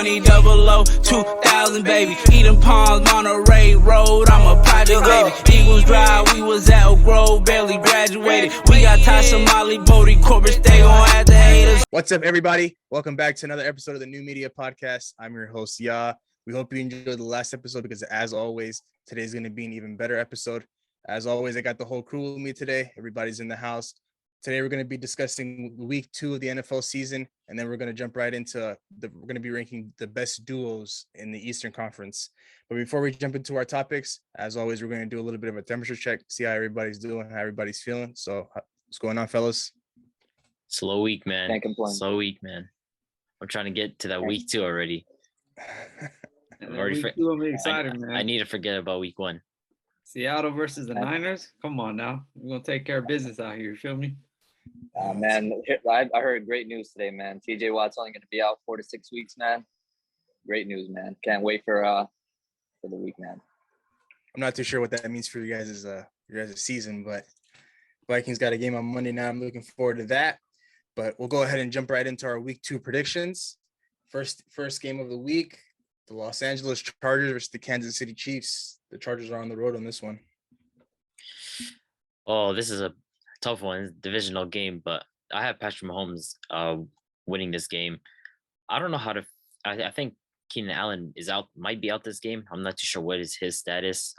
20 double O, 2000 baby. Eden Palms, Monterey Road, I'm a project baby. Eagles Drive, we was at Oak Grove, barely graduated. We got Tasha, Molly, Bodie, corporate, they gon' have to hate us. What's up, everybody? Welcome back to another episode of the New Media Podcast. I'm your host, Ya. We hope you enjoyed the last episode because, as always, today's going to be an even better episode. As always, I got the whole crew with me today. Everybody's in the house. Today, we're going to be discussing week 2 of the NFL season, and then we're going to jump right into we're going to be ranking the best duos in the Eastern Conference. But before we jump into our topics, as always, we're going to do a little bit of a temperature check, see how everybody's doing, how everybody's feeling. So, what's going on, fellas? Slow week, man. Can't complain. Slow week, man. I'm trying to get to that week 2 already. I'm excited, man. I need to forget about week 1. Seattle versus the Niners. Come on now. We're going to take care of business out here. You feel me? Man, I heard great news today, man. TJ Watt's only going to be out 4 to 6 weeks, man. Great news, man. Can't wait for the week, man. I'm not too sure what that means for you guys' season, but Vikings got a game on Monday night. I'm looking forward to that. But we'll go ahead and jump right into our week 2 predictions. First game of the week, the Los Angeles Chargers versus the Kansas City Chiefs. The Chargers are on the road on this one. Oh, this is a tough one. It's a divisional game, but I have Patrick Mahomes winning this game. I don't know how to – I think Keenan Allen might be out this game. I'm not too sure what is his status.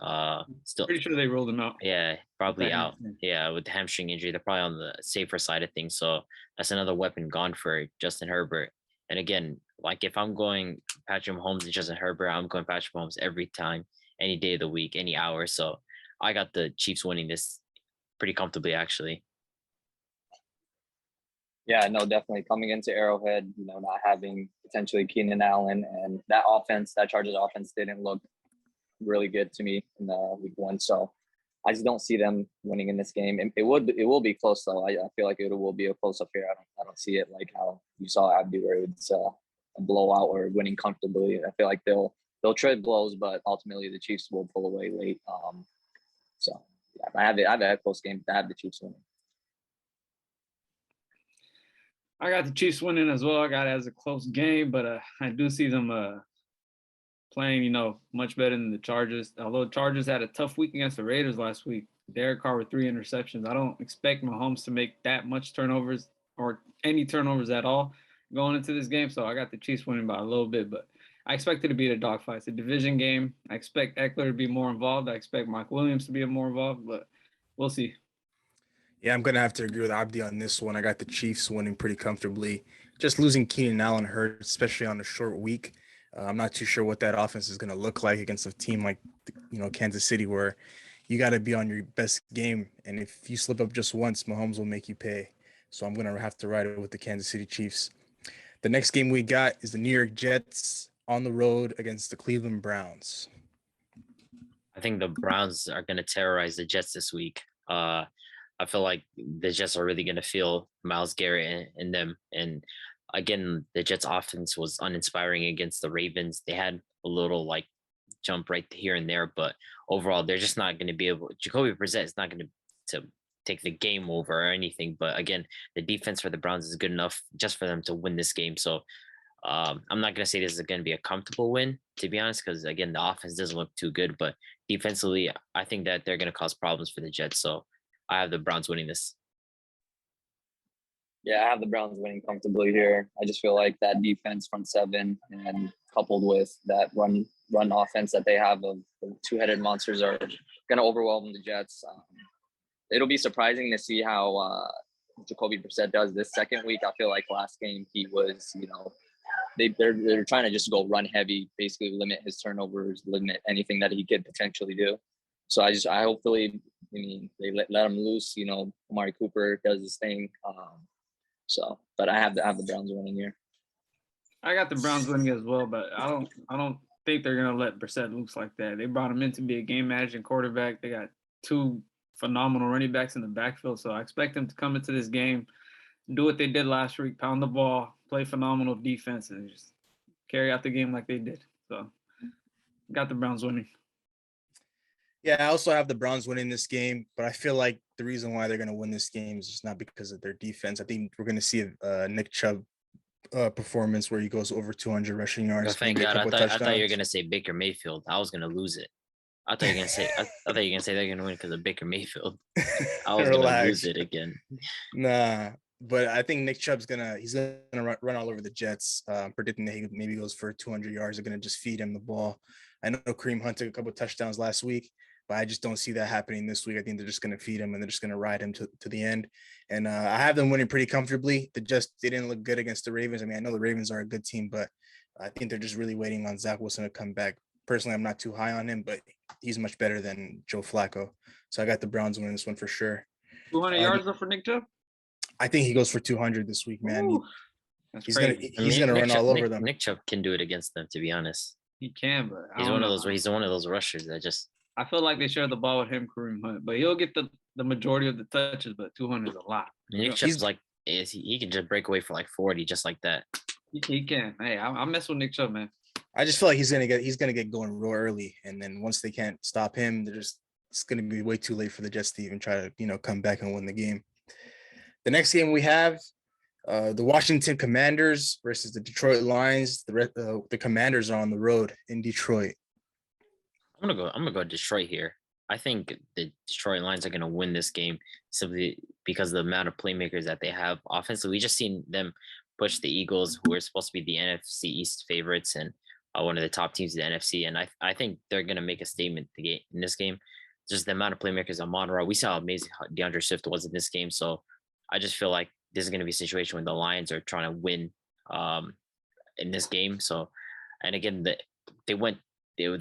Still pretty sure they rolled him out. Yeah, probably out. Yeah, with the hamstring injury, they're probably on the safer side of things. So that's another weapon gone for Justin Herbert. And again, like if I'm going Patrick Mahomes and Justin Herbert, I'm going Patrick Mahomes every time, any day of the week, any hour. So I got the Chiefs winning this pretty comfortably, actually. Yeah, no, definitely coming into Arrowhead, not having potentially Keenan Allen and that Chargers offense didn't look really good to me in week 1. So I just don't see them winning in this game. It will be close though. I feel like it will be a close affair. I don't see it like how you saw Abdi where it's a blowout or winning comfortably. I feel like they'll trade blows, but ultimately the Chiefs will pull away late. So yeah, I have a close game. I have the Chiefs winning. I got the Chiefs winning as well. I got it as a close game, but I do see them playing, much better than the Chargers. Although Chargers had a tough week against the Raiders last week. Derek Carr with 3 interceptions. I don't expect Mahomes to make that much turnovers or any turnovers at all going into this game. So I got the Chiefs winning by a little bit, but I expect it to be a dogfight. It's a division game. I expect Eckler to be more involved. I expect Mike Williams to be more involved, but we'll see. Yeah, I'm going to have to agree with Abdi on this one. I got the Chiefs winning pretty comfortably. Just losing Keenan Allen hurt, especially on a short week. I'm not too sure what that offense is going to look like against a team like, Kansas City, where you got to be on your best game. And if you slip up just once, Mahomes will make you pay. So I'm going to have to ride it with the Kansas City Chiefs. The next game we got is the New York Jets on the road against the Cleveland Browns. I think the Browns are going to terrorize the Jets this week. I feel like the Jets are really going to feel Myles Garrett in them. And again, the Jets offense was uninspiring against the Ravens. They had a little jump right here and there, but overall, they're just not going to be able. Jacoby Brissett is not going to take the game over or anything. But again, the defense for the Browns is good enough just for them to win this game. So I'm not going to say this is going to be a comfortable win, to be honest, because again, the offense doesn't look too good. But defensively, I think that they're going to cause problems for the Jets. So I have the Browns winning this. Yeah, I have the Browns winning comfortably here. I just feel like that defense front seven and coupled with that run offense that they have of the two-headed monsters are going to overwhelm the Jets. It'll be surprising to see how Jacoby Brissett does this second week. I feel like last game he was, they're trying to just go run heavy, basically limit his turnovers, limit anything that he could potentially do. So I hopefully, they let him loose. Amari Cooper does his thing. But I have the Browns winning here. I got the Browns winning as well, but I don't think they're gonna let Brissett loose like that. They brought him in to be a game managing quarterback. They got 2 phenomenal running backs in the backfield, so I expect them to come into this game, do what they did last week, pound the ball, play phenomenal defense, and just carry out the game like they did. So, got the Browns winning. Yeah, I also have the Browns winning this game, but I feel like the reason why they're going to win this game is just not because of their defense. I think we're going to see Nick Chubb performance where he goes over 200 rushing Oh, yards, thank maybe a God. couple I thought you were touchdowns. gonna say Baker Mayfield. I was gonna lose it. I thought you were gonna say I thought you were gonna say they're gonna win because of Baker Mayfield. I was gonna lose Relax. it again. Nah, but I think Nick Chubb's he's gonna run all over the Jets. Predicting that he maybe goes for 200 yards. They're gonna just feed him the ball. I know Kareem Hunt took a couple touchdowns last week, but I just don't see that happening this week. I think they're just gonna feed him and they're just gonna ride him to the end. And I have them winning pretty comfortably. They didn't look good against the Ravens. I mean, I know the Ravens are a good team, but I think they're just really waiting on Zach Wilson to come back. Personally, I'm not too high on him, but he's much better than Joe Flacco. So I got the Browns winning this one for sure. 200 yards up for Nick Chubb. I think he goes for 200 this week, man. Ooh, that's He's crazy. gonna run all over them. Nick Chubb can do it against them. To be honest, He can, but I he's don't one of know. those. He's one of those rushers that just. I feel like they share the ball with him, Kareem Hunt, but he'll get the majority of the touches. But 200 is a lot. Nick Chubb's like he can just break away for like 40 just like that. He can. Hey, I mess with Nick Chubb, man. I just feel like he's gonna get going real early, and then once they can't stop him, it's gonna be way too late for the Jets to even try to come back and win the game. The next game we have the Washington Commanders versus the Detroit Lions. The Commanders are on the road in Detroit. I'm gonna go Detroit here. I think the Detroit Lions are gonna win this game simply because of the amount of playmakers that they have offensively. We just seen them push the Eagles, who are supposed to be the NFC East favorites and one of the top teams in the NFC. And I think they're gonna make a statement in this game. Just the amount of playmakers on Monroe. We saw how amazing DeAndre Swift was in this game. So I just feel like this is gonna be a situation when the Lions are trying to win in this game. So, and again, the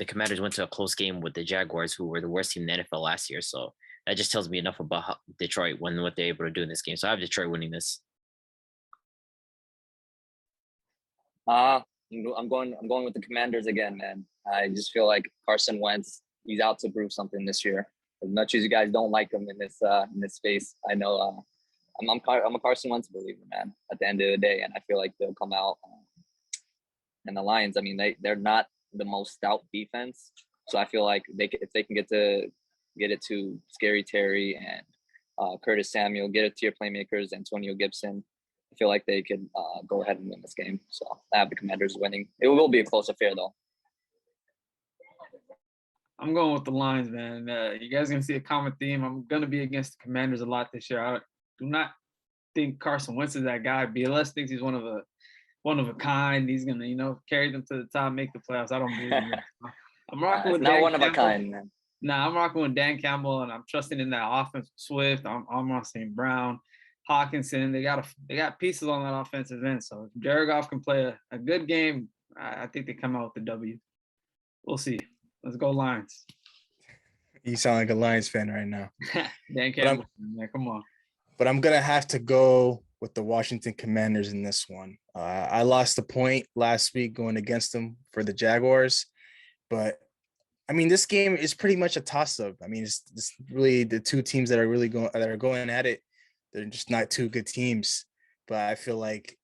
Commanders went to a close game with the Jaguars, who were the worst team in the NFL last year. So that just tells me enough about Detroit what they're able to do in this game. So I have Detroit winning this. I'm going with the Commanders again, man. I just feel like Carson Wentz, he's out to prove something this year. As much as you guys don't like him in this space, I know I'm a Carson Wentz believer, man. At the end of the day, and I feel like they'll come out. And the Lions, I mean, they're not the most stout defense, so I feel like if they can get it to Scary Terry and Curtis Samuel, get it to your playmakers, Antonio Gibson, I feel like they could go ahead and win this game. So I have the Commanders winning. It will be a close affair, though. I'm going with the Lions, man. You guys gonna see a common theme. I'm gonna be against the Commanders a lot this year. I do not think Carson Wentz is that guy. BLS thinks he's one of a kind. He's gonna, carry them to the top, make the playoffs. I don't believe in that. I'm rocking with not Dan one of a Campbell. kind, man. Nah, I'm rocking with Dan Campbell, and I'm trusting in that offense. Swift, Amon St. Brown, Hawkinson. They got pieces on that offensive end. So if Jared Goff can play a good game, I think they come out with the W. We'll see. Let's go Lions. You sound like a Lions fan right now. Dan Campbell, man, come on. But I'm gonna have to go with the Washington Commanders in this one. I lost the point last week going against them for the Jaguars, but I mean, this game is pretty much a toss-up. I mean, it's really the two teams that are going at it. They're just not two good teams, but I feel like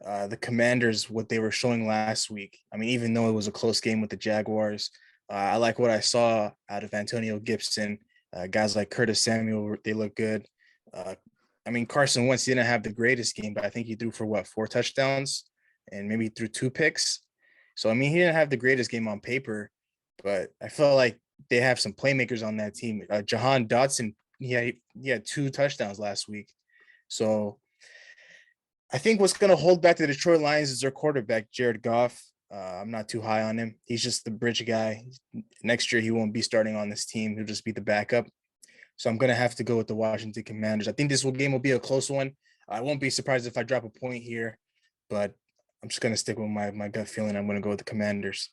the Commanders, what they were showing last week. I mean, even though it was a close game with the Jaguars, I like what I saw out of Antonio Gibson. Guys like Curtis Samuel, they look good. I mean, Carson Wentz didn't have the greatest game, but I think he threw for 4 touchdowns and maybe threw 2 picks. So, I mean, he didn't have the greatest game on paper, but I felt like they have some playmakers on that team. Jahan Dotson, he had 2 touchdowns last week. So I think what's going to hold back the Detroit Lions is their quarterback, Jared Goff. I'm not too high on him. He's just the bridge guy. Next year, he won't be starting on this team. He'll just be the backup. So I'm going to have to go with the Washington Commanders. I think this game will be a close one. I won't be surprised if I drop a point here, but I'm just going to stick with my gut feeling. I'm going to go with the Commanders.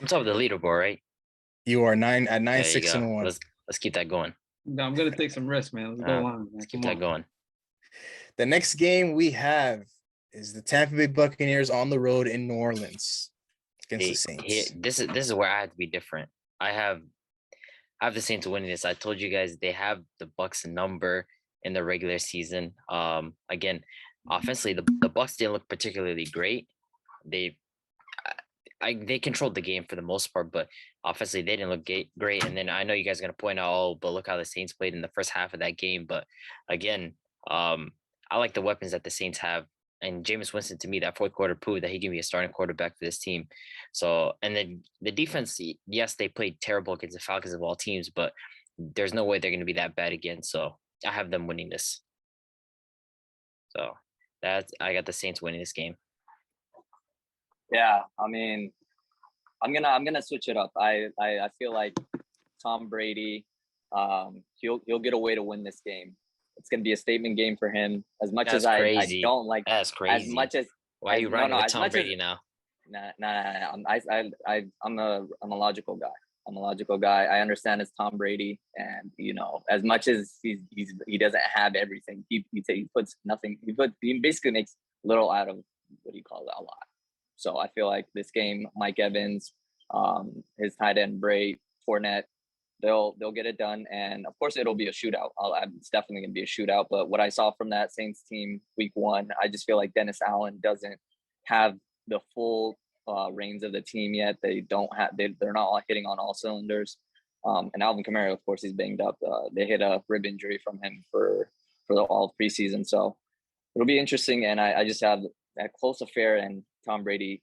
I'm top of the leaderboard, right? You are 9 There you 6 go. and 1. Let's keep that going. No, I'm gonna take some risks, man. Let's go Lions. Man. Let's keep Come that on. going. The next game we have is the Tampa Bay Buccaneers on the road in New Orleans against the Saints. This is where I have to be different. I have the Saints winning this. I told you guys they have the Bucs number in the regular season. Again, offensively, the Bucs didn't look particularly great. They controlled the game for the most part, but offensively they didn't look great. And then I know you guys are gonna point out, but look how the Saints played in the first half of that game. But again, I like the weapons that the Saints have And Jameis Winston, to me, that fourth quarter proved that he can be a starting quarterback for this team. So, and then the defense, yes, they played terrible against the Falcons of all teams, but there's no way they're going to be that bad again. So I have them winning this. So I got the Saints winning this game. Yeah, I mean, I'm gonna switch it up. I feel like Tom Brady, he'll get a way to win this game. It's gonna be a statement game for him. As much That's as I crazy. don't like, That's crazy. as much as Why are you no, riding no, with as Tom much as- Brady now? Nah. I'm a logical guy. I'm a logical guy. I understand it's Tom Brady, and as much as he doesn't have everything, he puts nothing. He basically makes little out of what do you call it, a lot. So I feel like this game, Mike Evans, his tight end Bray, Fournette, they'll get it done, and of course it'll be a shootout. It's definitely gonna be a shootout. But what I saw from that Saints team week 1, I just feel like Dennis Allen doesn't have the full reins of the team yet. They're not all hitting on all cylinders. And Alvin Kamara, of course, he's banged up. They hit a rib injury from him for all preseason. So it'll be interesting. And I just have that close affair and Tom Brady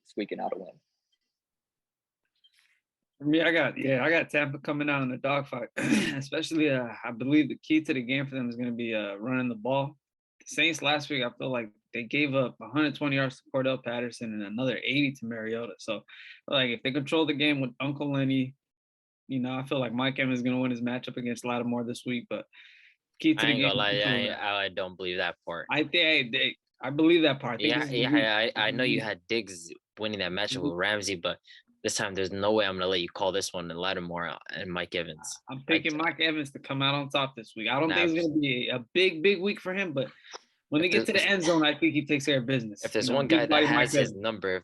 squeaking out a win. For me, I got Tampa coming out in the dogfight. Especially, I believe the key to the game for them is going to be running the ball. The Saints last week, I feel like they gave up 120 yards to Cordell Patterson and another 80 to Mariota. So, like, if they control the game with Uncle Lenny, I feel like Mike Evans is going to win his matchup against Lattimore this week. But key to I the ain't game. gonna lie, I don't believe that part. I believe that part. I know you had Diggs winning that matchup with Ramsey, but this time there's no way I'm gonna let you call this one and Lattimore and Mike Evans. I'm picking Mike Evans to come out on top this week. I don't think it's gonna be a big week for him, but when they get to the end zone, I think he takes care of business. If there's one guy that has his number,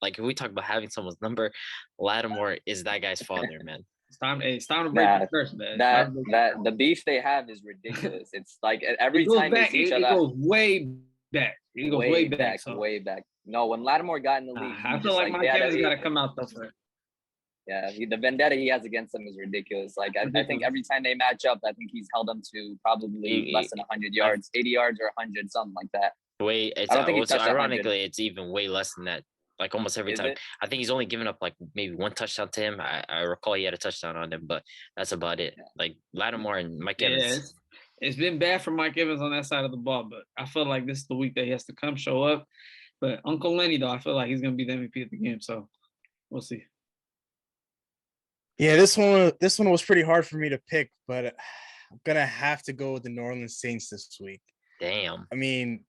like if we talk about having someone's number, Lattimore is that guy's father, man. It's time to break the curse, man. The beef they have is ridiculous. It's like every time they see each other, it goes way back. It goes way back. Way back. No, when Lattimore got in the league, I feel like Mike Evans got to come out though for it. Yeah, the vendetta he has against them is ridiculous. Like I think every time they match up, I think he's held them to probably less than 100 yards, 80 yards or 100, something like that. Ironically, it's even way less than that. Like almost every time. I think he's only given up like maybe one touchdown to him. I recall he had a touchdown on him, but that's about it. Like Lattimore and Mike Evans. It's been bad for Mike Evans on that side of the ball, but I feel like this is the week that he has to come show up. But Uncle Lenny, though, I feel like he's going to be the MVP of the game, so we'll see. Yeah, this one was pretty hard for me to pick, but I'm gonna have to go with the New Orleans Saints this week. Damn. I mean,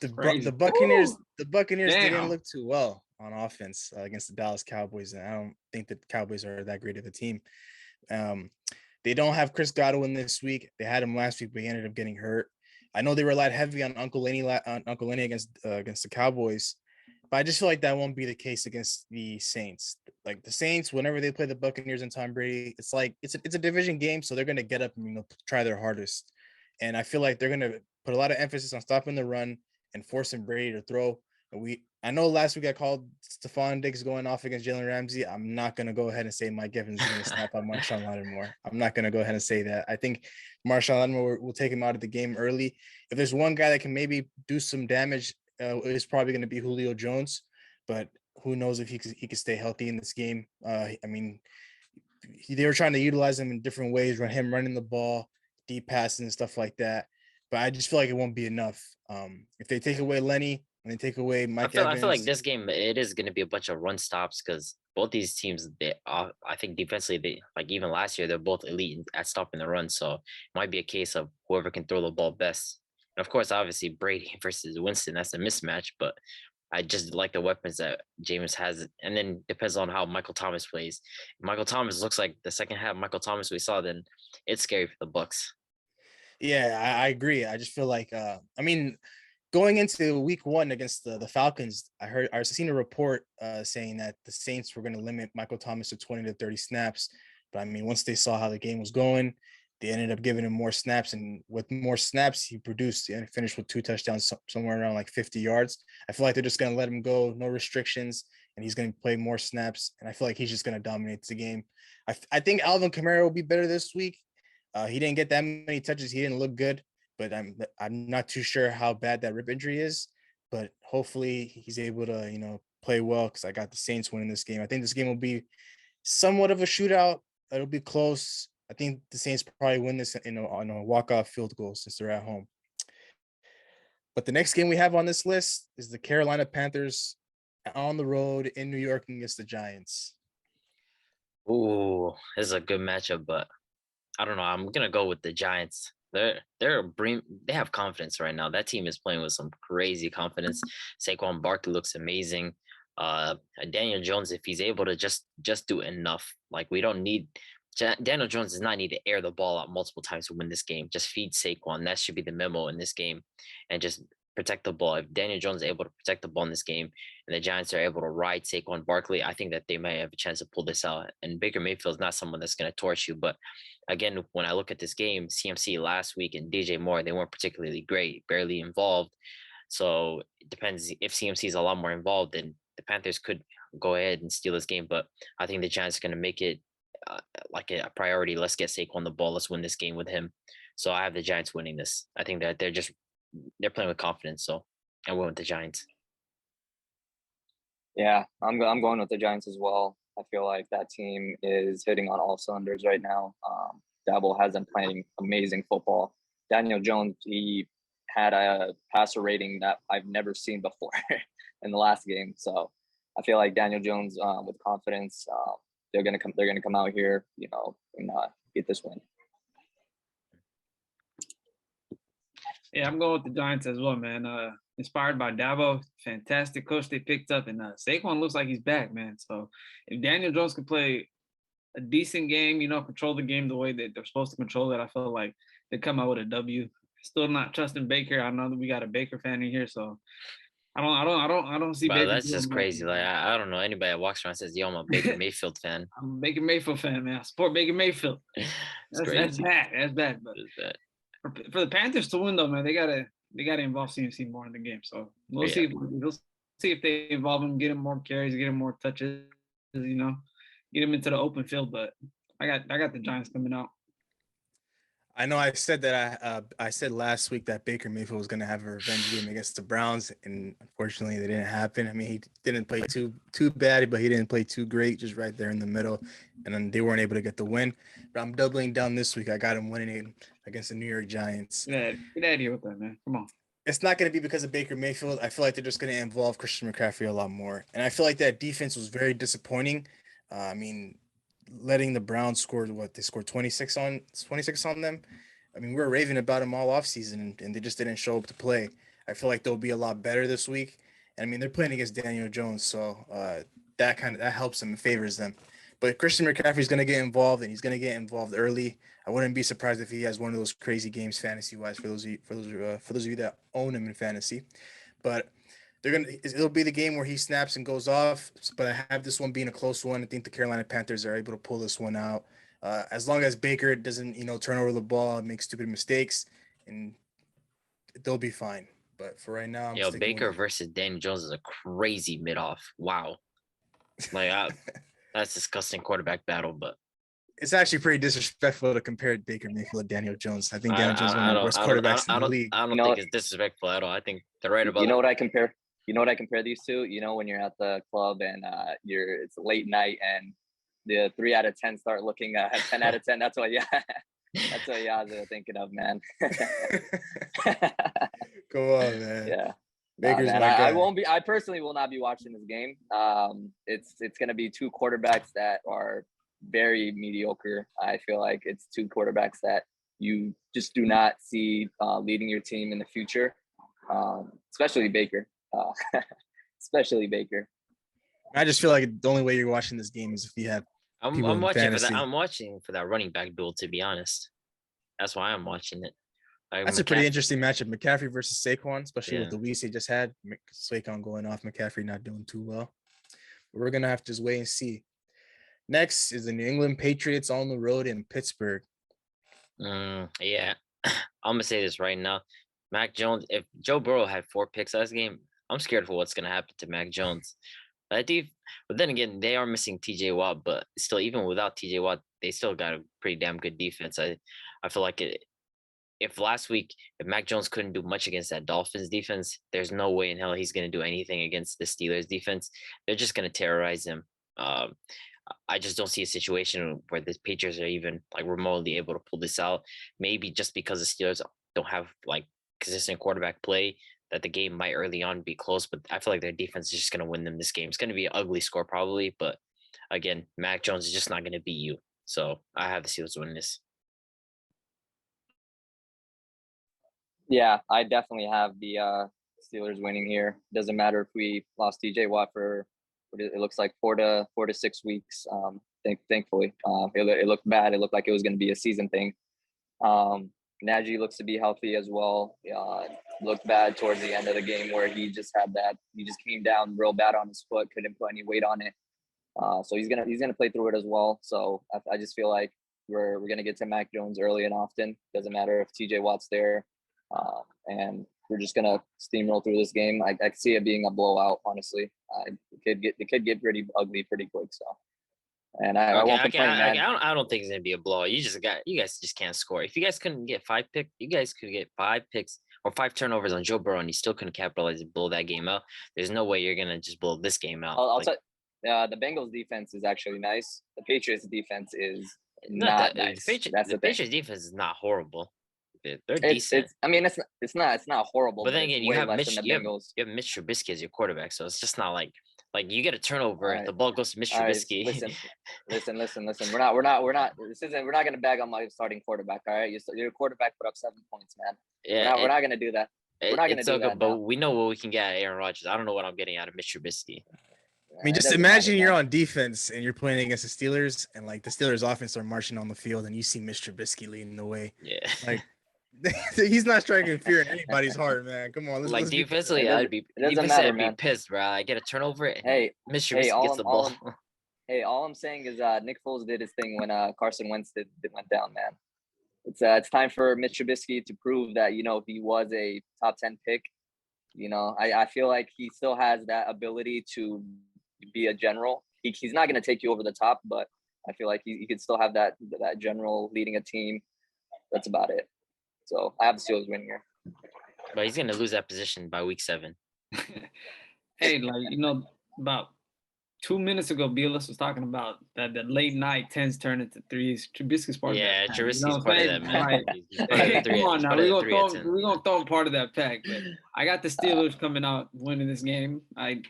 the Buccaneers didn't look too well on offense against the Dallas Cowboys, and I don't think the Cowboys are that great of a team. They don't have Chris Godwin this week. They had him last week, but he ended up getting hurt. I know they relied heavy on Uncle Lenny against the Cowboys, but I just feel like that won't be the case against the Saints. Like the Saints, whenever they play the Buccaneers and Tom Brady, it's like it's a division game, so they're gonna get up and try their hardest. And I feel like they're gonna put a lot of emphasis on stopping the run and forcing Brady to throw. And I know last week I called Stephon Diggs going off against Jalen Ramsey. I'm not gonna go ahead and say Mike Evans is gonna snap on Marshawn Lattimore. I'm not gonna go ahead and say that. I think Marshawn Lattimore will take him out of the game early. If there's one guy that can maybe do some damage, it's probably going to be Julio Jones, but who knows if he could stay healthy in this game. I mean, they were trying to utilize him in different ways, running the ball, deep passes and stuff like that. But I just feel like it won't be enough. If they take away Lenny and they take away Mike Evans. I feel like this game, it is going to be a bunch of run stops because both these teams, I think defensively, like even last year, they're both elite at stopping the run. So it might be a case of whoever can throw the ball best. And of course, obviously, Brady versus Winston, that's a mismatch, but I just like the weapons that Jameis has. And then depends on how Michael Thomas plays. If Michael Thomas looks like the second half Michael Thomas we saw, then it's scary for the Bucks. Yeah, I agree. I just feel like, going into week 1 against the Falcons, I seen a report saying that the Saints were going to limit Michael Thomas to 20 to 30 snaps. But I mean, once they saw how the game was going, they ended up giving him more snaps, and with more snaps, he produced and finished with 2 touchdowns, somewhere around like 50 yards. I feel like they're just going to let him go, no restrictions, and he's going to play more snaps. And I feel like he's just going to dominate the game. I think Alvin Kamara will be better this week. He didn't get that many touches. He didn't look good, but I'm not too sure how bad that rib injury is. But hopefully he's able to, play well because I got the Saints winning this game. I think this game will be somewhat of a shootout. It'll be close. I think the Saints probably win this on a walk-off field goal since they're at home. But the next game we have on this list is the Carolina Panthers on the road in New York against the Giants. Ooh, this is a good matchup, but I don't know. I'm gonna go with the Giants. They have confidence right now. That team is playing with some crazy confidence. Saquon Barkley looks amazing. Daniel Jones, if he's able to just do enough, like we don't need Daniel Jones does not need to air the ball out multiple times to win this game. Just feed Saquon. That should be the memo in this game, and just protect the ball. If Daniel Jones is able to protect the ball in this game, and the Giants are able to ride Saquon Barkley, I think that they might have a chance to pull this out. And Baker Mayfield is not someone that's going to torch you. But again, when I look at this game, CMC last week and DJ Moore, they weren't particularly great, barely involved. So it depends. If CMC is a lot more involved, then the Panthers could go ahead and steal this game. But I think the Giants are going to make it like a priority. Let's get Saquon the ball. Let's win this game with him. So I have the Giants winning this. I think that they're playing with confidence. So I went with the Giants. Yeah, I'm going with the Giants as well. I feel like that team is hitting on all cylinders right now. Dabble has been playing amazing football. Daniel Jones, he had a passer rating that I've never seen before in the last game. So I feel like Daniel Jones, with confidence, they're gonna come out here, and get this win. Yeah, I'm going with the Giants as well, man. Inspired by Dabo, fantastic coach they picked up, and Saquon looks like he's back, man. So if Daniel Jones can play a decent game, control the game the way that they're supposed to control it, I feel like they come out with a W. Still not trusting Baker. I know that we got a Baker fan in here, so I don't see. Wow, Baker that's just doing crazy. much. Like I don't know anybody that walks around and says, "Yo, I'm a Baker Mayfield fan." I'm a Baker Mayfield fan, man. I support Baker Mayfield. It's That's crazy. bad. That's bad. But It's bad. for the Panthers to win, though, man, they gotta involve CMC more in the game. So we'll see. We'll see if they involve him, get him more carries, get him more touches. Get him into the open field. But I got the Giants coming out. I know I said that I said last week that Baker Mayfield was going to have a revenge game against the Browns, and unfortunately, it didn't happen. I mean, he didn't play too bad, but he didn't play too great, just right there in the middle, and then they weren't able to get the win. But I'm doubling down this week. I got him winning against the New York Giants. Get out of here with that, man. Come on. It's not going to be because of Baker Mayfield. I feel like they're just going to involve Christian McCaffrey a lot more, and I feel like that defense was very disappointing. I mean, letting the Browns score they scored 26 on them. I mean, we were raving about them all offseason, and they just didn't show up to play. I feel like they'll be a lot better this week. And I mean, they're playing against Daniel Jones, so that helps them and favors them. But Christian McCaffrey is going to get involved, and he's going to get involved early. I wouldn't be surprised if he has one of those crazy games fantasy-wise for those of you that own him in fantasy. But it'll be the game where he snaps and goes off. But I have this one being a close one. I think the Carolina Panthers are able to pull this one out. As long as Baker doesn't, turn over the ball and make stupid mistakes, and they'll be fine. But for right now, Baker versus Daniel Jones is a crazy mid-off. Wow, like that's disgusting quarterback battle. But it's actually pretty disrespectful to compare Baker Mayfield to Daniel Jones. I think Daniel Jones is one of the worst quarterbacks in the league. I don't think it's disrespectful at all. I think they're right about. You know what I compare these to? When you're at the club and it's late night and the 3 out of 10 start looking at 10 out of 10. That's what you're thinking of, man. Come on, man. Yeah. Baker's man, my guy. I personally will not be watching this game. It's going to be two quarterbacks that are very mediocre. I feel like it's two quarterbacks that you just do not see leading your team in the future, especially Baker. I just feel like the only way you're watching this game is if you have. I'm watching for that. I'm watching for that running back duel. To be honest, that's why I'm watching it. That's a pretty interesting matchup. McCaffrey versus Saquon, especially with the weeks he just had. Saquon going off, McCaffrey not doing too well. But we're gonna have to just wait and see. Next is the New England Patriots on the road in Pittsburgh. Yeah, I'm gonna say this right now. Mac Jones. If Joe Burrow had 4 picks last game, I'm scared for what's gonna happen to Mac Jones. But then again, they are missing TJ Watt, but still, even without TJ Watt, they still got a pretty damn good defense. I feel like if last week, if Mac Jones couldn't do much against that Dolphins defense, there's no way in hell he's going to do anything against the Steelers defense. They're just going to terrorize him. I just don't see a situation where the Patriots are even like remotely able to pull this out. Maybe just because the Steelers don't have like consistent quarterback play, that the game might early on be close, but I feel like their defense is just going to win them this game. It's going to be an ugly score probably, but again, Mac Jones is just not going to beat you. So I have the Steelers winning this. Yeah, I definitely have the Steelers winning here. Doesn't matter if we lost TJ Watt for it looks like 4 to 6 weeks. Thankfully, it looked bad. It looked like it was going to be a season thing. Najee looks to be healthy as well. Looked bad towards the end of the game where he just came down real bad on his foot, couldn't put any weight on it. So he's gonna play through it as well. So I just feel like we're gonna get to Mac Jones early and often. Doesn't matter if TJ Watt's there, and we're just gonna steamroll through this game. I see it being a blowout. Honestly, it could get pretty ugly pretty quick. So, and I won't complain, man. I don't think it's gonna be a blowout. You guys just can't score. If you guys couldn't get 5 picks, you guys could get 5 picks or 5 turnovers on Joe Burrow, and you still couldn't capitalize and blow that game out. There's no way you're gonna just blow this game out. I'll tell you, the Bengals defense is actually nice. The Patriots defense is not nice. The Patriots defense is not horrible. They're decent. It's not horrible. But then again, you have Mitch Trubisky as your quarterback, so it's just not like you get a turnover, right. The ball goes to Mitch Trubisky. Listen. We're not gonna bag on my starting quarterback. All right, your quarterback put up 7 points, man. Yeah, we're not gonna do that. We're not gonna do that. But we know what we can get out of Aaron Rodgers. I don't know what I'm getting out of Mitch Trubisky. I mean, just imagine you're on defense and you're playing against the Steelers, and like the Steelers offense are marching on the field, and you see Mitch Trubisky leading the way. Yeah, like. He's not striking fear in anybody's heart, man. Come on, let's defensively, I'd be pissed, bro. I get a turnover. And Mr. Trubisky gets the ball. All I'm saying is Nick Foles did his thing when Carson Wentz went down, man. It's time for Mitch Trubisky to prove that he was a top 10 pick. I feel like he still has that ability to be a general. He's not going to take you over the top, but I feel like he could still have that general leading a team. That's about it. So I have the Steelers winning here. But he's going to lose that position by week 7. Hey, about 2 minutes ago, Bielis was talking about that late night 10s turn into 3s. Trubisky's part of that. Yeah, Trubisky's part of that, man. Come on now, we're gonna throw him part of that pack. But I got the Steelers coming out winning this game. I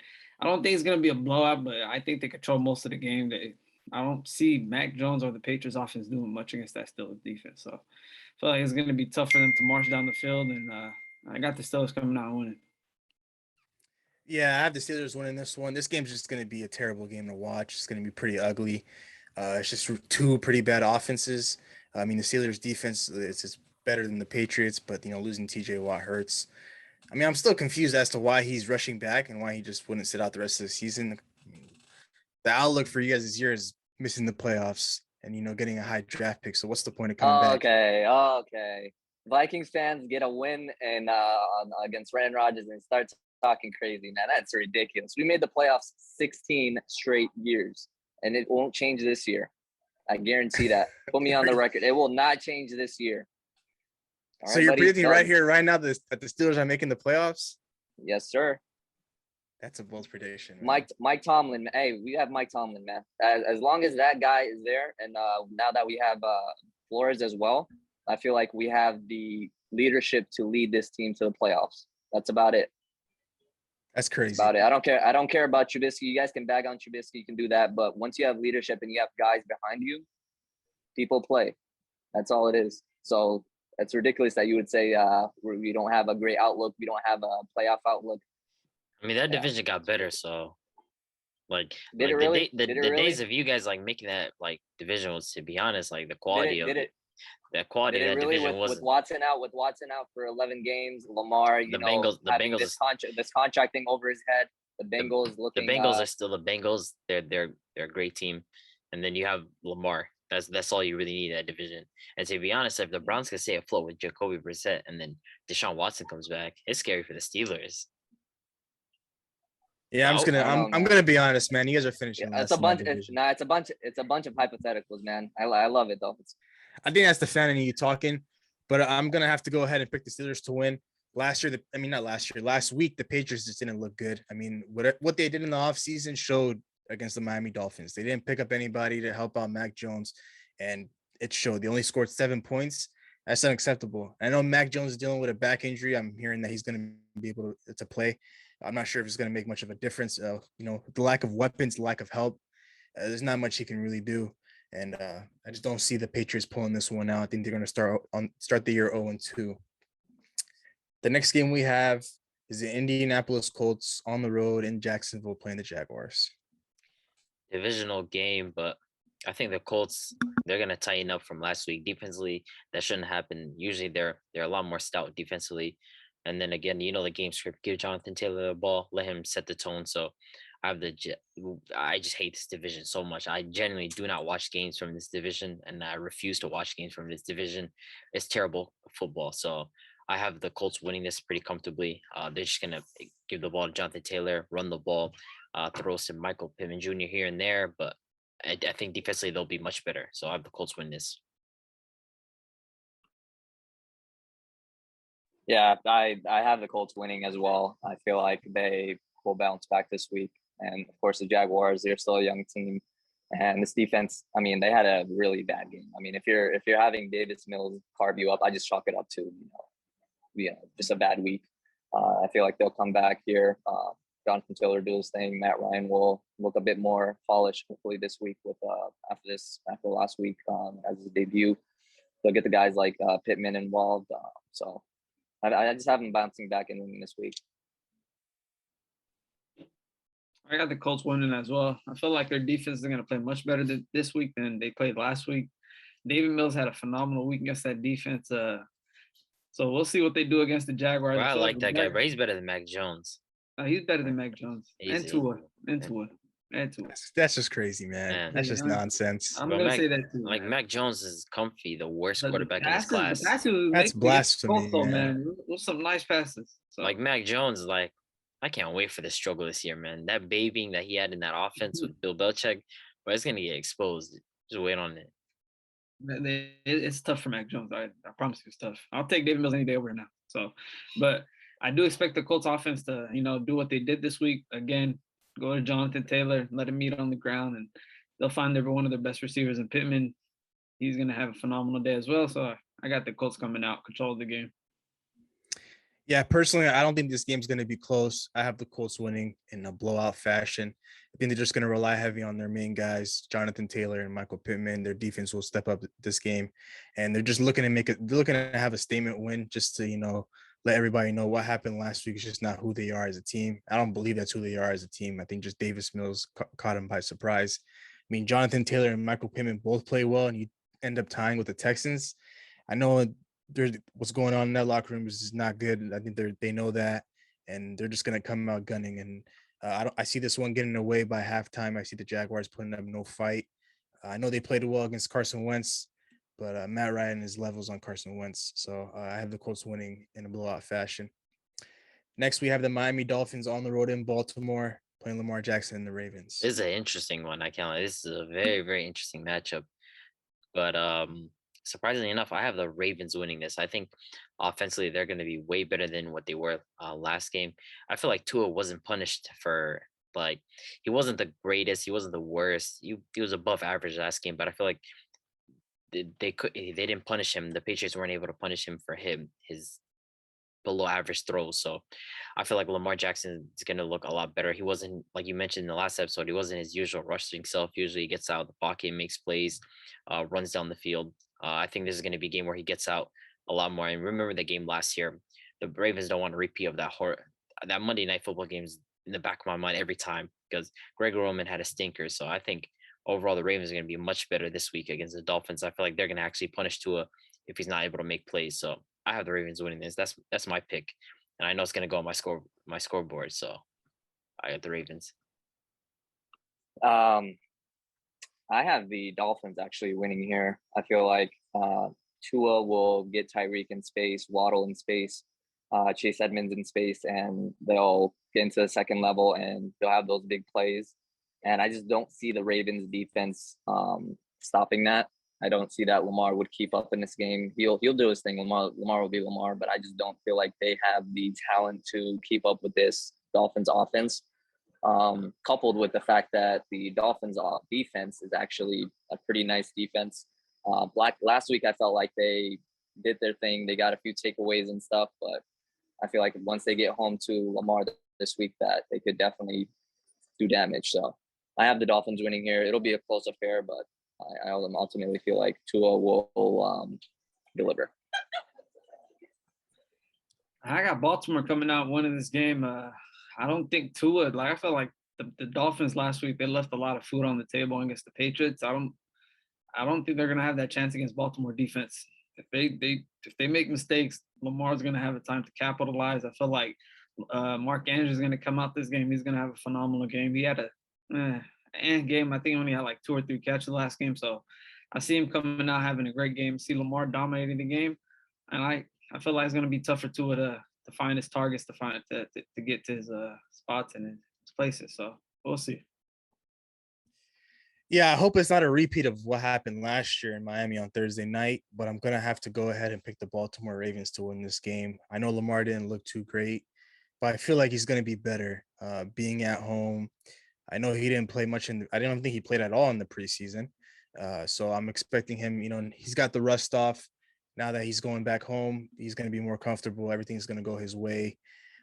don't think it's gonna be a blowout, but I think they control most of the game. I don't see Mac Jones or the Patriots offense doing much against that Steelers defense. So I feel like it's gonna be tough for them to march down the field, and I got the Steelers coming out winning. Yeah, I have the Steelers winning this one. This game's just going to be a terrible game to watch. It's going to be pretty ugly. It's just 2 pretty bad offenses. I mean, the Steelers' defense is just better than the Patriots, but, losing TJ Watt hurts. I mean, I'm still confused as to why he's rushing back and why he just wouldn't sit out the rest of the season. The outlook for you guys this year is missing the playoffs and, getting a high draft pick. So what's the point of coming back? Okay. Vikings fans get a win and against Aaron Rodgers and start talking crazy, man. That's ridiculous. We made the playoffs 16 straight years, and it won't change this year. I guarantee that. Put me on the record. It will not change this year. All so right, you're predicting right here, right now, that the Steelers are making the playoffs? Yes, sir. That's a bold prediction. Man. Mike Tomlin. Hey, we have Mike Tomlin, man. As long as that guy is there, and now that we have Flores as well, I feel like we have the leadership to lead this team to the playoffs. That's about it. That's crazy. That's about it. I don't care about Trubisky. You guys can bag on Trubisky. You can do that. But once you have leadership and you have guys behind you, people play. That's all it is. So it's ridiculous that you would say we don't have a great outlook. We don't have a playoff outlook. I mean, that division got better. So, did it really? The days of you guys making that division was, to be honest, the quality of it. The quality of that really division was with Watson out for 11 games. Lamar, the Bengals, this contract thing over his head. The Bengals are still the Bengals. They're a great team, and then you have Lamar. That's all you really need in that division. And to be honest, if the Browns can stay afloat with Jacoby Brissett and then Deshaun Watson comes back, it's scary for the Steelers. Yeah, I'm gonna be honest, man. You guys are finishing. Yeah, it's a bunch of hypotheticals, man. I love it though. I think that's the fan in you talking. But I'm gonna have to go ahead and pick the Steelers to win. Last week, the Patriots just didn't look good. I mean, what they did in the offseason showed against the Miami Dolphins. They didn't pick up anybody to help out Mac Jones, and it showed. They only scored 7 points. That's unacceptable. I know Mac Jones is dealing with a back injury. I'm hearing that he's going to be able to play. I'm not sure if it's going to make much of a difference. The lack of weapons, lack of help, there's not much he can really do. And I just don't see the Patriots pulling this one out. I think they're going to start the year 0-2. The next game we have is the Indianapolis Colts on the road in Jacksonville playing the Jaguars. Divisional game, but I think the Colts, they're gonna tighten up from last week. Defensively, that shouldn't happen. Usually they're a lot more stout defensively. And then again, the game script, give Jonathan Taylor the ball, let him set the tone. So I just hate this division so much. I genuinely do not watch games from this division, and I refuse to watch games from this division. It's terrible football. So I have the Colts winning this pretty comfortably. They're just gonna give the ball to Jonathan Taylor, run the ball, throw some Michael Pittman Jr. here and there, but I think defensively they'll be much better. So I have the Colts win this. Yeah, I have the Colts winning as well. I feel like they will bounce back this week. And of course, the Jaguars, they're still a young team. And this defense, I mean, they had a really bad game. I mean, if you're having Davis Mills carve you up, I just chalk it up to, just a bad week. I feel like they'll come back here. Jonathan Taylor do his thing. Matt Ryan will look a bit more polished hopefully this week with after last week as his debut. They'll get the guys like Pittman involved. So I just have them bouncing back in this week. I got the Colts winning as well. I feel like their defense is going to play much better this week than they played last week. David Mills had a phenomenal week against that defense. So we'll see what they do against the Jaguars. Bro, I like that guy, but he's better than Mac Jones. He's better than Mac Jones. And Tua. That's just crazy, man. That's just nonsense. I'm going to say that too. Like, Mac Jones is comfy, the worst quarterback in his class. That's blasphemy, man. With some nice passes. So. Like, Mac Jones, like, I can't wait for the struggle this year, man. That babying that he had in that offense with Bill Belichick, but it's going to get exposed. Just wait on it. It's tough for Mac Jones. I promise you it's tough. I'll take David Mills any day over now. So, but I do expect the Colts offense to, do what they did this week. Again, go to Jonathan Taylor, let him meet on the ground, and they'll find every one of their best receivers in Pittman. He's going to have a phenomenal day as well. So I got the Colts coming out, control the game. Yeah, personally, I don't think this game's going to be close. I have the Colts winning in a blowout fashion. I think they're just going to rely heavy on their main guys, Jonathan Taylor and Michael Pittman. Their defense will step up this game, and they're just looking to have a statement win, just to let everybody know what happened last week is just not who they are as a team. I don't believe that's who they are as a team. I think just Davis Mills caught them by surprise. I mean, Jonathan Taylor and Michael Pittman both play well, and you end up tying with the Texans. I know what's going on in that locker room is just not good. I think they know that, and they're just going to come out gunning. And I see this one getting away by halftime. I see the Jaguars putting up no fight. I know they played well against Carson Wentz, but Matt Ryan is levels on Carson Wentz. So I have the Colts winning in a blowout fashion. Next, we have the Miami Dolphins on the road in Baltimore playing Lamar Jackson and the Ravens. This is an interesting one. I can't lie. This is a very, very interesting matchup. But surprisingly enough, I have the Ravens winning this. I think offensively, they're going to be way better than what they were last game. I feel like Tua wasn't punished for, he wasn't the greatest. He wasn't the worst. He was above average last game, but I feel like they didn't punish him. The Patriots weren't able to punish him for his below average throws. So I feel like Lamar Jackson is going to look a lot better. He wasn't, like you mentioned in the last episode, he wasn't his usual rushing self. Usually he gets out of the pocket, makes plays, runs down the field. I think this is going to be a game where he gets out a lot more. And remember the game last year, the Ravens don't want to repeat of that Monday Night Football game's in the back of my mind every time because Greg Roman had a stinker. So I think overall the Ravens are going to be much better this week against the Dolphins. I feel like they're going to actually punish Tua if he's not able to make plays. So I have the Ravens winning this. That's my pick, and I know it's going to go on my scoreboard. So I got the Ravens. I have the Dolphins actually winning here. I feel like Tua will get Tyreek in space, Waddle in space, Chase Edmonds in space, and they'll get into the second level and they'll have those big plays. And I just don't see the Ravens defense stopping that. I don't see that Lamar would keep up in this game. He'll do his thing. Lamar will be Lamar, but I just don't feel like they have the talent to keep up with this Dolphins offense. Coupled with the fact that the Dolphins defense is actually a pretty nice defense. Last week I felt like they did their thing. They got a few takeaways and stuff, but I feel like once they get home to Lamar this week, that they could definitely do damage. So I have the Dolphins winning here. It'll be a close affair, but I ultimately feel like Tua will deliver. I got Baltimore coming out winning this game. I don't think Tua, like I felt like the Dolphins last week, they left a lot of food on the table against the Patriots. I don't think they're gonna have that chance against Baltimore defense. If they make mistakes, Lamar's gonna have a time to capitalize. I feel like Mark Andrews is gonna come out this game. He's gonna have a phenomenal game. He had a game. I think he only had like 2 or 3 catches last game. So I see him coming out having a great game. See Lamar dominating the game, and I feel like it's gonna be tough for Tua to find his targets, to get to his spots and his places. So we'll see. Yeah, I hope it's not a repeat of what happened last year in Miami on Thursday night, but I'm going to have to go ahead and pick the Baltimore Ravens to win this game. I know Lamar didn't look too great, but I feel like he's going to be better being at home. I know he didn't play much I don't think he played at all in the preseason. So I'm expecting him, he's got the rust off. Now that he's going back home, he's going to be more comfortable. Everything's going to go his way.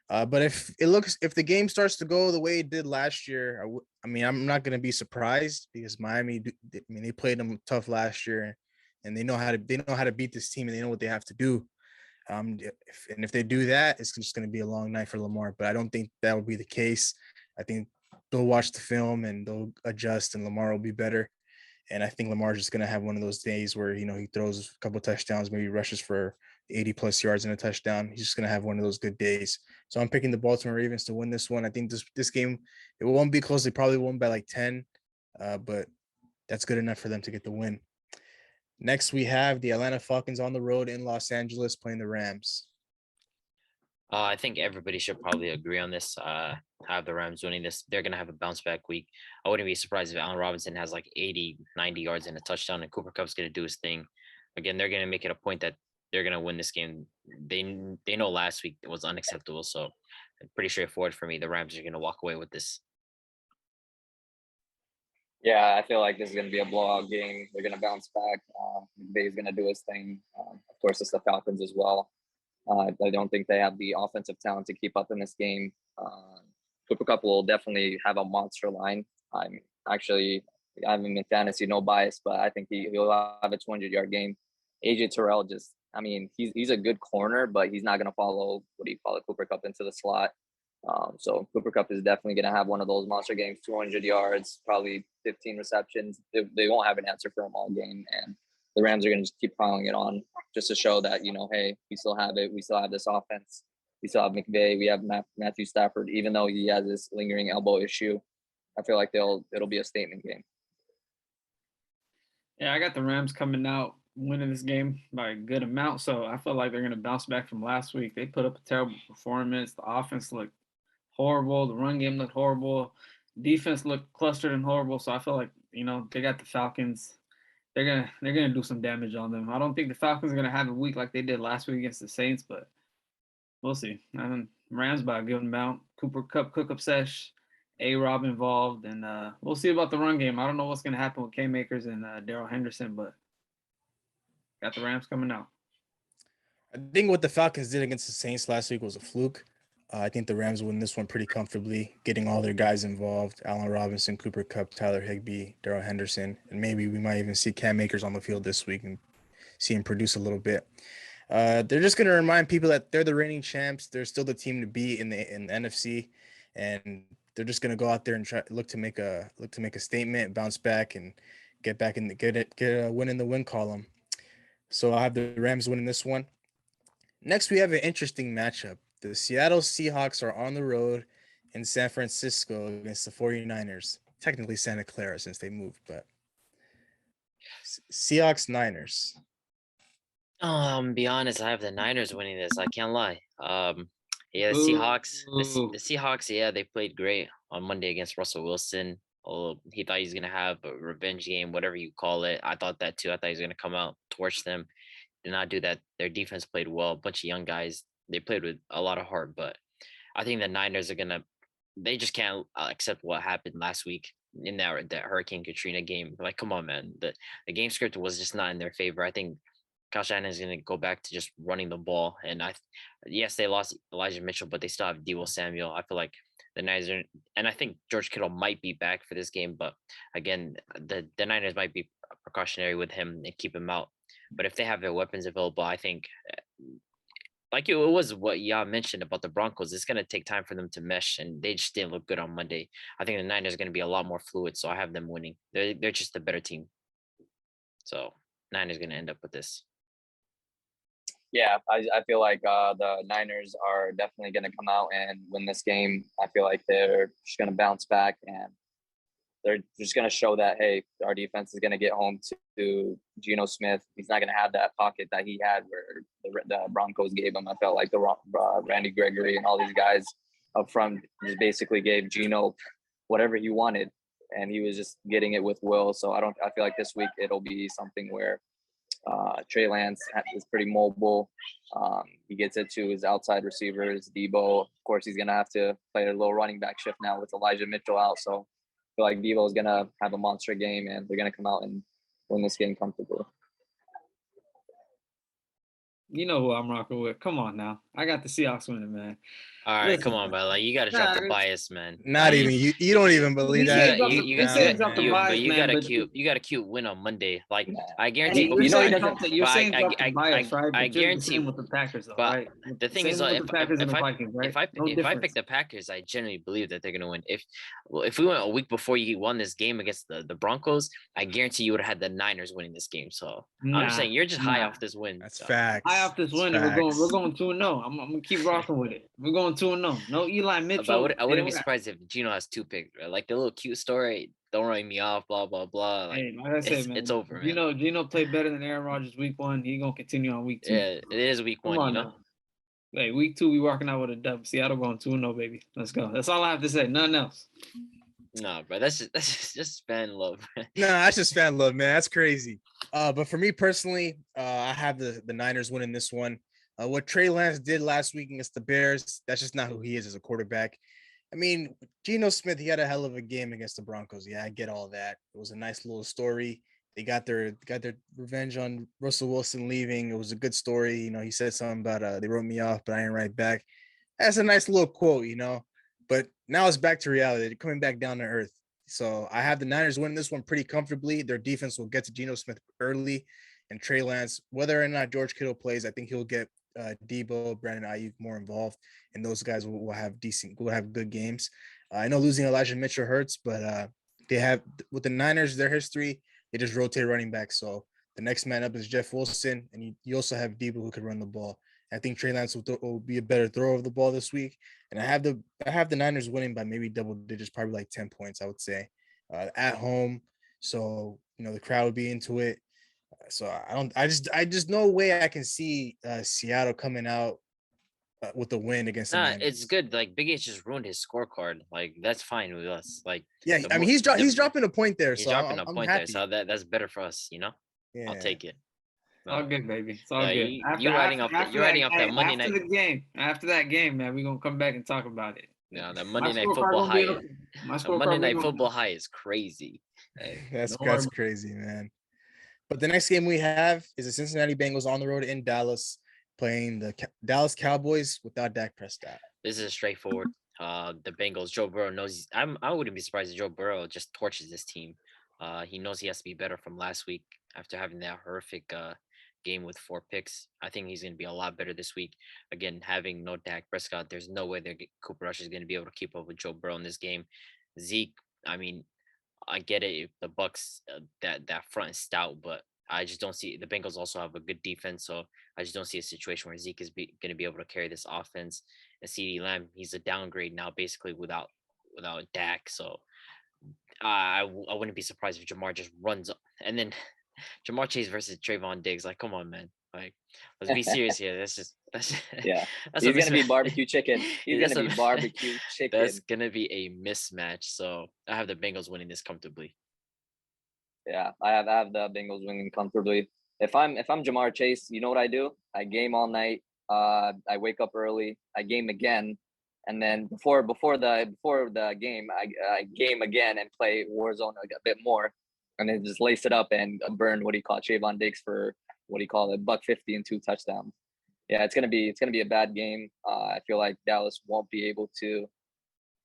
But if the game starts to go the way it did last year, I'm not going to be surprised because Miami, they played them tough last year, and they know how to beat this team, and they know what they have to do. If they do that, it's just going to be a long night for Lamar. But I don't think that will be the case. I think they'll watch the film and they'll adjust, and Lamar will be better. And I think Lamar's just going to have one of those days where, he throws a couple of touchdowns, maybe rushes for 80-plus yards and a touchdown. He's just going to have one of those good days. So I'm picking the Baltimore Ravens to win this one. I think this game, it won't be close. They probably won't by like 10, but that's good enough for them to get the win. Next, we have the Atlanta Falcons on the road in Los Angeles playing the Rams. I think everybody should probably agree on this. Have the Rams winning this. They're going to have a bounce back week. I wouldn't be surprised if Allen Robinson has like 80, 90 yards and a touchdown, and Cooper Kupp's going to do his thing. Again, they're going to make it a point that they're going to win this game. They know last week it was unacceptable. So pretty straightforward for me. The Rams are going to walk away with this. Yeah, I feel like this is going to be a blowout game. They're going to bounce back. McVay's going to do his thing. Of course, it's the Falcons as well. I don't think they have the offensive talent to keep up in this game. Cooper Kupp will definitely have a monster line. I'm in fantasy, no bias, but I think he'll have a 200-yard game. AJ Terrell he's a good corner, but he's not going to follow Cooper Kupp into the slot. So Cooper Kupp is definitely going to have one of those monster games, 200 yards, probably 15 receptions. They won't have an answer for him all game, and the Rams are going to just keep piling it on just to show that, hey, we still have it. We still have this offense. We still have McVay. We have Matthew Stafford, even though he has this lingering elbow issue. I feel like it'll be a statement game. Yeah, I got the Rams coming out winning this game by a good amount. So I feel like they're going to bounce back from last week. They put up a terrible performance. The offense looked horrible. The run game looked horrible. Defense looked clustered and horrible. So I feel like, they got the Falcons. They're gonna do some damage on them. I don't think the Falcons are gonna have a week like they did last week against the Saints, but we'll see. Rams by a good amount. Cooper Kupp, cook-up sesh, A-Rob involved, and we'll see about the run game. I don't know what's gonna happen with Cam Akers and Darrell Henderson, but got the Rams coming out. I think what the Falcons did against the Saints last week was a fluke. I think the Rams win this one pretty comfortably, getting all their guys involved: Allen Robinson, Cooper Kupp, Tyler Higbee, Darrell Henderson, and maybe we might even see Cam Akers on the field this week and see him produce a little bit. They're just going to remind people that they're the reigning champs. They're still the team to beat in the NFC, and they're just going to go out there and look to make a statement, bounce back, and get a win in the win column. So I'll have the Rams winning this one. Next, we have an interesting matchup. The Seattle Seahawks are on the road in San Francisco against the 49ers. Technically Santa Clara since they moved, but Seahawks-Niners. Be honest, I have the Niners winning this. I can't lie. The Seahawks, yeah, they played great on Monday against Russell Wilson. Oh, he thought he was gonna have a revenge game, whatever you call it. I thought that too. I thought he was gonna come out, torch them. Did not do that. Their defense played well. A bunch of young guys. They played with a lot of heart, but I think the Niners are gonna. They just can't accept what happened last week in that Hurricane Katrina game. Like, come on, man. The game script was just not in their favor. I think Kyle Shanahan is going to go back to just running the ball. And yes, they lost Elijah Mitchell, but they still have Deebo Samuel. I feel like the Niners are, and I think George Kittle might be back for this game, but again, the Niners might be precautionary with him and keep him out. But if they have their weapons available, I think like it was what y'all mentioned about the Broncos. It's gonna take time for them to mesh, and they just didn't look good on Monday. I think the Niners are gonna be a lot more fluid, so I have them winning. They're just a better team. So Niners gonna end up with this. Yeah, I feel like the Niners are definitely going to come out and win this game. I feel like they're just going to bounce back, and they're just going to show that, hey, our defense is going to get home to Geno Smith. He's not going to have that pocket that he had where the Broncos gave him. I felt like the Randy Gregory and all these guys up front just basically gave Geno whatever he wanted, and he was just getting it with will. So I feel like this week it'll be something where Trey Lance is pretty mobile. He gets it to his outside receivers, Deebo. Of course, he's going to have to play a little running back shift now with Elijah Mitchell out. So I feel like Deebo is going to have a monster game, and they're going to come out and win this game comfortably. You know who I'm rocking with. Come on now. I got the Seahawks winning, man. All right, Listen, come on, bro. Like you gotta drop the it's- bias, man. Not even you. You don't even believe You that. said drop the- You you said drop the bias, you man, got a but- cute win on Monday. Like Nah. I Hey, guarantee. you're you know he saying doesn't- something. You're but saying I- drop the bias, right? But I you're the guarantee- same with the Packers, though, but right? the thing is, Same with if the Packers and the I Vikings, right? if I No pick difference. the Packers, I genuinely believe that they're gonna win. If we went a week before you won this game against the Broncos, I guarantee you would have had the Niners winning this game. So I'm just Nah, saying you're just high nah. off this win. That's so. facts. High off this That's win, and facts. we're going 2-0. I'm gonna keep rocking with it. We're going 2-0. No Eli But Mitchell. I wouldn't be They don't surprised if Gino has 2 picks, right? Like the little cute story, don't write me off, blah blah blah. got- Like Hey, like I said, man, it's over, man. Gino played better than Aaron Rodgers week 1. He gonna continue on week 2. Yeah, it is week Come 1, on you know. now. Hey, week 2, we walking out with a dub. Seattle going 2-0, baby. Let's go. That's all I have to say. Nothing else. No, bro, that's just fan love. No, that's just fan love, man. That's crazy. But for me personally, I have the Niners winning this one. What Trey Lance did last week against the Bears, that's just not who he is as a quarterback. I mean, Geno Smith, he had a hell of a game against the Broncos. Yeah, I get all that. It was a nice little story. They got their revenge on Russell Wilson leaving. It was a good story. You know, he said something about they wrote me off, but I ain't right back. That's a nice little quote, you know. But now it's back to reality. They're coming back down to earth. So I have the Niners win this one pretty comfortably. Their defense will get to Geno Smith early, and Trey Lance, whether or not George Kittle plays, I think he'll get Deebo, Brandon Ayuk more involved, and those guys will have good games. I know losing Elijah Mitchell hurts, but they have with the Niners, their history, they just rotate running back. So the next man up is Jeff Wilson, and you also have Deebo who could run the ball. I think Trey Lance will be a better thrower of the ball this week, and I have the Niners winning by maybe double digits, probably like 10 points, I would say, at home. So you know the crowd would be into it. So I just no way I can see Seattle coming out with the win against the Nah, Niners. it's good. Like Big H just ruined his scorecard. Like that's fine with us. Like Yeah, the I mean mo- he's the- dropping a point there, he's so dropping I'm a point happy. there, so that's better for us. You know, Yeah. I'll take it. It's all No. good, baby. It's all Yeah, good. you're riding off that Monday night. After that game, man, we're gonna come back and talk about it. No, that My Monday night scorecard football gonna be high. my The scorecard Monday night gonna- football high is crazy. Hey, That's Don't worry. crazy, man. But the next game we have is the Cincinnati Bengals on the road in Dallas playing the Dallas Cowboys without Dak Prescott. this is straightforward. The Bengals. Joe Burrow knows. I wouldn't be surprised if Joe Burrow just torches this team. He knows he has to be better from last week after having that horrific game with 4 picks. I think he's going to be a lot better this week. Again, having no Dak Prescott, there's no way Cooper Rush is going to be able to keep up with Joe Burrow in this game. Zeke, I mean, I get it if the Bucks that front is stout, but I just don't see the Bengals also have a good defense, so I just don't see a situation where Zeke is going to be able to carry this offense. And CeeDee Lamb, he's a downgrade now, basically without Dak. So I wouldn't be surprised if Jamar just runs up. And then Jamar Chase versus Trayvon Diggs, like, come on, man, like let's be serious here. That's Yeah, that's he's a gonna be mismatch. barbecue chicken. He's That's gonna be a- barbecue chicken. That's gonna be a mismatch. So I have the Bengals winning this comfortably. Yeah, I have the Bengals winning comfortably. If I'm Jamar Chase, you know what I do? I game all night. I wake up early. I game again, and then before the game, I game again and play Warzone a bit more, and then just lace it up and burn Trayvon Diggs for $150 and 2 touchdowns. Yeah, it's gonna be a bad game. I feel like Dallas won't be able to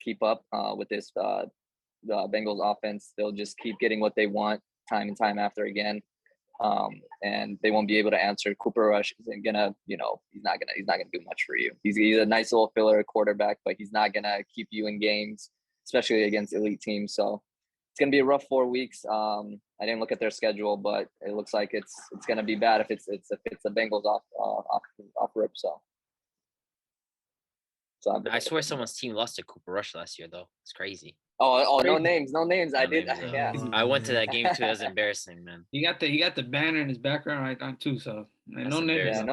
keep up with this the Bengals offense. They'll just keep getting what they want time and time after again. And they won't be able to answer. Cooper Rush isn't gonna, he's not gonna do much for you. He's a nice little filler quarterback, but he's not gonna keep you in games, especially against elite teams. So it's gonna be a rough 4 weeks. I didn't look at their schedule, but it looks like it's gonna be bad if it's a Bengals off rip. So I swear someone's team lost to Cooper Rush last year though. It's crazy. no names. I No did. names, Yeah. I went to that game too. It was embarrassing, man. He got the banner in his background right on too. So That's no names. Yeah, embarrassing.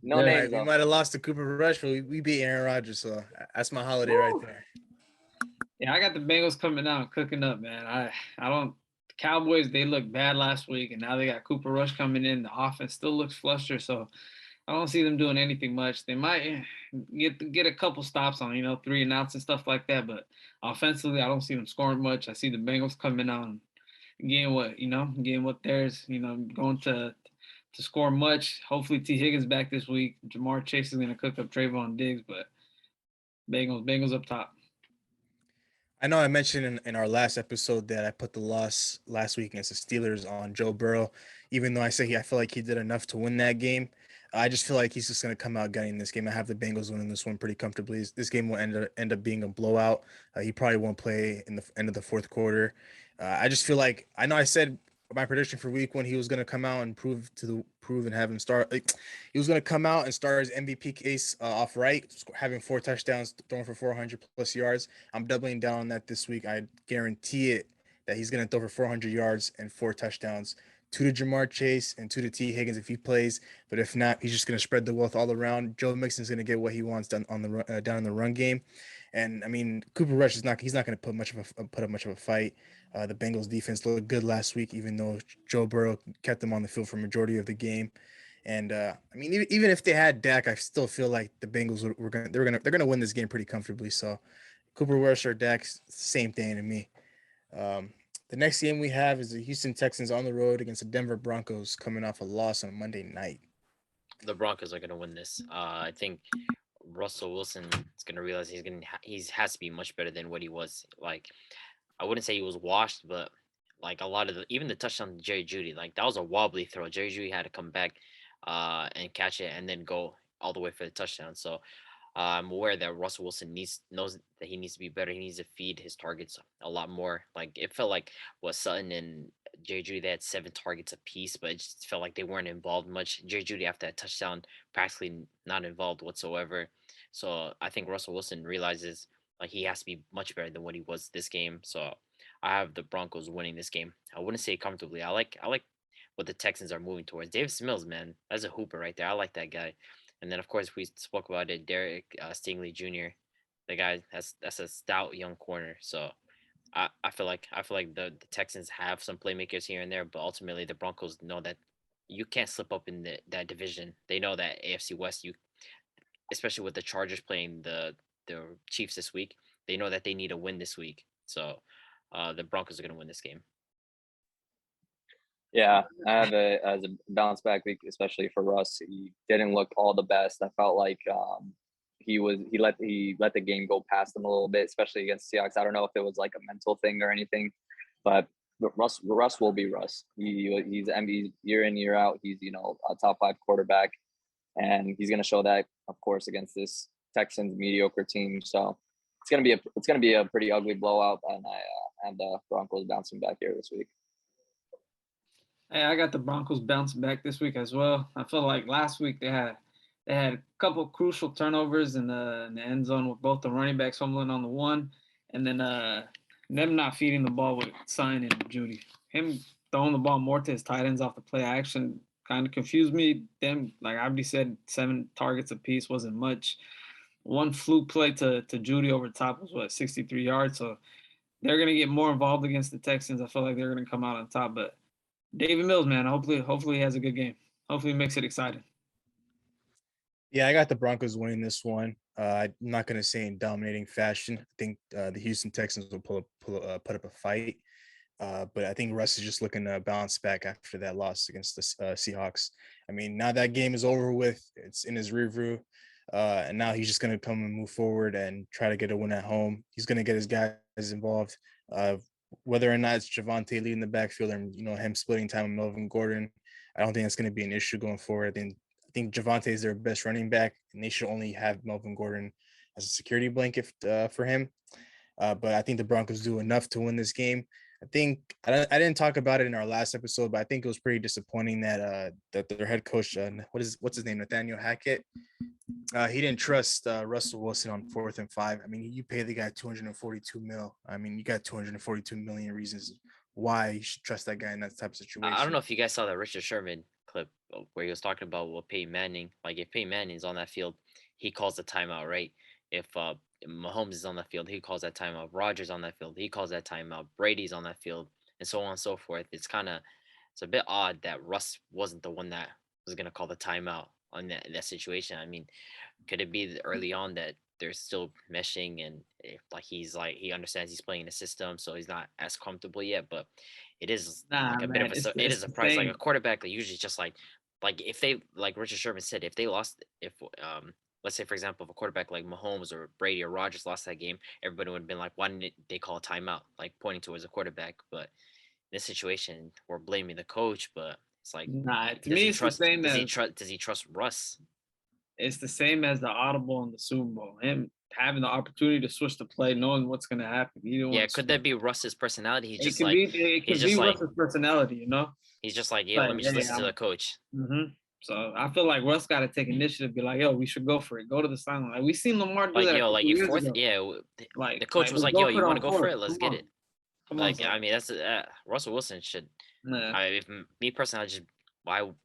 no Yeah. names. We though. might have lost to Cooper Rush, but we beat Aaron Rodgers, so that's my holiday right Woo! there. Yeah, I got the Bengals coming out and cooking up, man. I don't. The Cowboys, they looked bad last week, and now they got Cooper Rush coming in. The offense still looks flustered, so I don't see them doing anything much. They might get a couple stops on 3-and-outs and stuff like that, but offensively, I don't see them scoring much. I see the Bengals coming out and getting what theirs. Going to score much. Hopefully, T. Higgins back this week. Jamar Chase is going to cook up Trayvon Diggs, but Bengals up top. I know I mentioned in our last episode that I put the loss last week against the Steelers on Joe Burrow, even though I feel like he did enough to win that game. I just feel like he's just going to come out getting this game. I have the Bengals winning this one pretty comfortably. This game will end up being a blowout. He probably won't play in the end of the fourth quarter. I just feel like I know I said my prediction for week 1 he was going to come out and prove and have him start. He was going to come out and start his MVP case off right, having 4 touchdowns, throwing for 400 plus yards. I'm doubling down on that this week. I guarantee it that he's going to throw for 400 yards and 4 touchdowns. 2 to Jamar Chase and 2 to T. Higgins if he plays. But if not, he's just going to spread the wealth all around. Joe Mixon's going to get what he wants done on the down in the run game. And I mean, Cooper Rush he's not going to put up much of a fight. The Bengals defense looked good last week, even though Joe Burrow kept them on the field for majority of the game. And I mean, even if they had Dak, I still feel like the Bengals they're gonna win this game pretty comfortably. So Cooper Rush or Dak, same thing to me. The next game we have is the Houston Texans on the road against the Denver Broncos, coming off a loss on Monday night. The Broncos are gonna win this. I think Russell Wilson is gonna realize he has to be much better than what he was. Like, I wouldn't say he was washed, but like a lot of even the touchdown to Jerry Jeudy, like that was a wobbly throw. Jerry Jeudy had to come back and catch it and then go all the way for the touchdown. So I'm aware that Russell Wilson knows that he needs to be better. He needs to feed his targets a lot more. Like it felt like Sutton and Jerry Jeudy, they had 7 targets apiece, but it just felt like they weren't involved much. Jerry Jeudy after that touchdown practically not involved whatsoever. So I think Russell Wilson realizes like he has to be much better than what he was this game. So I have the Broncos winning this game. I wouldn't say comfortably. I like what the Texans are moving towards. Davis Mills, man, that's a hooper right there. I like that guy. And then of course we spoke about it, Derek Stingley Jr. The guy that's a stout young corner. So I feel like the Texans have some playmakers here and there, but ultimately the Broncos know that you can't slip up in that division. They know that AFC West, especially with the Chargers playing the Chiefs this week, they know that they need a win this week. So the Broncos are going to win this game. Yeah, I have it as a bounce back week, especially for Russ. He didn't look all the best. I felt like he let the game go past him a little bit, especially against Seahawks. I don't know if it was like a mental thing or anything, but Russ will be Russ. He's year in, year out. He's a top 5 quarterback, and he's gonna show that, of course, against this Texans mediocre team. So it's gonna be a pretty ugly blowout, and I have the Broncos bouncing back here this week. Hey, I got the Broncos bouncing back this week as well. I feel like last week they had a couple crucial turnovers in the end zone with both the running backs fumbling on the one, and then them not feeding the ball with Sutton and Jeudy. Him throwing the ball more to his tight ends off the play action kind of confused me. Them, like I already said, 7 targets apiece wasn't much. One fluke play to Judy over top was what 63 yards. So they're gonna get more involved against the Texans. I feel like they're gonna come out on top. But David Mills, man, hopefully he has a good game. Hopefully he makes it exciting. Yeah, I got the Broncos winning this one. I'm not going to say in dominating fashion. I think the Houston Texans will put up a fight. But I think Russ is just looking to bounce back after that loss against the Seahawks. I mean, now that game is over with, it's in his rear view. And now he's just going to come and move forward and try to get a win at home. He's going to get his guys involved. Whether or not it's Javonte leading the backfield and, him splitting time with Melvin Gordon, I don't think that's going to be an issue going forward. I think Javonte is their best running back, and they should only have Melvin Gordon as a security blanket for him. But I think the Broncos do enough to win this game. I think I didn't talk about it in our last episode, but I think it was pretty disappointing that their head coach, what's his name, Nathaniel Hackett, he didn't trust Russell Wilson on 4th and 5. I mean, you pay the guy $242 million. I mean, you got $242 million reasons why you should trust that guy in that type of situation. I don't know if you guys saw that Richard Sherman clip where he was talking about Peyton Manning. Like if Peyton Manning's on that field, he calls the timeout, right? If Mahomes is on that field, he calls that timeout. Rodgers on that field, he calls that timeout. Brady's on that field, and so on and so forth. It's a bit odd that Russ wasn't the one that was gonna call the timeout on that situation. I mean, could it be early on that they're still meshing and if he understands he's playing in the system, so he's not as comfortable yet? But it is Nah, like a bit man, of it's it is a the surprise. Like same. a quarterback, usually just like if they, like Richard Sherman said, if they lost, if let's say for example, if a quarterback like Mahomes or Brady or Rodgers lost that game, everybody would have been like, why didn't they call a timeout? Like pointing towards the quarterback. But in this situation, we're blaming the coach, but it's like, Nah, to does me he it's trust? the same Does he trust Russ? it's the same as the audible in the Super Bowl. Him having the opportunity to switch the play, knowing what's gonna happen. He didn't Yeah, want to could that be Russ's personality? He's It just could like be. It he's could just be like Russ's personality, he's just like, yo, But let me just yeah, listen to the coach. hmm So I feel like Russ got to take initiative. Be like, yo, we should go for it. Go to the sideline. Like we seen Lamar do Like, that a yo, couple like you years fourth, ago. yeah. Like The coach was let's like, go yo, for you it want on to go for fourth. it? Let's Come get on. it. Come on, Like, son. I mean, that's Russell Wilson should. Nah. If me personally, I just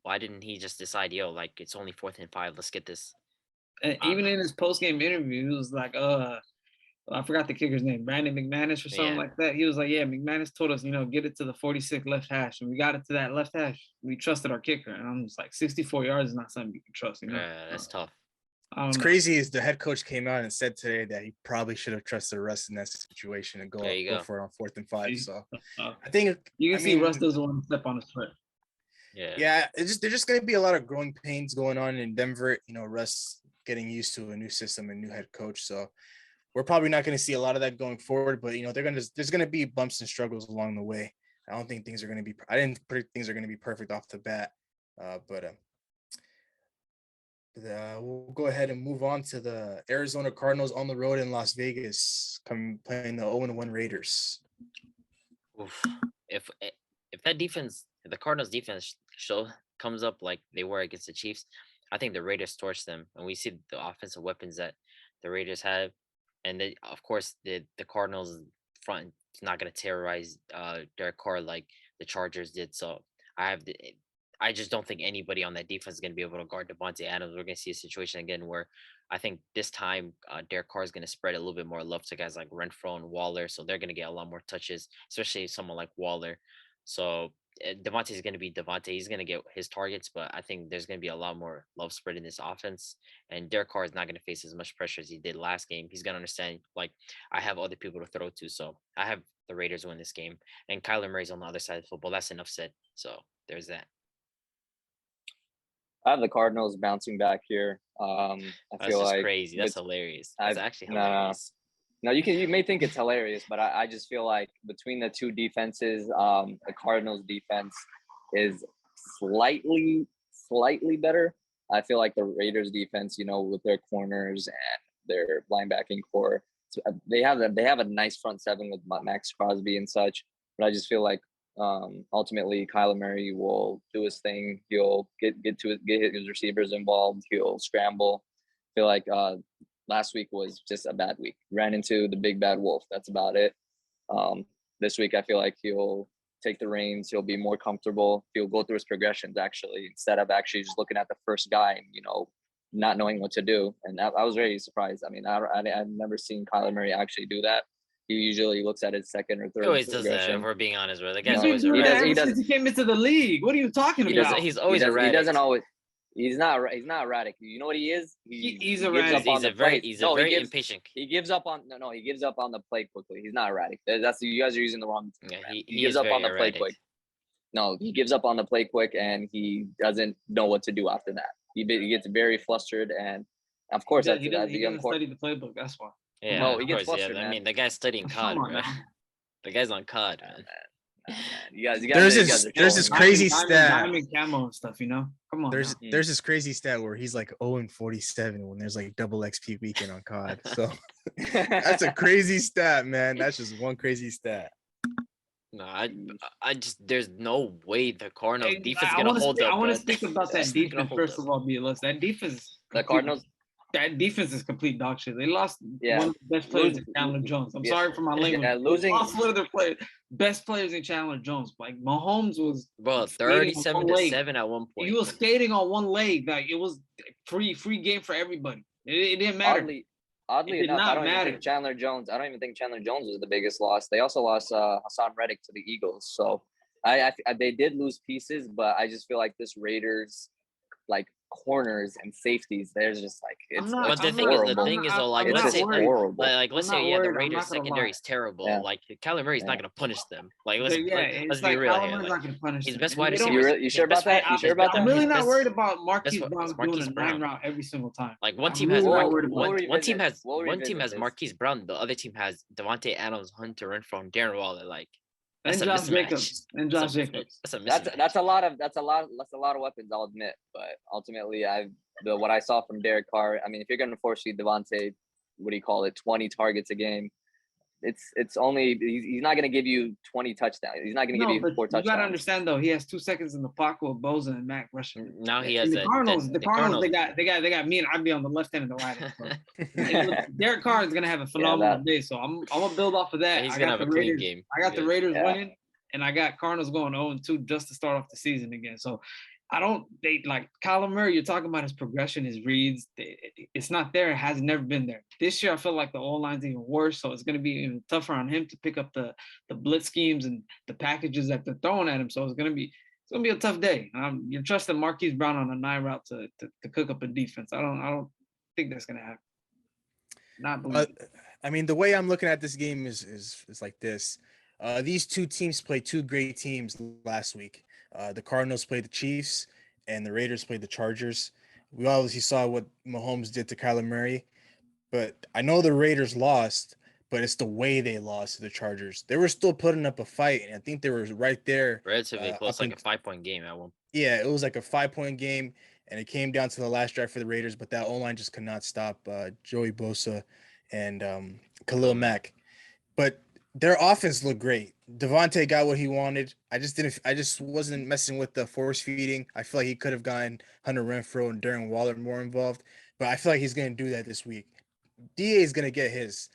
why didn't he just decide, yo, like it's only 4th and 5, let's get this. And I don't even know. in his post game interview, he was like, I forgot the kicker's name, Brandon McManus or something Yeah. like that. He was like, yeah, McManus told us, get it to the 46 left hash, and we got it to that left hash. We trusted our kicker, and I'm just like, 64 yards is not something you can trust, That's tough. I don't What's know. crazy is the head coach came out and said today that he probably should have trusted Russ in that situation and There you go go. for it on 4th and 5. See? So Uh, I think You can I see mean, Russ doesn't want to step on his foot. Yeah. there's just going to be a lot of growing pains going on in Denver. Russ getting used to a new system and new head coach. So we're probably not going to see a lot of that going forward. But there's going to be bumps and struggles along the way. I don't think things are going to be. I didn't predict things are going to be perfect off the bat. But we'll go ahead and move on to the Arizona Cardinals on the road in Las Vegas, playing the 0-1 Raiders. Oof. If that defense, if the Cardinals defense comes up like they were against the Chiefs, I think the Raiders torch them, and we see the offensive weapons that the Raiders have, and of course the Cardinals front is not going to terrorize Derek Carr like the Chargers did. So I just don't think anybody on that defense is going to be able to guard Devontae Adams. We're going to see a situation again where I think this time Derek Carr is going to spread a little bit more love to guys like Renfro and Waller. So they're going to get a lot more touches, especially someone like Waller. So Devontae is going to be Devontae. He's going to get his targets, but I think there's going to be a lot more love spread in this offense. And Derek Carr is not going to face as much pressure as he did last game. He's going to understand, like, I have other people to throw to. So I have the Raiders win this game. And Kyler Murray's on the other side of the football. That's enough said. So there's that. I have the Cardinals bouncing back here. I That's feel just like crazy. That's hilarious. That's actually no, no. hilarious. No, you may think it's hilarious, but I just feel like between the two defenses, the Cardinals defense is slightly better. I feel like the Raiders defense, with their corners and their linebacking core, they have a nice front seven with Max Crosby and such. But I just feel like ultimately Kyler Murray will do his thing. He'll get his receivers involved. He'll scramble. I feel like last week was just a bad week. Ran into the big bad wolf. That's about it. This week I feel like he'll take the reins. He'll be more comfortable. He'll go through his progressions actually, instead of actually just looking at the first guy and, not knowing what to do. And I was very surprised. I mean, I've never seen Kyler Murray actually do that. He usually looks at his second or third He always does that. If progression. we're being honest, bro. The He's guy's No, been always doing that erratic. ever since he came into the league. What are you talking He about? does. He's always He erratic. doesn't always. He's not erratic. You know what he is? He's He gives erratic. up on He's the a very, play. he's No, a very he gives, impatient. he gives up on no. He gives up on the play quickly. He's not erratic. That's you guys are using the wrong. Yeah, term. he gives is up very on the play erratic. quick. No, he gives up on the play quick, and he doesn't know what to do after that. He gets very flustered, and of course, He that's doesn't, the he young doesn't court. study the playbook. That's why. Yeah, No, of he gets course. Yeah, flustered, I man. mean, the guy's studying COD, Come on bro. now. The guy's on COD, man. Nah, man. You guys There's you this- guys are there's trolling, this man. crazy diamond, stat. diamond camo and stuff. Come on. There's now. there's this crazy stat where he's like 0-47 when there's like double XP weekend on COD. So that's a crazy stat, man. That's just one crazy stat. No, I just there's no way the Cardinals Hey, defense is I gonna wanna hold speak- up. I want bro. to speak about that It's not gonna defense hold first up. of all, BLS. That defense. The Cardinals. That defense is complete dog shit. They lost Yeah. one of the best players in Losing- Chandler Jones. I'm yeah. sorry for my language. Yeah, They losing- lost one of their best players in Chandler Jones. Like Mahomes was Bro, skating on 37 one to leg. 7 at one point. He was skating on one leg. Like it was free game for everybody. It didn't matter. Oddly It did enough, not I don't even matter. think Chandler Jones. I don't even think Chandler Jones was the biggest loss. They also lost Hassan Reddick to the Eagles. So they did lose pieces, but I just feel like this Raiders, like corners and safeties, there's just like it's. not- But the it's thing is, the horrible. thing is, though, like I'm let's not say, worried. horrible. let's I'm say, not yeah, the worried, I'm Raiders not gonna secondary lie. is terrible. Yeah. Like Kyler Murray's not Yeah. gonna punish them. Like Yeah, let's it's be like real Kyler here. Murray's Like, not going to punish his them. best And wide they don't- receiver. You sure about that? You sure about I'm that? really his not best- worried about Marquise what- Brown it's doing Marquise a Brown. 9 route every single time. Like one I'm team really has not Mar- worried about one, it. one team has We'll one team revisit has this. Marquise Brown. The other team has Devontae Adams, Hunter Renfrow, Darren Waller. Like that's And a Josh mismatch. Jacobs. And That's Josh a- Jacobs. That's a mismatch. That's a lot of weapons, I'll admit. But ultimately, what I saw from Derek Carr. I mean, if you're going to force feed Devontae, 20 targets a game, it's only he's not going to give you 20 touchdowns. He's not going to No, give you but 4 you got to touchdowns. understand though. He has 2 seconds in the pocket with Bosa and Mac rushing. Now he And has the Cardinals, the Cardinals, they got me, and I'd be on the left end and the right end. So. Derek Carr is gonna have a phenomenal day, so I'm gonna build off of that. He's I gonna got have the a clean Raiders. game. I got the Yeah. Raiders Yeah. winning, and I got Cardinals going 0-2 just to start off the season again. So they like Kyler Murray. You're talking about his progression, his reads. It's not there. It has never been there. This year, I feel like the O-line's even worse, so it's gonna be even tougher on him to pick up the blitz schemes and the packages that they're throwing at him. So it's gonna be a tough day. You're trusting Marquise Brown on a 9 route to cook up a defense. I don't think that's gonna happen. Not believe. I mean, the way I'm looking at this game is like this. These two teams played 2 great teams last week. The Cardinals played the Chiefs, and the Raiders played the Chargers. We obviously saw what Mahomes did to Kyler Murray, but I know the Raiders lost, but it's the way they lost to the Chargers. They were still putting up a fight, and I think they were right there. Relatively close, up like in- a 5-point game at one. Yeah, it was like a 5-point game, and it came down to the last drive for the Raiders, but that O-line just could not stop Joey Bosa and Khalil Mack. But their offense looked great. Devontae got what he wanted. I just wasn't messing with the force feeding. I feel like he could have gotten Hunter Renfrow and Darren Waller more involved, but I feel like he's going to do that this week. DA is going to get his,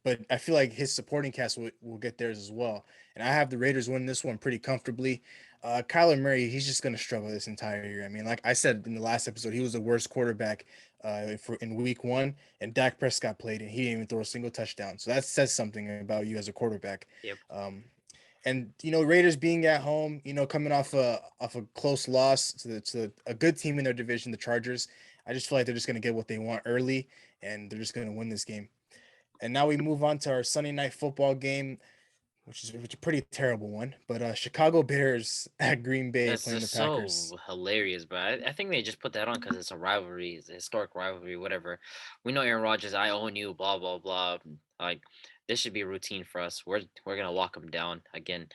but I feel like his supporting cast will get theirs as well. And I have the Raiders win this one pretty comfortably. Kyler Murray, he's just going to struggle this entire year. I mean, like I said in the last episode, he was the worst quarterback in week 1, and Dak Prescott played, and he didn't even throw a single touchdown. So that says something about you as a quarterback. Yep. And Raiders being at home, coming off a close loss to a good team in their division, the Chargers. I just feel like they're just going to get what they want early, and they're just going to win this game. And now we move on to our Sunday night football game, which is a pretty terrible one. But Chicago Bears at Green Bay That's playing the just Packers. so hilarious, bro. I think they just put that on because it's a rivalry, it's a historic rivalry, whatever. We know Aaron Rodgers, I own you, blah blah blah. Like this should be a routine for us. We're gonna lock him down again.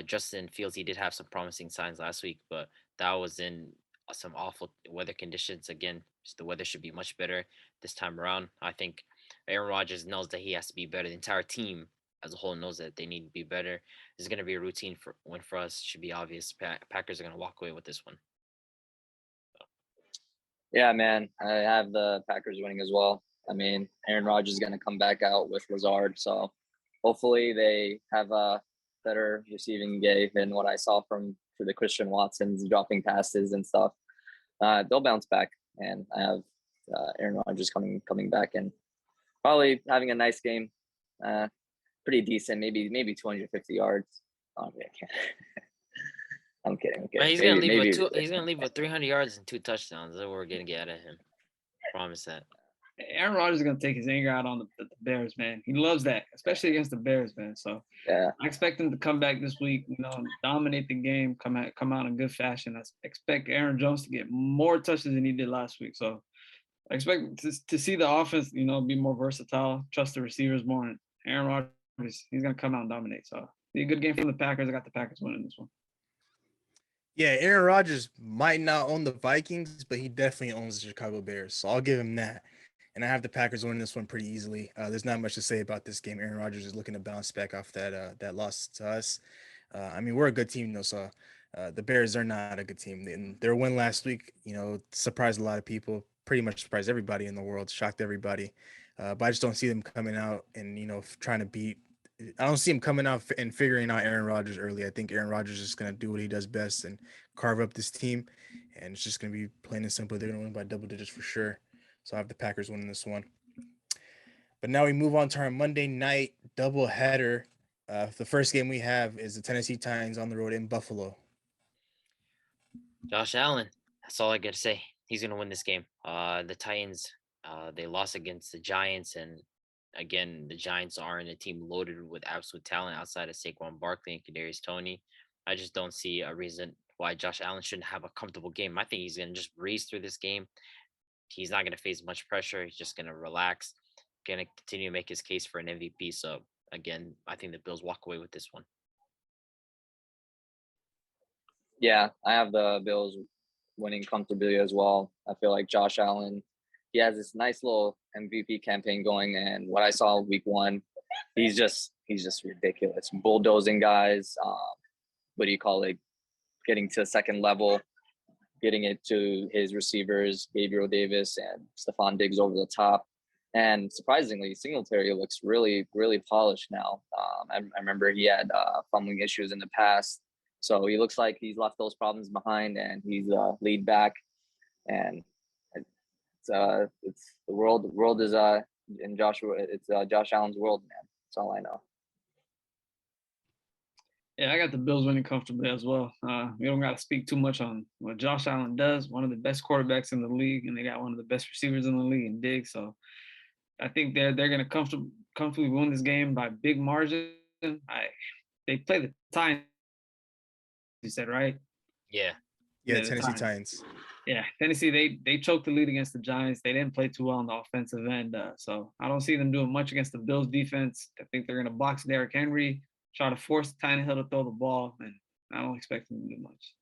Justin Fields, he did have some promising signs last week, but that was in some awful weather conditions. Again, the weather should be much better this time around. I think Aaron Rodgers knows that he has to be better. The entire team as a whole knows that they need to be better. This is going to be a routine win for us. Should be obvious. Packers are going to walk away with this one. Yeah, man. I have the Packers winning as well. I mean, Aaron Rodgers is going to come back out with Lazard, so hopefully they have better receiving game than what I saw for the Christian Watsons dropping passes and stuff. They'll bounce back, and I have Aaron Rodgers coming back and probably having a nice game. Pretty decent, maybe 250 yards. Oh, I can't. I'm kidding. Man, he's gonna leave with he's gonna leave with 300 yards and 2 touchdowns. That's what we're gonna get out of him. Promise that. Aaron Rodgers is gonna take his anger out on the Bears, man. He loves that, especially against the Bears, man. So yeah, I expect him to come back this week, dominate the game, come out in good fashion. I expect Aaron Jones to get more touches than he did last week. So I expect to see the offense, be more versatile, trust the receivers more. And Aaron Rodgers, he's gonna come out and dominate. So be a good game from the Packers. I got the Packers winning this one. Yeah, Aaron Rodgers might not own the Vikings, but he definitely owns the Chicago Bears. So I'll give him that. And I have the Packers winning this one pretty easily. There's not much to say about this game. Aaron Rodgers is looking to bounce back off that loss to us. We're a good team, though, so the Bears are not a good team. And their win last week, surprised a lot of people, pretty much surprised everybody in the world, shocked everybody. But I just don't see them coming out and, trying to beat. I don't see him coming out and figuring out Aaron Rodgers early. I think Aaron Rodgers is going to do what he does best and carve up this team. And it's just going to be plain and simple. They're going to win by double digits for sure. So I have the Packers winning this one. But now we move on to our Monday night doubleheader. The first game we have is the Tennessee Titans on the road in Buffalo. Josh Allen. That's all I got to say. He's going to win this game. The Titans, they lost against the Giants, and again, the Giants aren't a team loaded with absolute talent outside of Saquon Barkley and Kadarius Toney. I just don't see a reason why Josh Allen shouldn't have a comfortable game. I think he's going to just breeze through this game. He's not going to face much pressure. He's just going to relax, going to continue to make his case for an MVP. So, again, I think the Bills walk away with this one. Yeah, I have the Bills winning comfortably as well. I feel like Josh Allen, he has this nice little MVP campaign going, and what I saw week 1, he's just ridiculous, bulldozing guys. What do you call it? Getting to the second level, getting it to his receivers, Gabriel Davis and Stephon Diggs over the top. And surprisingly, Singletary looks really, really polished now. I remember he had fumbling issues in the past. So he looks like he's left those problems behind, and he's lead back. And it's the world. The world is in Joshua. It's Josh Allen's world, man. That's all I know. Yeah, I got the Bills winning comfortably as well. We don't got to speak too much on what Josh Allen does. One of the best quarterbacks in the league, and they got one of the best receivers in the league in Diggs. So I think they're going to comfortably win this game by big margin. They play the Titans, you said, right? Yeah. Yeah, Tennessee Titans. Yeah, Tennessee, they choked the lead against the Giants. They didn't play too well on the offensive end. So I don't see them doing much against the Bills defense. I think they're going to box Derrick Henry, try to force Tannehill to throw the ball, and I don't expect them to do much.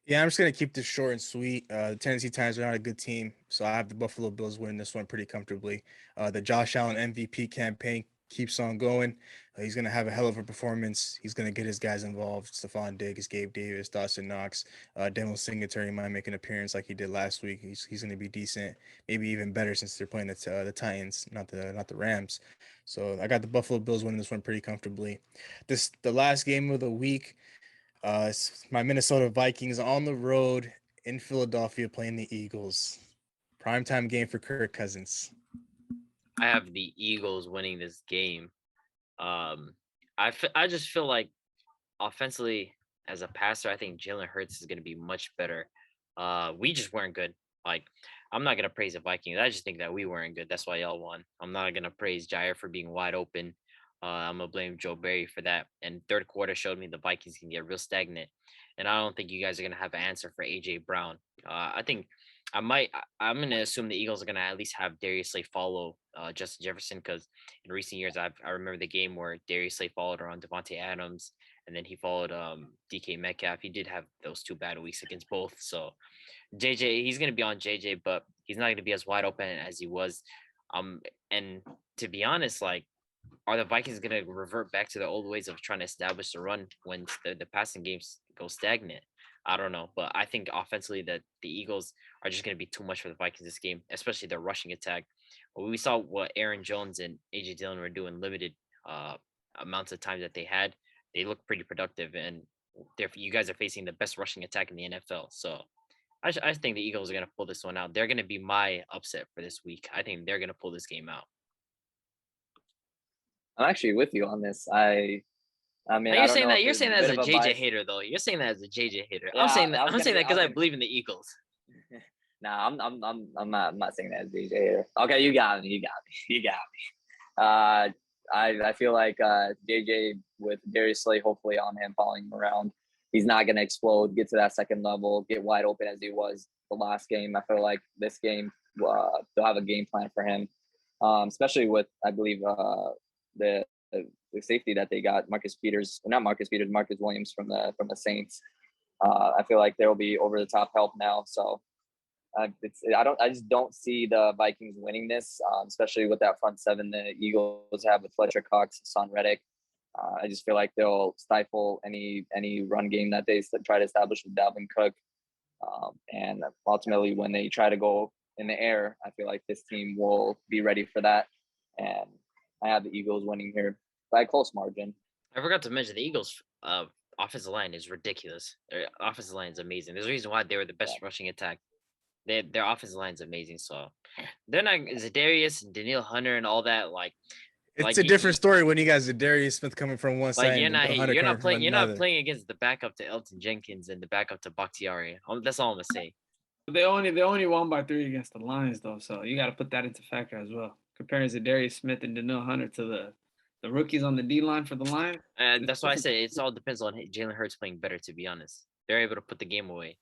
Yeah, I'm just going to keep this short and sweet. The Tennessee Titans are not a good team, so I have the Buffalo Bills winning this one pretty comfortably. The Josh Allen MVP campaign keeps on going. He's going to have a hell of a performance. He's going to get his guys involved. Stephon Diggs, Gabe Davis, Dawson Knox, Devin Singletary might make an appearance like he did last week. He's going to be decent, maybe even better since they're playing the Titans, not the Rams. So I got the Buffalo Bills winning this one pretty comfortably. The last game of the week, it's my Minnesota Vikings on the road in Philadelphia playing the Eagles. Primetime game for Kirk Cousins. I have the Eagles winning this game. I just feel like offensively as a passer, I think Jalen Hurts is going to be much better. We just weren't good. Like, I'm not going to praise the Vikings. I just think that we weren't good. That's why y'all won. I'm not going to praise Jair for being wide open. I'm going to blame Joe Barry for that. And third quarter showed me the Vikings can get real stagnant. And I don't think you guys are going to have an answer for A.J. Brown. I think I'm going to assume the Eagles are going to at least have Darius Slay follow Justin Jefferson, because in recent years, I remember the game where Darius Slay followed around Devontae Adams, and then he followed DK Metcalf. He did have those 2 bad weeks against both. So JJ, he's going to be on JJ, but he's not going to be as wide open as he was. And to be honest, like, are the Vikings going to revert back to the old ways of trying to establish the run when the passing games go stagnant? I don't know, but I think offensively that the Eagles are just going to be too much for the Vikings this game, especially their rushing attack. We saw what Aaron Jones and AJ Dillon were doing limited amounts of time that they had, they look pretty productive, and you guys are facing the best rushing attack in the NFL. So I think the Eagles are going to pull this one out. They're going to be my upset for this week. I think they're going to pull this game out. I'm actually with you on this. I mean, Now I you're don't saying know that if you're it's saying that as bit a of JJ bias. hater though. You're saying that as a JJ hater. Yeah, I'm saying I was that gonna- because I gonna- believe in the Eagles. Nah, I'm not saying that as DJ here. Okay, you got me. I feel like JJ with Darius Slay hopefully on him, following him around. He's not gonna explode, get to that second level, get wide open as he was the last game. I feel like this game they'll have a game plan for him, especially with I believe the safety that they got, Marcus Williams from the Saints. I feel like there will be over the top help now. So I just don't see the Vikings winning this, especially with that front seven the Eagles have with Fletcher Cox, Son Reddick. I just feel like they'll stifle any run game that they try to establish with Dalvin Cook. And ultimately, when they try to go in the air, I feel like this team will be ready for that. And I have the Eagles winning here by a close margin. I forgot to mention the Eagles' offensive line is ridiculous. Their offensive line is amazing. There's a reason why they were the best rushing attack. Their offensive line is amazing. So they're not Zadarius and Daniil Hunter and all that. It's a different story when you guys Darius Smith coming from one side. Like and Hunter you're coming not playing from you're not another. playing against the backup to Elton Jenkins and the backup to Bakhtiari. That's all I'm gonna say. They only won by 3 against the Lions though, so you got to put that into factor as well. Comparing Zadarius Smith and Daniil Hunter to the rookies on the D line for the Lions. And that's why I say it's all depends on Jalen Hurts playing better. To be honest, they're able to put the game away.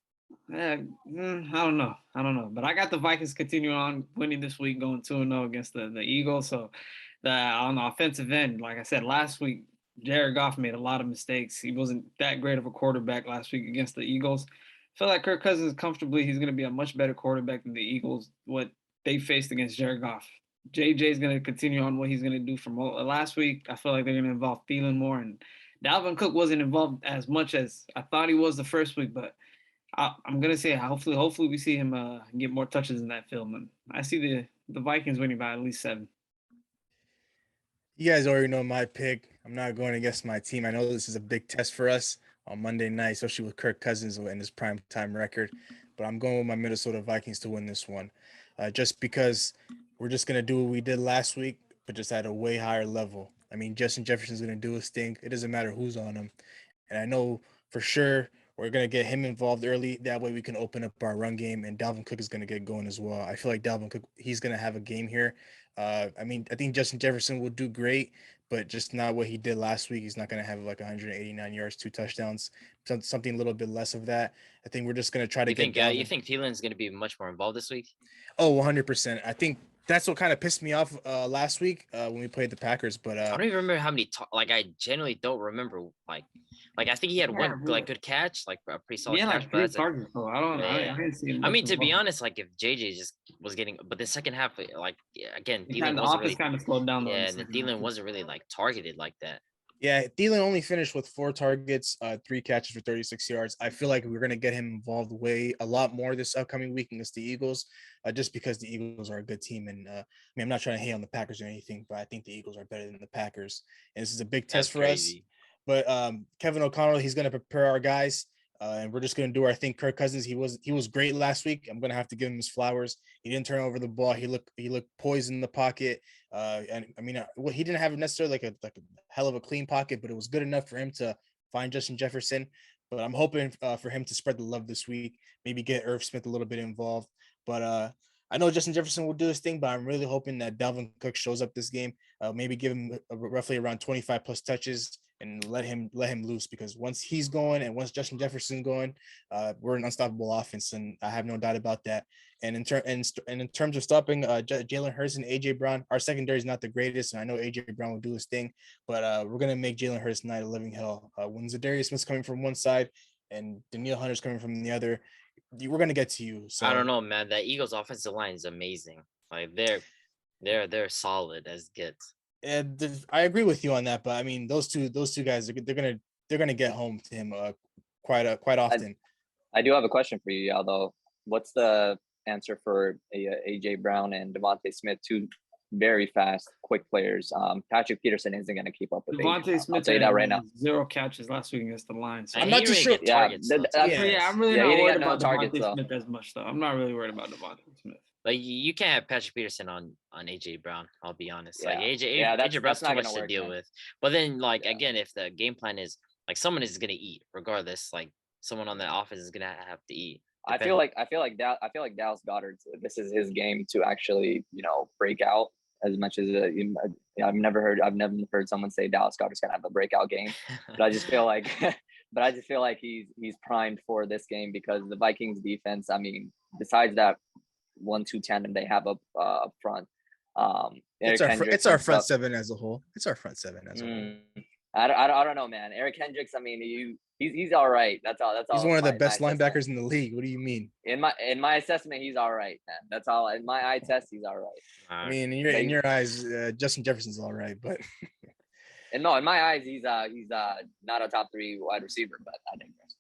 I don't know, but I got the Vikings continuing on winning this week, going 2-0 against the Eagles. So on the offensive end, like I said last week, Jared Goff made a lot of mistakes. He wasn't that great of a quarterback last week against the Eagles. I feel like Kirk Cousins comfortably, he's going to be a much better quarterback than the Eagles, what they faced against Jared Goff. JJ is going to continue on what he's going to do from last week. I feel like they're going to involve Thielen more, and Dalvin Cook wasn't involved as much as I thought he was the first week, but I'm going to say hopefully we see him get more touches in that field. And I see the Vikings winning by at least 7. You guys already know my pick. I'm not going against my team. I know this is a big test for us on Monday night, especially with Kirk Cousins and his prime time record. But I'm going with my Minnesota Vikings to win this one, just because we're just going to do what we did last week, but just at a way higher level. I mean, Justin Jefferson's going to do his thing. It doesn't matter who's on him. And I know for sure we're going to get him involved early. That way we can open up our run game, and Dalvin Cook is going to get going as well. I feel like Dalvin Cook, he's going to have a game here. I think Justin Jefferson will do great, but just not what he did last week. He's not going to have like 189 yards, 2 touchdowns, something a little bit less of that. I think we're just going to try to you think Thielen's going to be much more involved this week? Oh, 100%. I think that's what kind of pissed me off last week when we played the Packers. But I don't even remember how many. I genuinely don't remember. Like I think he had one good catch, like a pretty solid catch. Like 3 targets. So I didn't see him. I mean, to be honest, like if JJ just was getting, but the second half, again, Thielen wasn't really kind of slowed down. Yeah, and Thielen wasn't really targeted like that. Yeah, Thielen only finished with 4 targets, 3 catches for 36 yards. I feel like we're going to get him involved a lot more this upcoming week against the Eagles, just because the Eagles are a good team. And I'm not trying to hate on the Packers or anything, but I think the Eagles are better than the Packers. And this is a big test for us. But Kevin O'Connell, he's going to prepare our guys, and we're just going to do our thing. Kirk Cousins, he was great last week. I'm going to have to give him his flowers. He didn't turn over the ball. He looked poised in the pocket. And I mean, he didn't have necessarily like a hell of a clean pocket, but it was good enough for him to find Justin Jefferson. But I'm hoping for him to spread the love this week, maybe get Irv Smith a little bit involved. But I know Justin Jefferson will do his thing, but I'm really hoping that Dalvin Cook shows up this game. Maybe give him roughly around 25 plus touches and let him loose, because once he's going and once Justin Jefferson's going, we're an unstoppable offense, and I have no doubt about that. And in terms of stopping Jalen Hurts and AJ Brown, our secondary is not the greatest, and I know AJ Brown will do his thing, but we're gonna make Jalen Hurts tonight a living hell. When Zadarius Smith's coming from one side and Daniil Hunter's coming from the other, we're gonna get to you. So I don't know, man. That Eagles offensive line is amazing. Like they're solid as gets. And I agree with you on that, but I mean, those two guys, they're gonna get home to him quite often. I do have a question for you, although. What's the answer for AJ Brown and Devontae Smith, 2 very fast, quick players. Patrick Peterson isn't going to keep up with Devontae I'll Smith tell you that right now. 0 catches last week against the Lions. So And I'm he not didn't too really sure. get targets, though, Yeah, too. yeah, I'm really Yeah, not he didn't worried get no about targets, Devontae though. Smith as much, though. I'm not really worried about Devontae Smith. Like you can't have Patrick Peterson on AJ Brown. I'll be honest. Like Yeah. AJ Yeah, AJ Brown's that's not too much gonna to work, deal man. with. But then like Yeah. again, if the game plan is like someone is gonna eat regardless, like someone on the offense is gonna have to eat. I feel like Dallas Goedert. This is his game to actually, break out. As much as I've never heard someone say Dallas Goedert's gonna have a breakout game, but I just feel like, he's primed for this game because the Vikings defense. I mean, besides that 1-2 tandem they have up front, It's Eric our Hendricks it's our and front stuff. seven as a whole. It's our front seven as a whole. I don't know, man. Eric Hendricks. I mean, he's all right. That's all. He's one of the my best assessment. linebackers in the league. What do you mean? In my assessment, he's all right, man. That's all. In my eye test, he's all right. I mean, in your eyes, Justin Jefferson's all right, but And no, in my eyes, he's not a top 3 wide receiver, but I digress.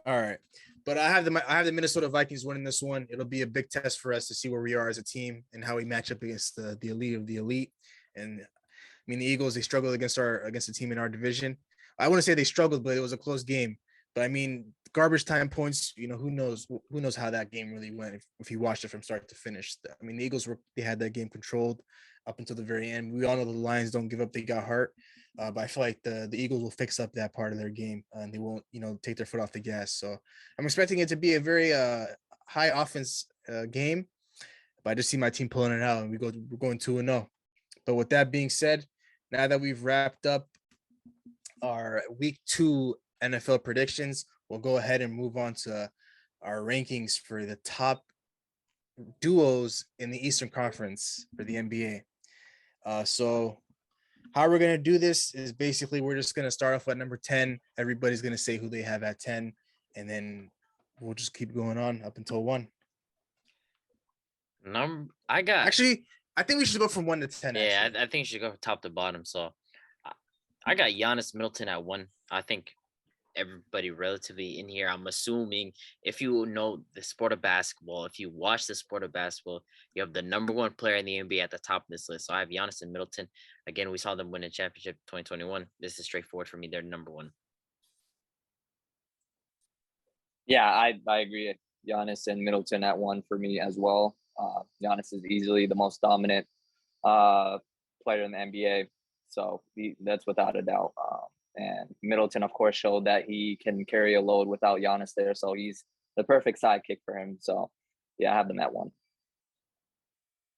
all right. But I have the Minnesota Vikings winning this one. It'll be a big test for us to see where we are as a team and how we match up against the elite of the elite. And I mean, the Eagles, they struggled against the team in our division. I wouldn't say they struggled, but it was a close game. But I mean, garbage time points, who knows how that game really went if you watched it from start to finish. I mean, the Eagles they had that game controlled up until the very end. We all know the Lions don't give up. They got hurt. But I feel like the Eagles will fix up that part of their game and they won't, take their foot off the gas. So I'm expecting it to be a very high offense game. But I just see my team pulling it out and we're going 2-0. But with that being said, now that we've wrapped up our week 2 NFL predictions, we'll go ahead and move on to our rankings for the top duos in the Eastern Conference for the NBA. So how we're going to do this is basically we're just going to start off at number 10. Everybody's going to say who they have at 10, and then we'll just keep going on up until 1. Actually, I think we should go from 1 to 10. Yeah, I think you should go top to bottom. So I got Giannis Middleton at 1. I think everybody relatively in here, I'm assuming if you know the sport of basketball, if you watch the sport of basketball, you have the number 1 player in the NBA at the top of this list. So I have Giannis and Middleton. Again, we saw them win a championship 2021. This is straightforward for me. They're number 1. Yeah, I agree. Giannis and Middleton at 1 for me as well. Giannis is easily the most dominant player in the NBA. So that's without a doubt. And Middleton, of course, showed that he can carry a load without Giannis there. So he's the perfect sidekick for him. So, yeah, I have them at 1.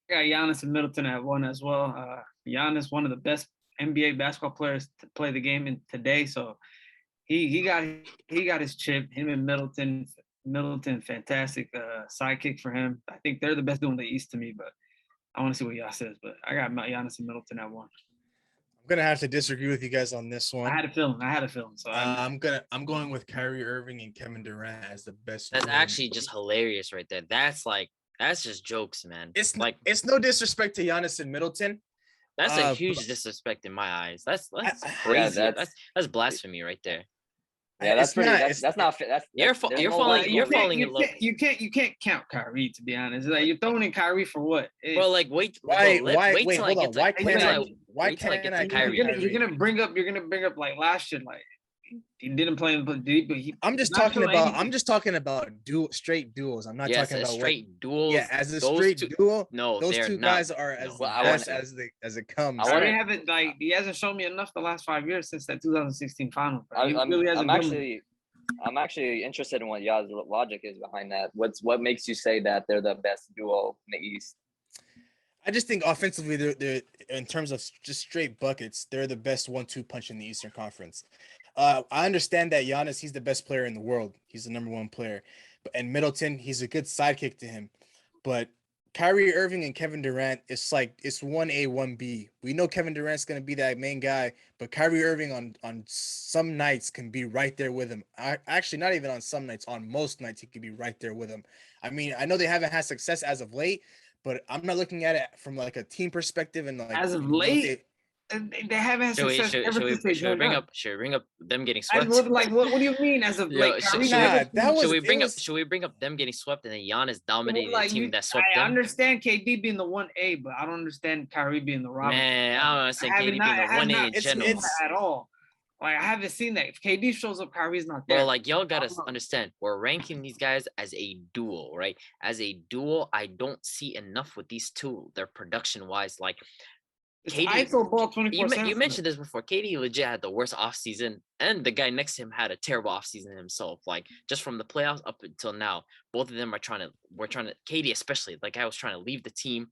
I got Giannis and Middleton at 1 as well. Giannis, one of the best NBA basketball players to play the game in today. So he got his chip. Him and Middleton, fantastic sidekick for him. I think they're the best duo in the East to me, but I want to see what y'all says. But I got Giannis and Middleton at 1. I'm gonna have to disagree with you guys on this one. I had a feeling. So I'm going with Kyrie Irving and Kevin Durant as the best. That's actually just hilarious right there. That's just jokes, man. It's like no disrespect to Giannis and Middleton. that's a huge disrespect in my eyes. That's crazy. That's blasphemy right there. Yeah, that's pretty. That's not. You're falling in love. You can't count Kyrie, to be honest. Like you're throwing in Kyrie for what? Bro, like wait till I get to Kyrie. You're gonna bring up like last year, like he didn't play, but I'm just talking about straight duels. I'm not talking about straight duels. Yeah, as a straight duo. No, those two guys are as best as it comes. He hasn't shown me enough the last 5 years since that 2016 final. I'm actually interested in what y'all's logic is behind that. What makes you say that they're the best duo in the East? I just think offensively, they're in terms of just straight buckets, they're the best 1-2 punch in the Eastern Conference. I understand that Giannis, he's the best player in the world. He's the number 1 player. And Middleton, he's a good sidekick to him. But Kyrie Irving and Kevin Durant, it's 1A, 1B. We know Kevin Durant's going to be that main guy, but Kyrie Irving on some nights can be right there with him. Actually, not even on some nights. On most nights, he could be right there with him. I mean, I know they haven't had success as of late, but I'm not looking at it from like a team perspective and like as of late. They haven't had success ever since they should we joined up. bring up them getting I swept? was like, what do you mean? As of Yo, like, should- Kyrie should Nah, never- that was should we bring up them getting swept and then Giannis dominating like, the team that swept I them? understand KD being the 1A, but I don't understand Kyrie being the Robin. Man, I don't understand I have KD being not- I the have 1A not in seen general. it's- at all. Like I haven't seen that. If KD shows up, Kyrie's not there. Bro, like y'all gotta Uh-huh. understand, we're ranking these guys as a duo, right? As a duo, I don't see enough with these two. Their production wise, like It's KD ISO ball 24/7. you mentioned this before. KD legit had the worst offseason, and the guy next to him had a terrible offseason himself. Like just from the playoffs up until now, both of them are trying to KD especially, like I was trying to leave the team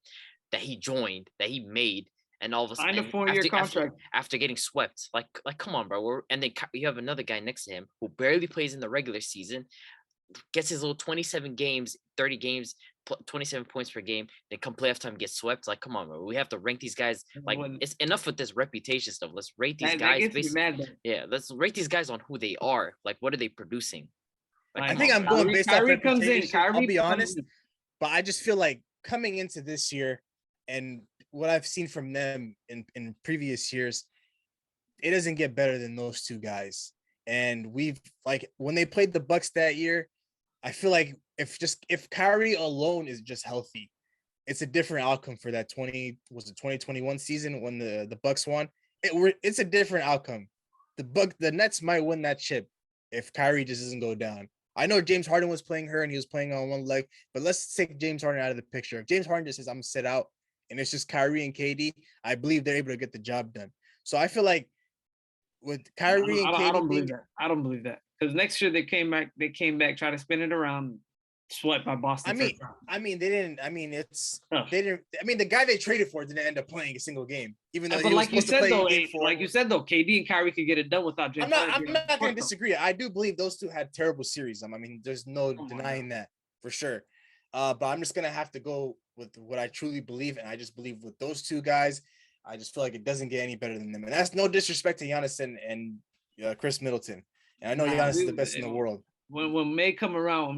that he joined, that he made, and all of a Signed sudden a 4-year contract. after getting swept. Like come on, bro. And then you have another guy next to him who barely plays in the regular season, gets his little 27 games, 30 games, 27 points per game, then come playoff time gets swept. Like, come on, bro. We have to rank these guys. Like, When- it's enough with this reputation stuff. Let's rate these that guys gets me based. mad though. Yeah, let's rate these guys on who they are. Like, what are they producing? Like, Like, I come think on, I'm bro. going based off Kyrie comes in. reputation, I'll Kyrie be comes honest. in. But I just feel like coming into this year and what I've seen from them in previous years, it doesn't get better than those two guys. And we've like when they played the Bucks that year, I feel like if Kyrie alone is just healthy, it's a different outcome for that 2021 season when the Bucks won. It's a different outcome. The Nets might win that chip if Kyrie just doesn't go down. I know James Harden was playing her and he was playing on one leg, but let's take James Harden out of the picture. If James Harden just says I'm gonna sit out and it's just Kyrie and KD, I believe they're able to get the job done. So I feel like with Kyrie and I don't KD, believe that. I don't believe that because next year they came back, try to spin it around, swept by Boston. first round. they didn't. I mean, Tough. they didn't. I mean, the guy they traded for didn't end up playing a single game, even though But he was like you supposed to said play though, in game 4. like you said though, KD and Kyrie could get it done without James. I'm Harden. not going to disagree. I do believe those two had terrible series. I mean, there's no Come on denying that for sure. But I'm just gonna have to go with what I truly believe, and I just believe with those two guys, I just feel like it doesn't get any better than them. And that's no disrespect to Giannis and Chris Middleton. And I know Nah, Giannis is the dude, best in the world. When May come around,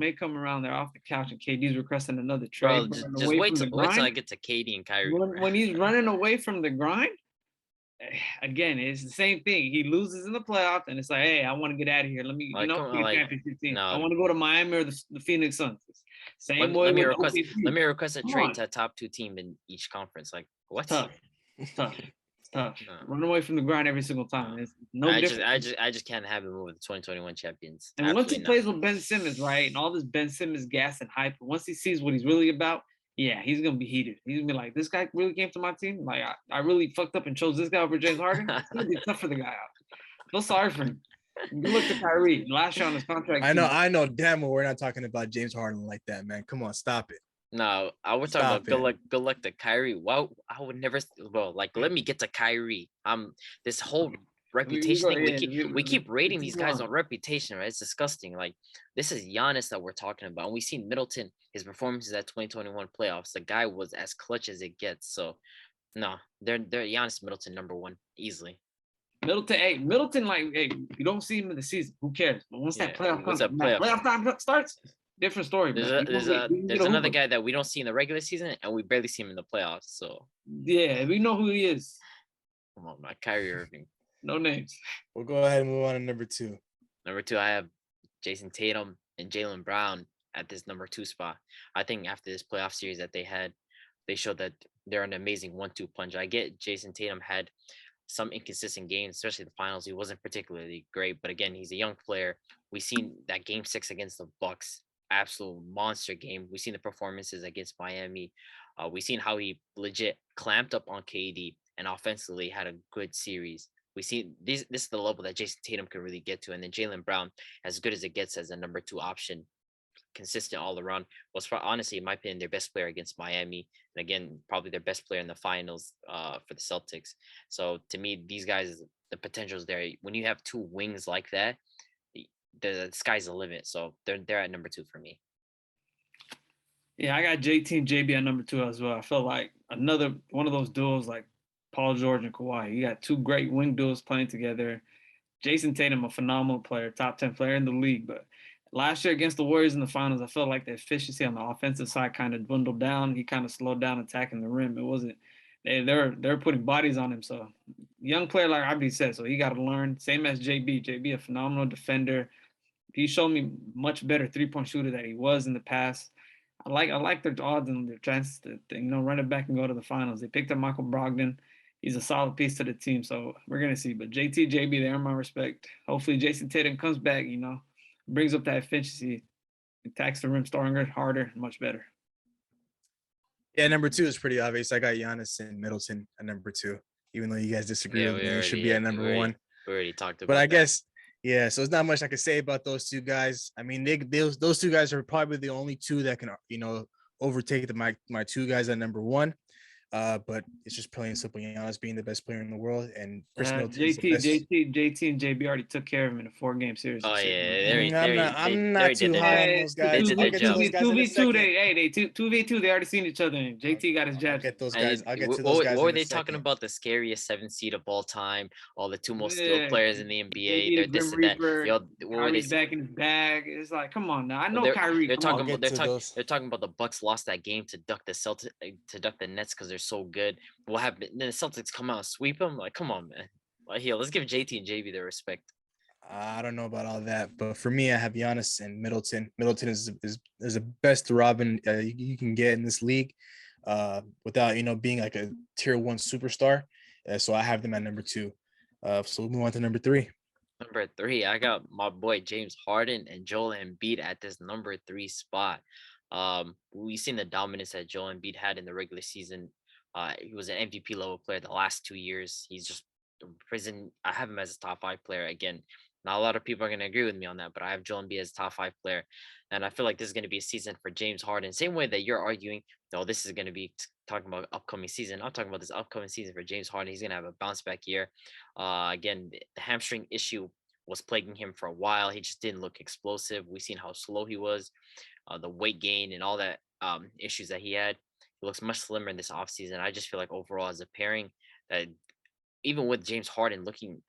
they're off the couch and KD's requesting another Bro, trade. just running away wait from till the wait till I grind. get to KD and Kyrie. When he's running away from the grind, again, it's the same thing. He loses in the playoffs, and it's like, hey, I want to get out of here. Let me, Like, come on, be a like, championship team. no. I want to go to Miami or the Phoenix Suns. Same way Let me with request. OKC. Let me request a Come trade on. to a top 2 team in each conference. Like what? It's tough. It's tough. It's tough. No. Run away from the grind every single time. It's no different. I just can't have him move with the 2021 champions. And once he Absolutely plays with Ben Simmons, right, and all this Ben Simmons gas and hype, once he sees what he's really about, yeah, he's gonna be heated. He's gonna be like, this guy really came to my team. Like, I really fucked up and chose this guy over James Harden. It's gonna be tough for the guy out. Feel sorry for him. You look at Kyrie last year on his contract. I know damn well we're not talking about James Harden like that, man. Come on, stop it. No, I would talk Stop about it. good luck to Kyrie. Wow, I would never. Well, like let me get to Kyrie. This whole reputation thing. We keep rating these guys on reputation, right? It's disgusting. Like this is Giannis that we're talking about, and we seen Middleton. His performances at 2021 playoffs. The guy was as clutch as it gets. So, no, they're Giannis Middleton #1 easily. Middleton, like, hey, you don't see him in the season. Who cares? But once that Yeah, playoff once comes, that playoff- time starts, different story. There's man. there's another guy that we don't see in the regular season, and we barely see him in the playoffs. So, Yeah, we know who he is. come on, man, Kyrie Irving. No names. We'll go ahead and move on to number 2. #2, I have Jason Tatum and Jaylen Brown at this #2 spot. I think after this playoff series that they had, they showed that they're an amazing 1-2 punch. I get Jason Tatum had some inconsistent games, especially the finals. He wasn't particularly great, but again, he's a young player. We seen that game 6 against the Bucks, absolute monster game. We seen the performances against Miami. We seen how he legit clamped up on KD and offensively had a good series. We see this is the level that Jason Tatum can really get to, and then Jaylen Brown, as good as it gets as a #2 option, consistent all around, was honestly, in my opinion, their best player against Miami, and again, probably their best player in the finals for the Celtics. So to me, these guys, the potential is there. When you have 2 wings like that, the sky's the limit. So they're at #2 for me. Yeah, I got JT and JB at #2 as well. I felt like another one of those duos like Paul George and Kawhi. You got 2 great wing duos playing together. Jason Tatum, a phenomenal player, top 10 player in the league. But last year against the Warriors in the finals, I felt like the efficiency on the offensive side kind of dwindled down. He kind of slowed down attacking the rim. It wasn't they're putting bodies on him. So young player like Abdi said, so he got to learn. Same as JB. JB, a phenomenal defender. He showed me much better 3-point shooter than he was in the past. I like their odds and their chances to run it back and go to the finals. They picked up Michael Brogdon. He's a solid piece to the team, so we're gonna see. But JT, JB, they earn my respect. Hopefully, Jason Tatum comes back. Brings up that efficiency, attacks the rim stronger, harder, much better. Yeah, number 2 is pretty obvious. I got Giannis and Middleton at number 2, even though you guys disagree with me. It should be at number 1. We already talked about But I that. guess, yeah, so it's not much I can say about those 2 guys. I mean, those 2 guys are probably the only 2 that can, overtake my 2 guys at number 1. But it's just plain and simple Giannis being the best player in the world, and Chris Middleton. JT and JB already took care of him in a 4-game series. Oh I'm not too high on those guys. They did their job. 2v2, they 2v2. They already seen each other. And JT got his jabs. I'll get to those guys. What were they talking about? The scariest 7 seed of all time, all the 2 most skilled players in the NBA. They're this and that. What were they back in his bag? It's like, come on now. I know they're, Kyrie. They're talking about the Bucks lost that game to duck the Nets because they're so good. What happened? Then the Celtics come out and sweep them. Like, come on, man. Let's give JT and JB their respect. I don't know about all that, but for me, I have Giannis and Middleton. Middleton is the best Robin you can get in this league, without being like a tier 1 superstar. So I have them at number 2. So we'll move on to number 3. Number 3, I got my boy James Harden and Joel Embiid at this number 3 spot. We've seen the dominance that Joel Embiid had in the regular season. He was an MVP level player the last 2 years. He's just prison. I have him as a top 5 player. Again, not a lot of people are going to agree with me on that, but I have Joel Embiid as a top 5 player. And I feel like this is going to be a season for James Harden. Same way that you're arguing, this is going to be talking about upcoming season. I'm talking about this upcoming season for James Harden. He's going to have a bounce back year. Again, the hamstring issue was plaguing him for a while. He just didn't look explosive. We've seen how slow he was, the weight gain and all that issues that he had. He looks much slimmer in this offseason. I just feel like overall as a pairing, that even with James Harden looking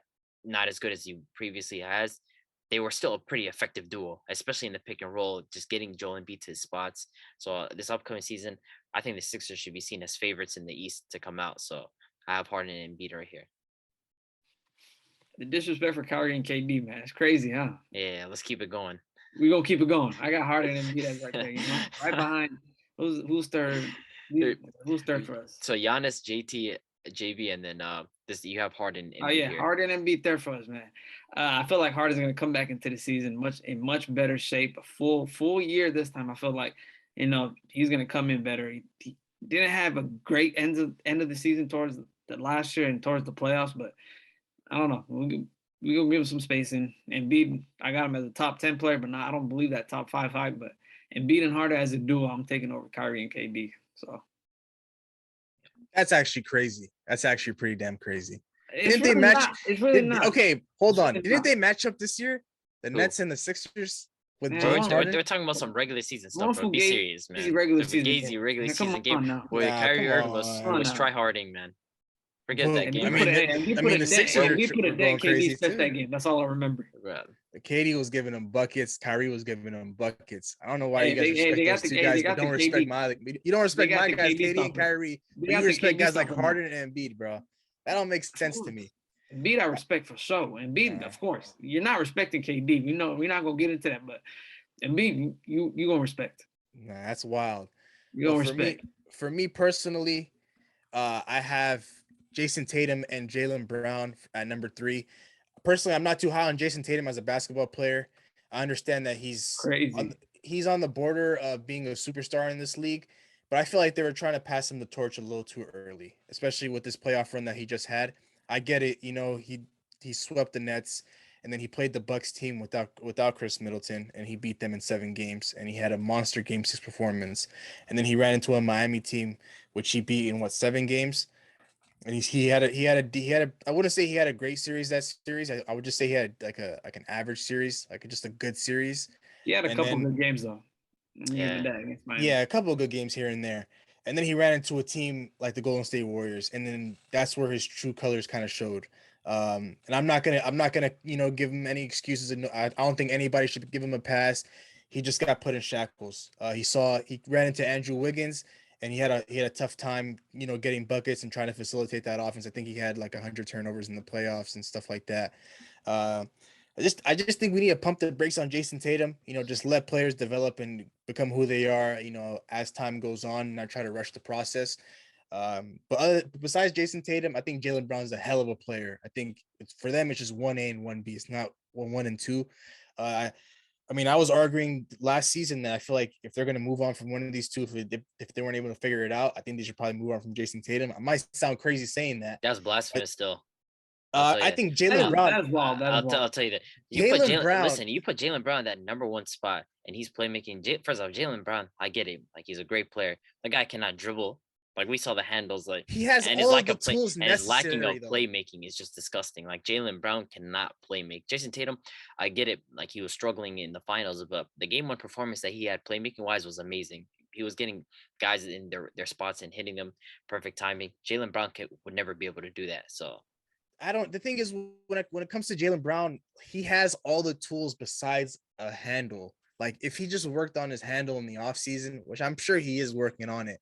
not as good as he previously has, they were still a pretty effective duo, especially in the pick and roll, just getting Joel Embiid to his spots. So this upcoming season, I think the Sixers should be seen as favorites in the East to come out. So I have Harden and Embiid right here. The disrespect for Kyrie and KD, man, it's crazy, huh? Yeah, let's keep it going. We're going to keep it going. I got Harden and Embiid as right there, right behind. Who's third? Who's third for us? So Giannis, JT, JB, and then you have Harden. Oh yeah, here. Harden and Embiid third for us, man. I feel like Harden's going to come back into the season in much better shape. A full year this time. I feel like he's going to come in better. He didn't have a great end of the season towards the last year and towards the playoffs, but I don't know. We're going to give him some spacing. Embiid, I got him as a top 10 player, but I don't believe that top 5 hype. But Embiid and Harden as a duo, I'm taking over Kyrie and KD. So that's actually crazy. That's actually pretty damn crazy. Didn't they match? It's really not. Okay, hold on. Didn't they match up this year? The Nets and the Sixers with James Harden? They're talking about some regular season stuff. Bro. Be serious, man. Regular season game where Kyrie Irving was tryharding, man. Forget that game. The Sixers we put a dent. KD spent that game. That's all I remember. KD was giving them buckets. Kyrie was giving them buckets. I don't know why you guys respect those 2 guys, but don't respect you don't respect my guys, KD and Kyrie. But you respect guys like Harden and Embiid, bro. That don't make sense to me. Embiid, I respect for sure. Embiid, of course. You're not respecting KD. We know we're not gonna get into that, but Embiid, you gonna respect. Nah, that's wild. You gonna respect. For me personally, I have Jason Tatum and Jaylen Brown at number 3. Personally, I'm not too high on Jason Tatum as a basketball player. I understand that he's crazy. He's on the border of being a superstar in this league, but I feel like they were trying to pass him the torch a little too early, especially with this playoff run that he just had. I get it. He swept the Nets, and then he played the Bucks team without Chris Middleton, and he beat them in 7 games, and he had a monster Game 6 performance. And then he ran into a Miami team, which he beat in 7 games. And he had a I wouldn't say he had a great series that series. I would just say he had like an average series, like just a good series. He had a couple good games though. Yeah, a couple of good games here and there. And then he ran into a team like the Golden State Warriors, and then that's where his true colors kind of showed. And I'm not gonna give him any excuses. I don't think anybody should give him a pass. He just got put in shackles. He ran into Andrew Wiggins, and he had a tough time, getting buckets and trying to facilitate that offense. I think he had like 100 turnovers in the playoffs and stuff like that. Uh, I just think we need to pump the brakes on Jason Tatum. Just let players develop and become who they are. As time goes on, and not try to rush the process. Besides Jason Tatum, I think Jaylen Brown's a hell of a player. I think for them, it's just 1A and 1B. It's not 1 and 2. I mean, I was arguing last season that I feel like if they're going to move on from one of these two, if they weren't able to figure it out, I think they should probably move on from Jason Tatum. I might sound crazy saying that. That's blasphemous still. I think Jaylen Brown. That is wild. I'll tell you that. You put Jaylen Brown in that number one spot, and he's playmaking. First off, Jaylen Brown, I get it. Like, he's a great player. The guy cannot dribble. Like, we saw the handles. Like, he has and all his of the tools and his necessary. lacking of playmaking is just disgusting. Like, Jaylen Brown cannot play make. Jason Tatum, I get it. Like, he was struggling in the finals, but the game one performance that he had playmaking wise was amazing. He was getting guys in their spots and hitting them perfect timing. Jaylen Brown would never be able to do that. So the thing is, when it comes to Jaylen Brown, he has all the tools besides a handle. Like, if he just worked on his handle in the offseason, which I'm sure he is working on it,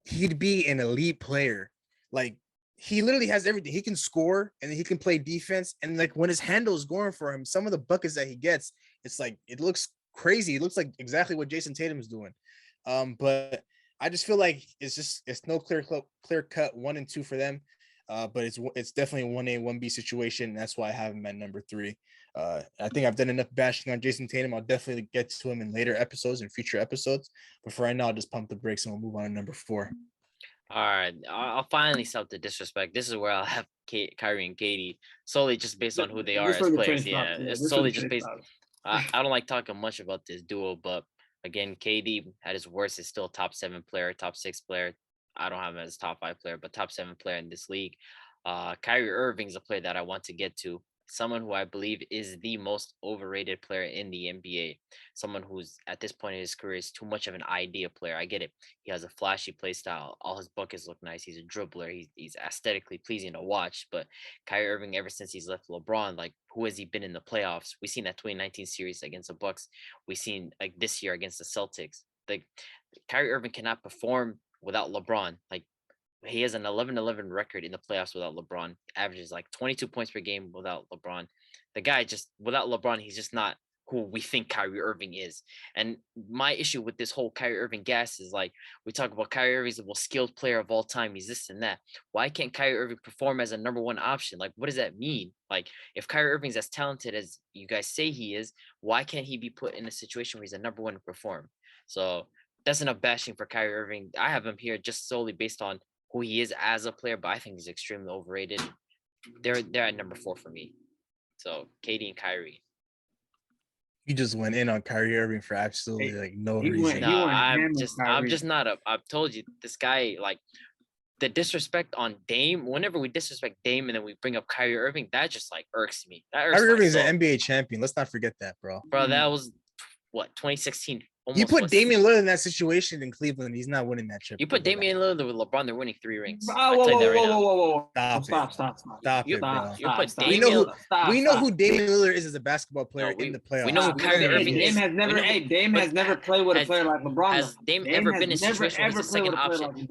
he'd be an elite player. Like, he literally has everything. He can score and he can play defense. And like, when his handle is going for him, some of the buckets that he gets, it's like, it looks crazy. It looks like exactly what Jason Tatum is doing. But I just feel like it's no clear cut 1 and 2 for them. But it's definitely a 1A, 1B situation. And that's why I have him at number 3. I think I've done enough bashing on Jason Tatum. I'll definitely get to him in later episodes and future episodes. But for right now, I'll just pump the brakes and we'll move on to number 4. all right, I'll finally stop the disrespect. This is where I'll have Kyrie and KD solely just based on who they are as players. Yeah, it's solely just based. I don't like talking much about this duo, but again, KD at his worst is still top 7 player, top 6 player. I don't have him as top 5 player, but top 7 player in this league. Kyrie Irving is a player that I want to get to. Someone who I believe is the most overrated player in the NBA. Someone who's at this point in his career is too much of an idea player. I get it. He has a flashy play style. All his buckets look nice. He's a dribbler. He's aesthetically pleasing to watch. But Kyrie Irving, ever since he's left LeBron, like, who has he been in the playoffs? We've seen that 2019 series against the Bucks. We've seen like this year against the Celtics. Like, Kyrie Irving cannot perform without LeBron. Like, he has an 11-11 record in the playoffs without LeBron. Averages like 22 points per game without LeBron. The guy just, without LeBron, he's just not who we think Kyrie Irving is. And my issue with this whole Kyrie Irving gas is, like, we talk about Kyrie Irving's the most skilled player of all time. He's this and that. Why can't Kyrie Irving perform as a number 1 option? Like, what does that mean? Like, if Kyrie Irving's as talented as you guys say he is, why can't he be put in a situation where he's a number 1 to perform? So that's enough bashing for Kyrie Irving. I have him here just solely based on who he is as a player, but I think he's extremely overrated. They're at number 4 for me. So KD and Kyrie. You just went in on Kyrie Irving for absolutely like no reason. No, I'm just not I've told you, this guy, like, the disrespect on Dame. Whenever we disrespect Dame and then we bring up Kyrie Irving, that just like irks me. Kyrie Irving is an NBA champion. Let's not forget that, bro. Bro, that was what, 2016. You put Damian Lillard in that situation in Cleveland, he's not winning that chip. You put Damian Lillard with LeBron, they're winning 3 rings. Whoa. Stop it, bro. You put Damian. We know who Damian Lillard is as a basketball player in the playoffs. We know who Kyrie Irving is. Dame has never played with a player like LeBron. Has Dame ever been in a situation where he's a second option?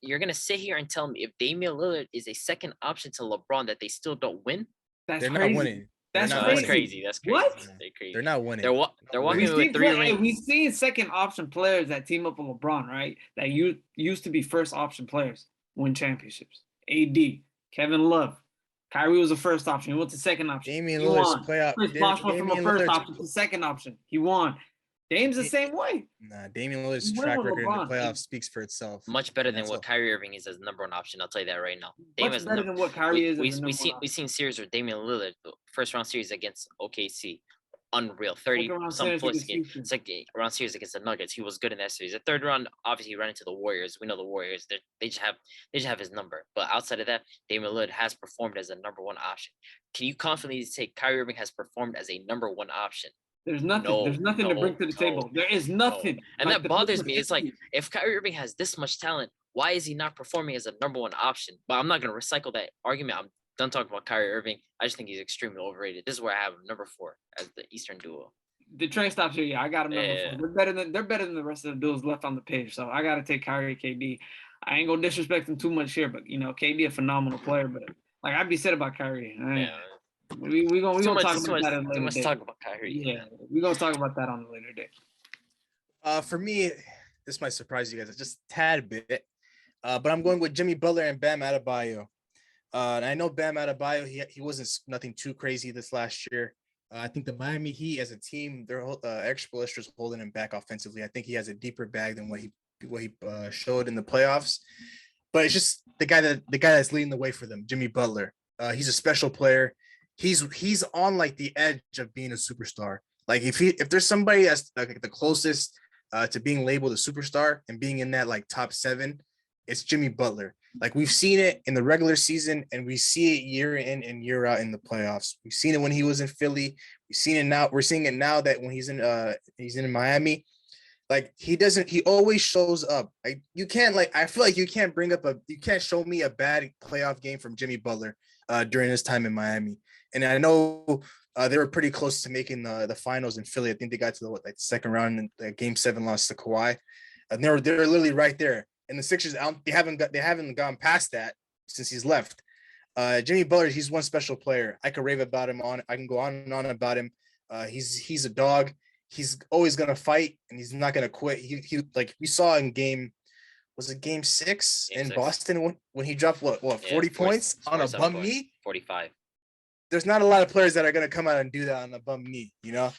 You're gonna sit here and tell me if Damian Lillard is a second option to LeBron that they still don't win? They're not winning. That's crazy. What? They're crazy. They're not winning. They're walking with 3 rings. We've seen second option players that team up with LeBron, right? That used to be first option players win championships. AD, Kevin Love, Kyrie was a first option. He went to second option. Damian Lillard's playoff. Chris Bosh went from a first option to second option. He won. Dame's the same way. Nah, Damian Lillard's track record in the playoffs speaks for itself. Much better than what Kyrie Irving is as number 1 option. I'll tell you that right now. Dame is better than what Kyrie is. We've seen series with Damian Lillard, first round series against OKC, unreal, 30 some plus game. Second round series against the Nuggets, he was good in that series. The third round, obviously, he ran into the Warriors. We know the Warriors; they just have his number. But outside of that, Damian Lillard has performed as a number 1 option. Can you confidently say Kyrie Irving has performed as a number 1 option? There's nothing. There's nothing to bring to the table. There is nothing. And that bothers me. It's like, if Kyrie Irving has this much talent, why is he not performing as a number 1 option? But I'm not going to recycle that argument. I'm done talking about Kyrie Irving. I just think he's extremely overrated. This is where I have him, number 4 as the Eastern duo. the train stops here. Yeah, I got him number Yeah. 4. They're better than the rest of the dudes left on the page. So I got to take Kyrie, KD. I ain't gonna disrespect him too much here, but KD a phenomenal player. But like I'd be said about Kyrie. Yeah. We gonna talk about that at a Too later much date. talk about Kyrie. Yeah, we gonna talk about that on a later date. For me, this might surprise you guys just a tad bit. But I'm going with Jimmy Butler and Bam Adebayo. And I know Bam Adebayo, he wasn't nothing too crazy this last year. I think the Miami Heat as a team, they're extra holding him back offensively. I think he has a deeper bag than what he showed in the playoffs. But it's just the guy that's leading the way for them, Jimmy Butler. He's a special player. He's on like the edge of being a superstar. Like if there's somebody that's like the closest to being labeled a superstar and being in that like top 7, it's Jimmy Butler. Like we've seen it in the regular season and we see it year in and year out in the playoffs. We've seen it when he was in Philly. We've seen it now. We're seeing it now that when he's in Miami. Like he always shows up. Like I feel like you can't show me a bad playoff game from Jimmy Butler during his time in Miami. And I know they were pretty close to making the finals in Philly. I think they got to the second round and the Game 7 loss to Kawhi. And they're literally right there. And the Sixers, they haven't gone past that since he's left. Jimmy Butler, he's one special player. I could rave about him I can go on and on about him. He's a dog. He's always gonna fight and he's not gonna quit. He like we saw in game 6 in Boston when he dropped 40 points on a bum knee? 45. There's not a lot of players that are gonna come out and do that on a bum knee, Yeah.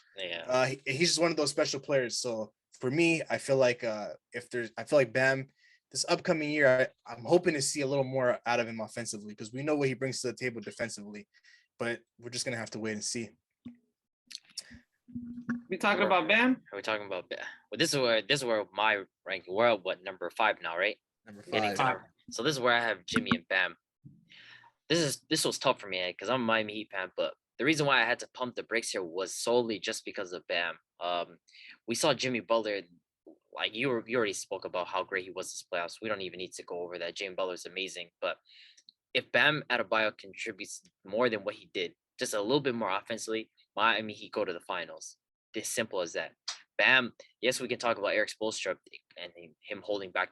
He's just one of those special players. So for me, I feel like Bam, this upcoming year, I'm hoping to see a little more out of him offensively because we know what he brings to the table defensively, but we're just gonna have to wait and see. We talking about Bam? Are we talking about Bam? Well, this is where my ranking. We're at number 5 now, right? Number Getting 5. to so this is where I have Jimmy and Bam. This was tough for me because I'm a Miami Heat fan, but the reason why I had to pump the brakes here was solely just because of Bam. We saw Jimmy Butler. Like you already spoke about how great he was this playoffs. We don't even need to go over that. Jimmy Butler is amazing. But if Bam Adebayo contributes more than what he did, just a little bit more offensively, Miami Heat go to the finals. This simple as that. Bam, yes, we can talk about Eric Spoelstra and him holding back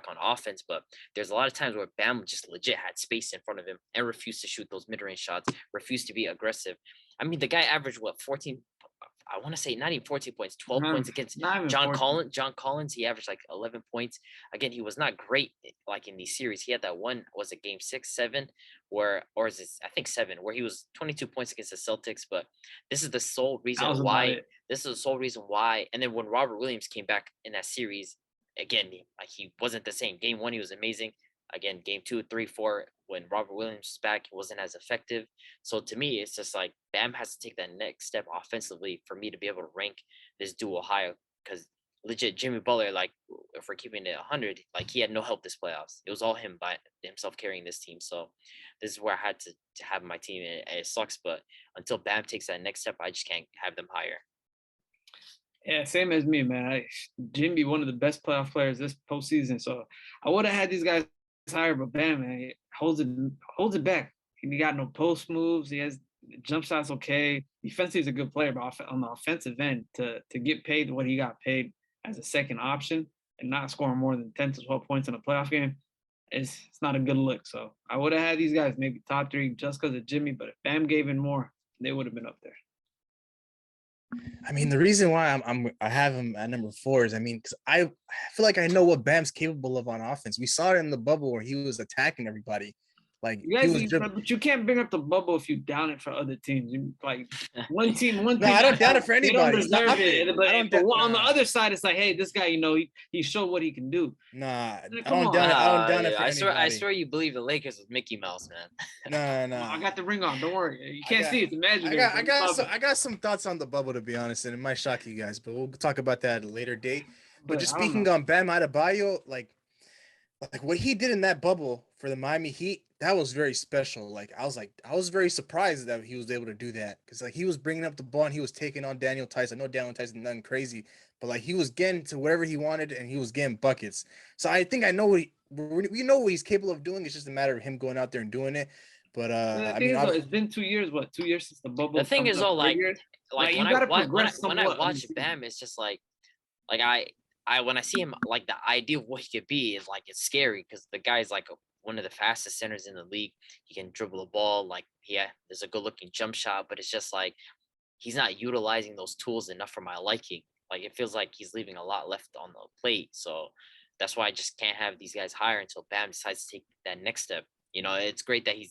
on offense, but there's a lot of times where Bam just legit had space in front of him and refused to shoot those mid-range shots, refused to be aggressive. I mean, the guy averaged 14. I want to say not even 14 points, 12 points against John Collins. He averaged like 11 points. Again, he was not great like in these series. He had that one, was it game 6, 7, I think 7, where he was 22 points against the Celtics. But this is the sole reason why. This is the sole reason why. And then when Robert Williams came back in that series, again, he wasn't the same. Game 1, he was amazing. Again, game 2, 3, 4, when Robert Williams was back, he wasn't as effective. So to me, it's just like Bam has to take that next step offensively for me to be able to rank this duo higher. Because legit, Jimmy Butler, like if we're keeping it 100, like he had no help this playoffs. It was all him by himself carrying this team. So this is where I had to have my team. It sucks, but until Bam takes that next step, I just can't have them higher. Yeah, same as me, man. Jimmy, one of the best playoff players this postseason. So I would have had these guys higher, but Bam, man, he holds it back. He got no post moves. He has jump shots okay. Defensively, he's a good player, but on the offensive end, to get paid what he got paid as a second option and not scoring more than 10 to 12 points in a playoff game, it's not a good look. So I would have had these guys maybe top 3 just because of Jimmy, but if Bam gave in more, they would have been up there. I mean, the reason why I have him at number 4 is, because I feel like I know what Bam's capable of on offense. We saw it in the bubble where he was attacking everybody. Like but you can't bring up the bubble if you down it for other teams. Like one team. No, I don't down it for anybody. They don't deserve it. But on the other side, it's like, hey, this guy, he showed what he can do. Nah, I don't down it for anybody. I swear you believe the Lakers with Mickey Mouse, man. No. I got the ring on. Don't worry. You can't see it. It's imaginary. I got some thoughts on the bubble, to be honest, and it might shock you guys, but we'll talk about that at a later date. But just speaking on Bam Adebayo, like what he did in that bubble for the Miami Heat, that was very special. Like I was very surprised that he was able to do that, because like he was bringing up the ball and he was taking on Daniel Tice. I know Daniel Tice is nothing crazy, but like he was getting to whatever he wanted and he was getting buckets. So I think we know what he's capable of doing. It's just a matter of him going out there and doing it. But The I thing mean, is, though, it's been 2 years. What, 2 years since the bubble? The thing comes is, up though, every like, year? like You when I gotta when progress when I somewhat on the watch season. Bam, it's just like I when I see him, like the idea of what he could be is like it's scary because the guy's like one of the fastest centers in the league. He can dribble the ball, like yeah, there's a good looking jump shot, but it's just like he's not utilizing those tools enough for my liking. Like it feels like he's leaving a lot left on the plate. So that's why I just can't have these guys higher until Bam decides to take that next step. You know, it's great that he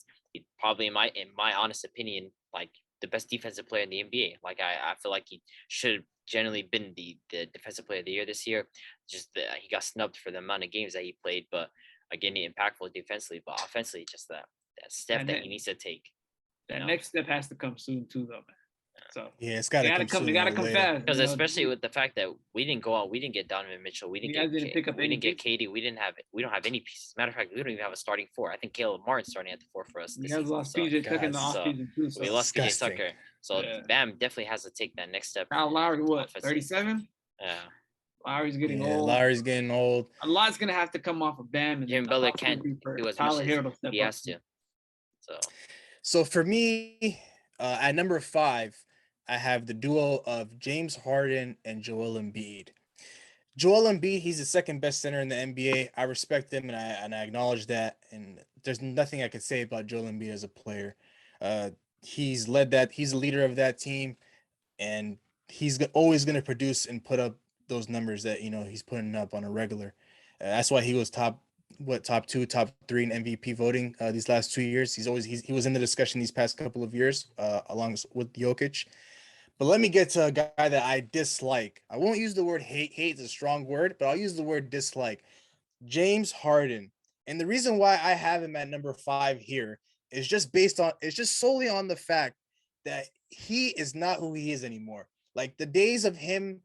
probably in my honest opinion, like the best defensive player in the NBA. Like I feel like he should have generally been the defensive player of the year this year. Just he got snubbed for the amount of games that he played, but again, he impactful defensively, but offensively, just that step And that then- he needs to take. That No. next step has to come soon too, though, man. So yeah, it's got they to gotta come come. sooner They gotta or come later. fast. Because you know, especially with the fact that we didn't go out, we didn't get Donovan Mitchell, we didn't You guys get didn't pick up we any didn't get pieces. KD, we don't have any pieces. Matter of fact, we don't even have a starting four. I think Caleb Martin's starting at the four for us You this guys season. lost So PJ Tucker in the guys, offseason too. we So lost PJ Disgusting. Tucker. So Yeah. Bam definitely has to take that next step. Kyle Lowry, what, offensively. 37? Yeah. Lowry's getting Yeah, old. Lowry's getting old. A lot's gonna have to come off of Bam, and Jimmy a Butler lot's can't gonna be for do as Tyler much Hero as to step he up. has to. So So for me, at number 5, I have the duo of James Harden and Joel Embiid. Joel Embiid, he's the second best center in the NBA. I respect him and I acknowledge that. And there's nothing I could say about Joel Embiid as a player. He's led that. He's the leader of that team, and he's always going to produce and put up those numbers that he's putting up on a regular. That's why he was top 2, top 3 in MVP voting these last 2 years. He was in the discussion these past couple of years along with Jokic. But let me get to a guy that I dislike. I won't use the word hate. Hate is a strong word, but I'll use the word dislike. James Harden. And the reason why I have him at number 5 here is just solely on the fact that he is not who he is anymore. Like the days of him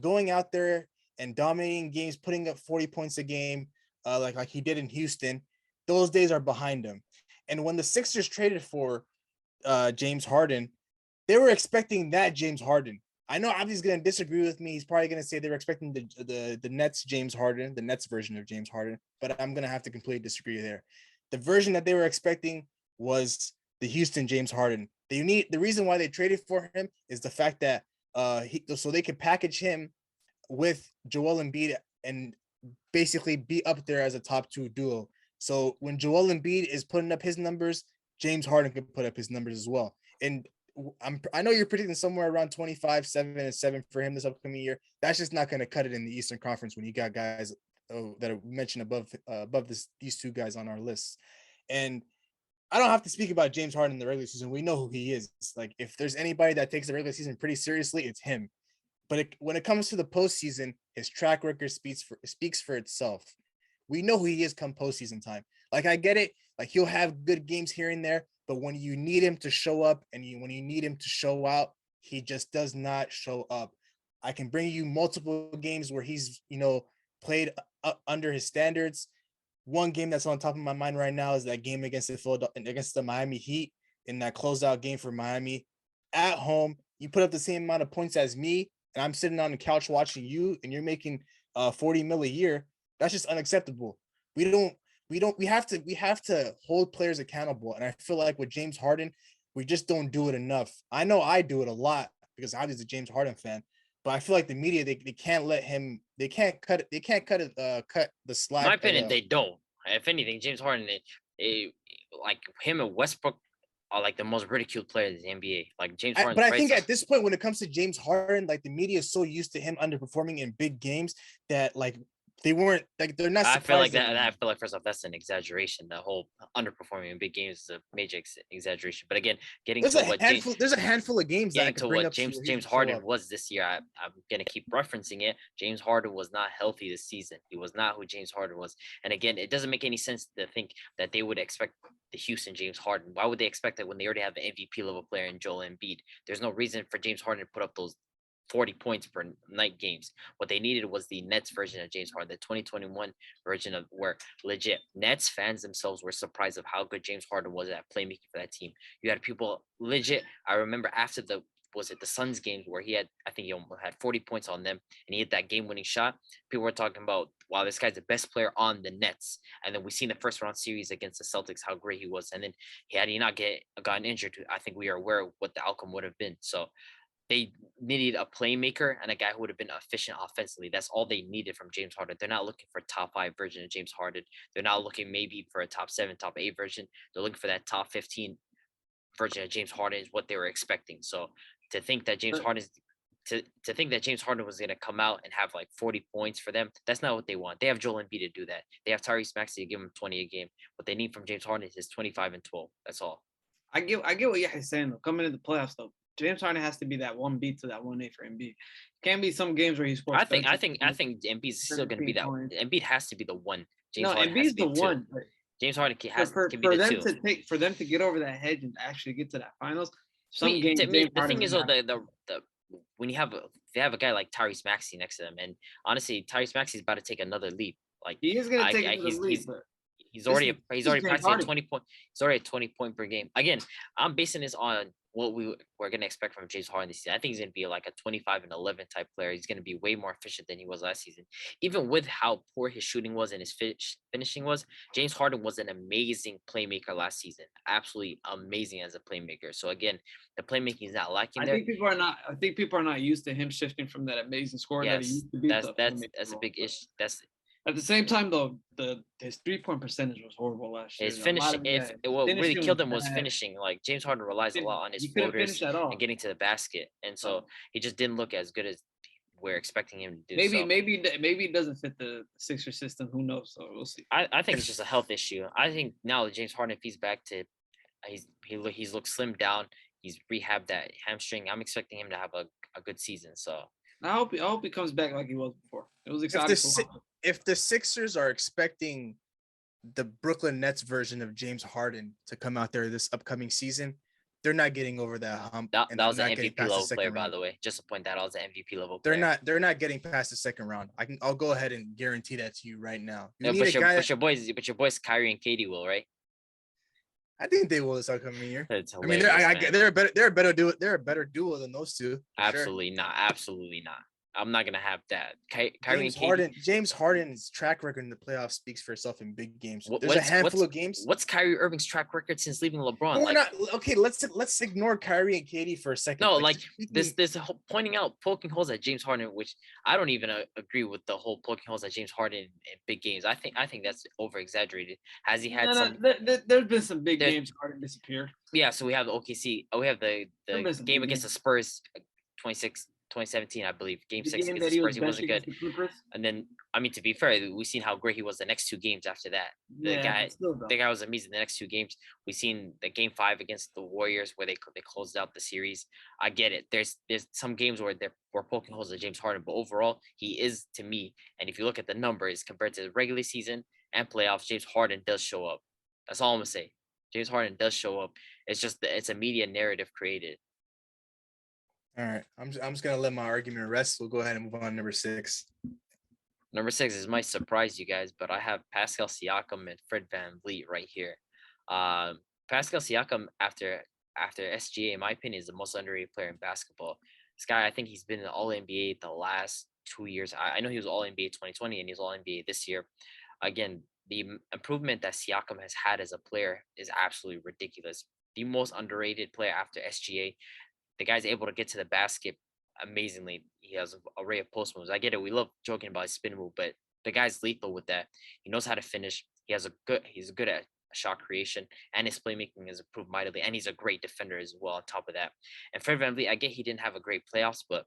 going out there and dominating games, putting up 40 points a game, like he did in Houston, those days are behind him. And when the Sixers traded for James Harden, they were expecting that James Harden. I know Abdi's going to disagree with me. He's probably going to say they were expecting the Nets James Harden, the Nets version of James Harden, but I'm going to have to completely disagree there. The version that they were expecting was the Houston James Harden. The reason why they traded for him is the fact that so they could package him with Joel Embiid and basically be up there as a top 2 duo. So when Joel Embiid is putting up his numbers, James Harden can put up his numbers as well. And I know you're predicting somewhere around 25, 7, and 7 for him this upcoming year. That's just not going to cut it in the Eastern Conference when you got guys that are mentioned above these 2 guys on our list. And I don't have to speak about James Harden in the regular season. We know who he is. Like if there's anybody that takes the regular season pretty seriously, it's him. But when it comes to the postseason, his track record speaks for itself. We know who he is come postseason time. Like I get it. Like he'll have good games here and there, but when you need him to show up and when you need him to show out, he just does not show up. I can bring you multiple games where he's played under his standards. One game that's on top of my mind right now is that game against the Miami Heat in that closeout game for Miami at home. You put up the same amount of points as me, and I'm sitting on the couch watching you, and you're making $40 million a year. That's just unacceptable. We have to hold players accountable. And I feel like with James Harden, we just don't do it enough. I know I do it a lot because I'm just a James Harden fan, but I feel like the media, they can't let him, they can't cut the slack. in my opinion, they don't. If anything, James Harden, like him and Westbrook are like the most ridiculed players in the NBA. Like James Harden. But I think at this point, when it comes to James Harden, like the media is so used to him underperforming in big games that like they weren't like they're not. I feel like surprised that. I feel like first off, that's an exaggeration. The whole underperforming in big games is a major exaggeration. But again, there's a handful of games that I getting could to bring what up James Harden was this year. I'm gonna keep referencing it. James Harden was not healthy this season. He was not who James Harden was. And again, it doesn't make any sense to think that they would expect the Houston James Harden. Why would they expect that when they already have an MVP level player in Joel Embiid? There's no reason for James Harden to put up those 40 points per night games. What they needed was the Nets version of James Harden, the 2021 version of where legit Nets fans themselves were surprised of how good James Harden was at playmaking for that team. You had people legit. I remember after the was it the Suns game where I think he almost had 40 points on them and he hit that game-winning shot. People were talking about, wow, this guy's the best player on the Nets. And then we seen the first round series against the Celtics, how great he was. And then had he not gotten injured, I think we are aware of what the outcome would have been. So they needed a playmaker and a guy who would have been efficient offensively. That's all they needed from James Harden. They're not looking for a top 5 version of James Harden. They're not looking maybe for a top 7, top 8 version. They're looking for that top 15 version of James Harden is what they were expecting. So to think that James Harden was going to come out and have like 40 points for them, that's not what they want. They have Joel Embiid to do that. They have Tyrese Maxey to give him 20 a game. What they need from James Harden is 25 and 12. That's all. I get what Yahi's saying though. Coming into the playoffs though, James Harden has to be that 1B to that 1A for Embiid. Can't be some games where he scores. I think Embiid's still going to be that. Embiid has to be the one. Embiid's the one. James Harden can be the 2. For them to get over that hedge and actually get to that finals. Games. The thing is, when you have a guy like Tyrese Maxey next to them, and honestly, Tyrese Maxey is about to take another leap. Like he is going to take another leap. He's already practicing at 20 point. He's already at 20 point per game. Again, I'm basing this on what we're going to expect from James Harden this season. I think he's going to be like a 25 and 11 type player. He's going to be way more efficient than he was last season. Even with how poor his shooting was and his finishing was, James Harden was an amazing playmaker last season. Absolutely amazing as a playmaker. So again, the playmaking is not lacking there. I think people are not used to him shifting from that amazing scorer that he used to be. That's a big issue. At the same time, though, his 3-point percentage was horrible last year. His finishing, what really killed him was finishing. Like James Harden relies a lot on his floaters and getting to the basket, and so he just didn't look as good as we're expecting him to do. Maybe it doesn't fit the Sixers system. Who knows? So we'll see. I think it's just a health issue. I think now James Harden, if he's back to, he's looked slimmed down. He's rehabbed that hamstring. I'm expecting him to have a good season. So I hope he comes back like he was before. It was exciting. If the Sixers are expecting the Brooklyn Nets version of James Harden to come out there this upcoming season, they're not getting over that hump. That was an MVP level player, by the way. Just to point that out, was an MVP level player. They're not getting past the second round. I'll go ahead and guarantee that to you right now. But your boys Kyrie and KD will, right? I think they will this upcoming year. I mean, they're a better duo than those two. Absolutely not. Absolutely not. I'm not gonna have that. James Harden's track record in the playoffs speaks for itself in big games. There's a handful of games. What's Kyrie Irving's track record since leaving LeBron? Let's ignore Kyrie and KD for a second. No, this whole poking holes at James Harden, which I don't even agree with the whole poking holes at James Harden in big games. I think that's over exaggerated. Has he had some? There's been some big games Harden disappeared. Yeah, so we have the OKC. We have the game against the Spurs, 2017, I believe, game 6 against the Spurs, he wasn't good. And then, I mean, to be fair, we've seen how great he was the next 2 games after that. The guy was amazing the next 2 games. We've seen the game 5 against the Warriors where they closed out the series. I get it. There's some games where we're poking holes at James Harden, but overall, he is, to me, and if you look at the numbers compared to the regular season and playoffs, James Harden does show up. That's all I'm going to say. James Harden does show up. It's just it's a media narrative created. All right, I'm just gonna let my argument rest. We'll go ahead and move on to number 6. Number 6 is might surprise you guys, but I have Pascal Siakam and Fred VanVleet right here. Pascal Siakam, after SGA, in my opinion, is the most underrated player in basketball. This guy, I think he's been in the All-NBA the last 2 years. I know he was All-NBA 2020 and he's All-NBA this year. Again, the improvement that Siakam has had as a player is absolutely ridiculous. The most underrated player after SGA. The guy's able to get to the basket amazingly. He has an array of post moves. I get it. We love joking about his spin move, but the guy's lethal with that. He knows how to finish. He's good at shot creation, and his playmaking has improved mightily. And he's a great defender as well. On top of that, and Fred VanVleet, I get he didn't have a great playoffs, but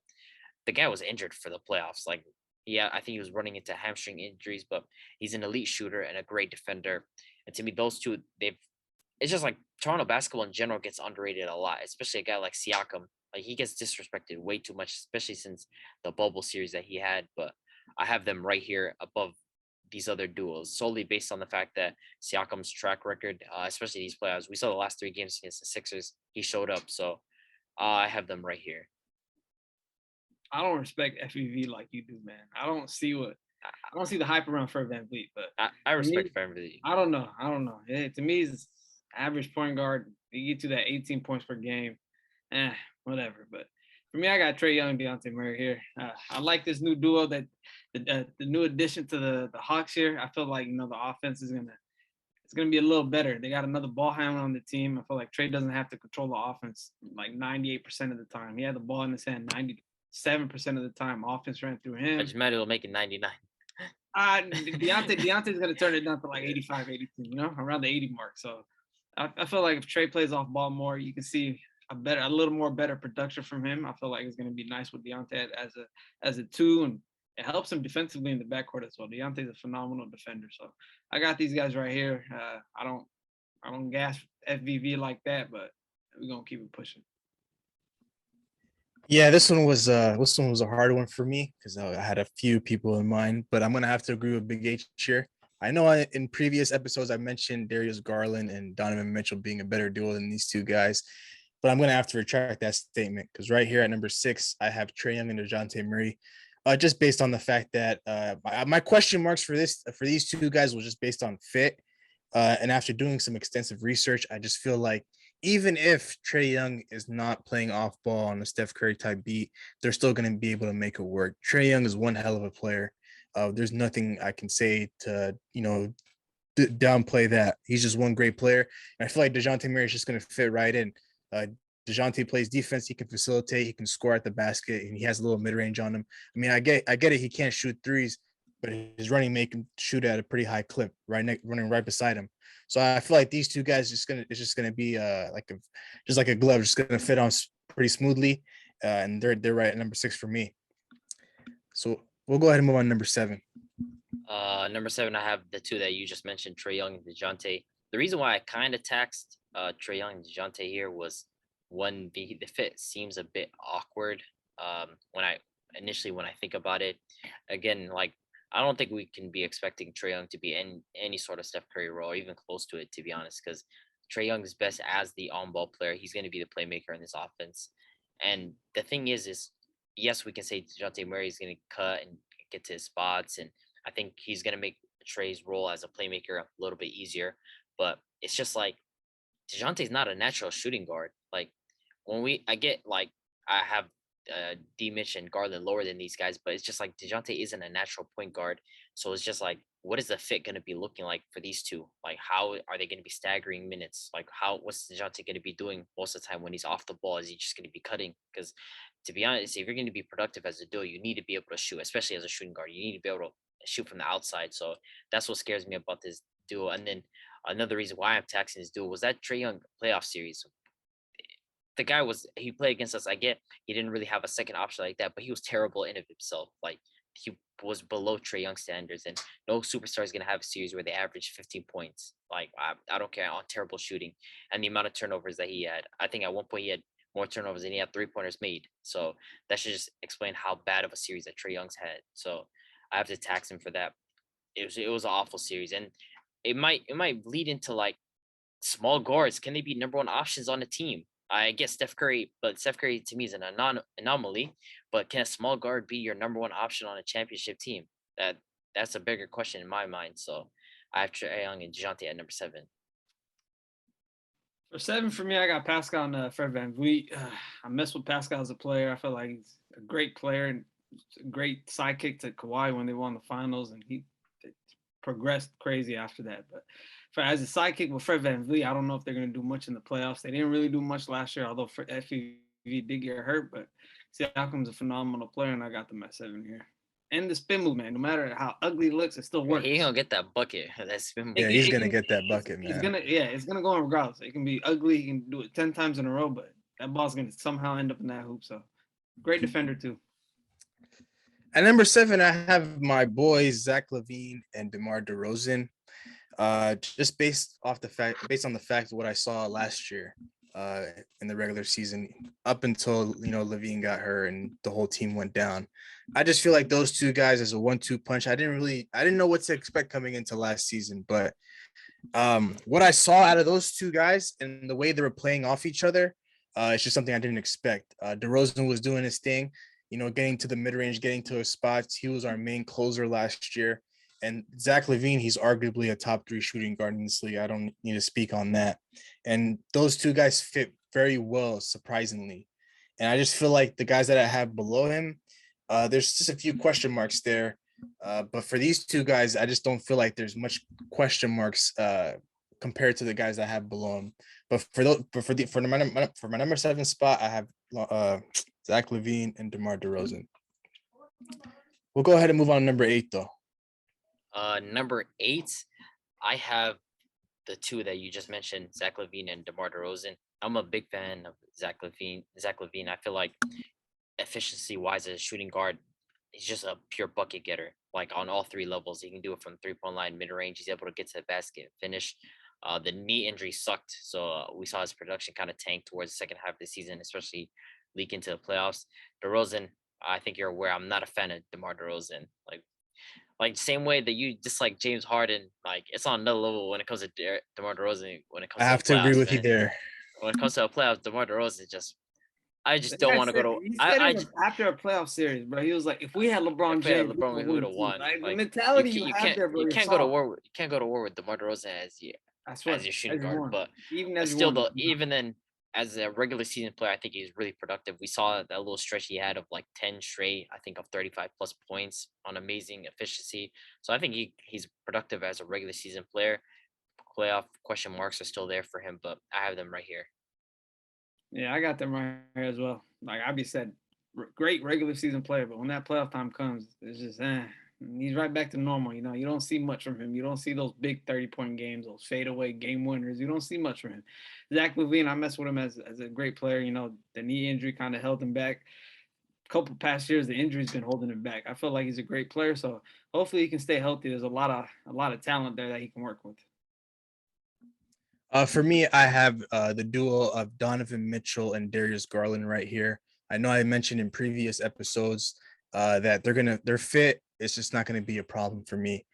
the guy was injured for the playoffs. I think he was running into hamstring injuries, but he's an elite shooter and a great defender. And to me, those two, it's just like Toronto basketball in general gets underrated a lot, especially a guy like Siakam. Like he gets disrespected way too much, especially since the bubble series that he had. But I have them right here above these other duos solely based on the fact that Siakam's track record, especially these playoffs. We saw the last 3 games against the Sixers. He showed up. So I have them right here. I don't respect FEV like you do, man. I don't see the hype around Fred VanVleet, but I respect Fred VanVleet. I don't know. To me, it's average point guard. You get to that 18 points per game, whatever. But For me, I got Trae Young and Dejounte Murray here. I like this new duo that the new addition to the Hawks here. I feel like the offense is gonna be a little better. They got another ball handler on the team. I feel like Trae doesn't have to control the offense like 98% of the time. He had the ball in his hand 97% of the time. Offense ran through him. I just might as well make it 99. Dejounte's gonna turn it down to like 85, 82, around the 80 mark. So I feel like if Trae plays off ball more, you can see a little more better production from him. I feel like it's gonna be nice with Dejounte as a 2, and it helps him defensively in the backcourt as well. Dejounte's a phenomenal defender. So I got these guys right here. I don't gas FVV like that, but we're gonna keep it pushing. Yeah, this one was a hard one for me because I had a few people in mind, but I'm gonna have to agree with Big H here. I know in previous episodes I mentioned Darius Garland and Donovan Mitchell being a better duo than these two guys, but I'm gonna have to retract that statement because right here at number 6 I have Trae Young and DeJounte Murray, just based on the fact that my question marks for these two guys was just based on fit, and after doing some extensive research, I just feel like even if Trae Young is not playing off ball on a Steph Curry type beat, they're still going to be able to make it work. Trae Young is one hell of a player. There's nothing I can say to, downplay that. He's just one great player. And I feel like DeJounte Murray is just going to fit right in. DeJounte plays defense. He can facilitate. He can score at the basket, and he has a little mid-range on him. I mean, I get it. He can't shoot threes, but his running make him shoot at a pretty high clip, running right beside him. So I feel like these two guys it's just gonna be like a glove, just gonna fit on pretty smoothly, and they're right at number 6 for me. So we'll go ahead and move on to number 7. Number 7, I have the 2 that you just mentioned, Trae Young and DeJounte. The reason why I kind of taxed Trae Young and DeJounte here was one, the fit seems a bit awkward. When I think about it, again, like, I don't think we can be expecting Trae Young to be in any sort of Steph Curry role, or even close to it, to be honest, because Trae Young is best as the on-ball player. He's going to be the playmaker in this offense. And the thing is yes, we can say DeJounte Murray is going to cut and get to his spots, and I think he's going to make Trae's role as a playmaker a little bit easier. But it's just like DeJounte's not a natural shooting guard. Like, I have D Mitch and Garland lower than these guys, but it's just like DeJounte isn't a natural point guard. So it's just like, what is the fit going to be looking like for these two? Like, how are they going to be staggering minutes? Like, what's DeJounte going to be doing most of the time when he's off the ball? Is he just going to be cutting? Because to be honest, if you're going to be productive as a duo, you need to be able to shoot, especially as a shooting guard. You need to be able to shoot from the outside. So that's what scares me about this duo. And then another reason why I'm taxing this duo was that Trae Young playoff series. The guy he played against us. I get he didn't really have a second option like that, but he was terrible in of himself. Like, he was below Trae Young standards, and no superstar is going to have a series where they average 15 points. Like, I don't care on terrible shooting and the amount of turnovers that he had. I think at one point he had more turnovers than he had 3-pointers made. So that should just explain how bad of a series that Trae Young's had. So I have to tax him for that. It was an awful series, and it might lead into like small guards. Can they be number one options on the team? I guess Steph Curry, but Steph Curry to me is an anomaly. But can a small guard be your number one option on a championship team? That's a bigger question in my mind. So I have Trae Young and DeJounte at number 7. For 7 for me, I got Pascal and Fred VanVleet. I mess with Pascal as a player. I feel like he's a great player and a great sidekick to Kawhi when they won the finals, and he progressed crazy after that. But as a sidekick with Fred VanVleet, I don't know if they're going to do much in the playoffs. They didn't really do much last year, although FVV did get hurt. But Siakam's a phenomenal player, and I got them at 7 here. And the spin move, man. No matter how ugly it looks, it still works. He's gonna get that bucket. That spin move. Yeah, he's gonna get that bucket, man. It's gonna go on regardless. It can be ugly. He can do it 10 times in a row, but that ball's gonna somehow end up in that hoop. So, great defender too. At number 7, I have my boys Zach LaVine and DeMar DeRozan. Just based on the fact of what I saw last year in the regular season, up until LaVine got hurt and the whole team went down. I just feel like those two guys as a 1-2 punch. I didn't know what to expect coming into last season, but what I saw out of those two guys and the way they were playing off each other, it's just something I didn't expect. DeRozan was doing his thing, getting to the mid-range, getting to his spots. He was our main closer last year. And Zach LaVine, he's arguably a top 3 shooting guard in this league. I don't need to speak on that. And those two guys fit very well, surprisingly. And I just feel like the guys that I have below him, there's just a few question marks there. But for these two guys, I just don't feel like there's much question marks compared to the guys that I have below him. But for my number 7 spot, I have Zach LaVine and DeMar DeRozan. We'll go ahead and move on to number 8, though. Number 8, I have the two that you just mentioned, Zach LaVine and DeMar DeRozan. I'm a big fan of Zach LaVine. I feel like efficiency-wise as a shooting guard, he's just a pure bucket getter. Like on all 3 levels, he can do it from 3-point line, mid-range. He's able to get to the basket, finish. The knee injury sucked, so we saw his production kind of tank towards the second half of the season, especially leak into the playoffs. DeRozan, I think you're aware, I'm not a fan of DeMar DeRozan. Like same way that you dislike James Harden, like it's on another level when it comes to DeMar DeRozan. When it comes, I have to agree with you there. When it comes to the playoffs, DeMar DeRozan is just, I just That don't guy want to go said- to. he said I it after a playoff series, bro. He was like, "If we had LeBron If we had James, LeBron, we would've won." Like, the Like, mentality you have can't there, bro. you is can't go to soft. war. You can't go to war with DeMar DeRozan as your shooting guard, but even as you still won. though, even then, as a regular season player, I think he's really productive. We saw that little stretch he had of like 10 straight, I think, of 35 plus points on amazing efficiency. So I think he's productive as a regular season player. Playoff question marks are still there for him, but I have them right here. Yeah, I got them right here as well. Like Abby said, great regular season player, but when that playoff time comes, it's just he's right back to normal. You know, you don't see much from him. You don't see those big 30-point games, those fadeaway game winners. You don't see much from him. Zach LaVine, I mess with him as a great player. You know, the knee injury kind of held him back. A couple past years, the injury's been holding him back. I feel like he's a great player, so hopefully he can stay healthy. There's a lot of talent there that he can work with. For me, I have the duo of Donovan Mitchell and Darius Garland right here. I know I mentioned in previous episodes that they're fit. It's just not gonna be a problem for me.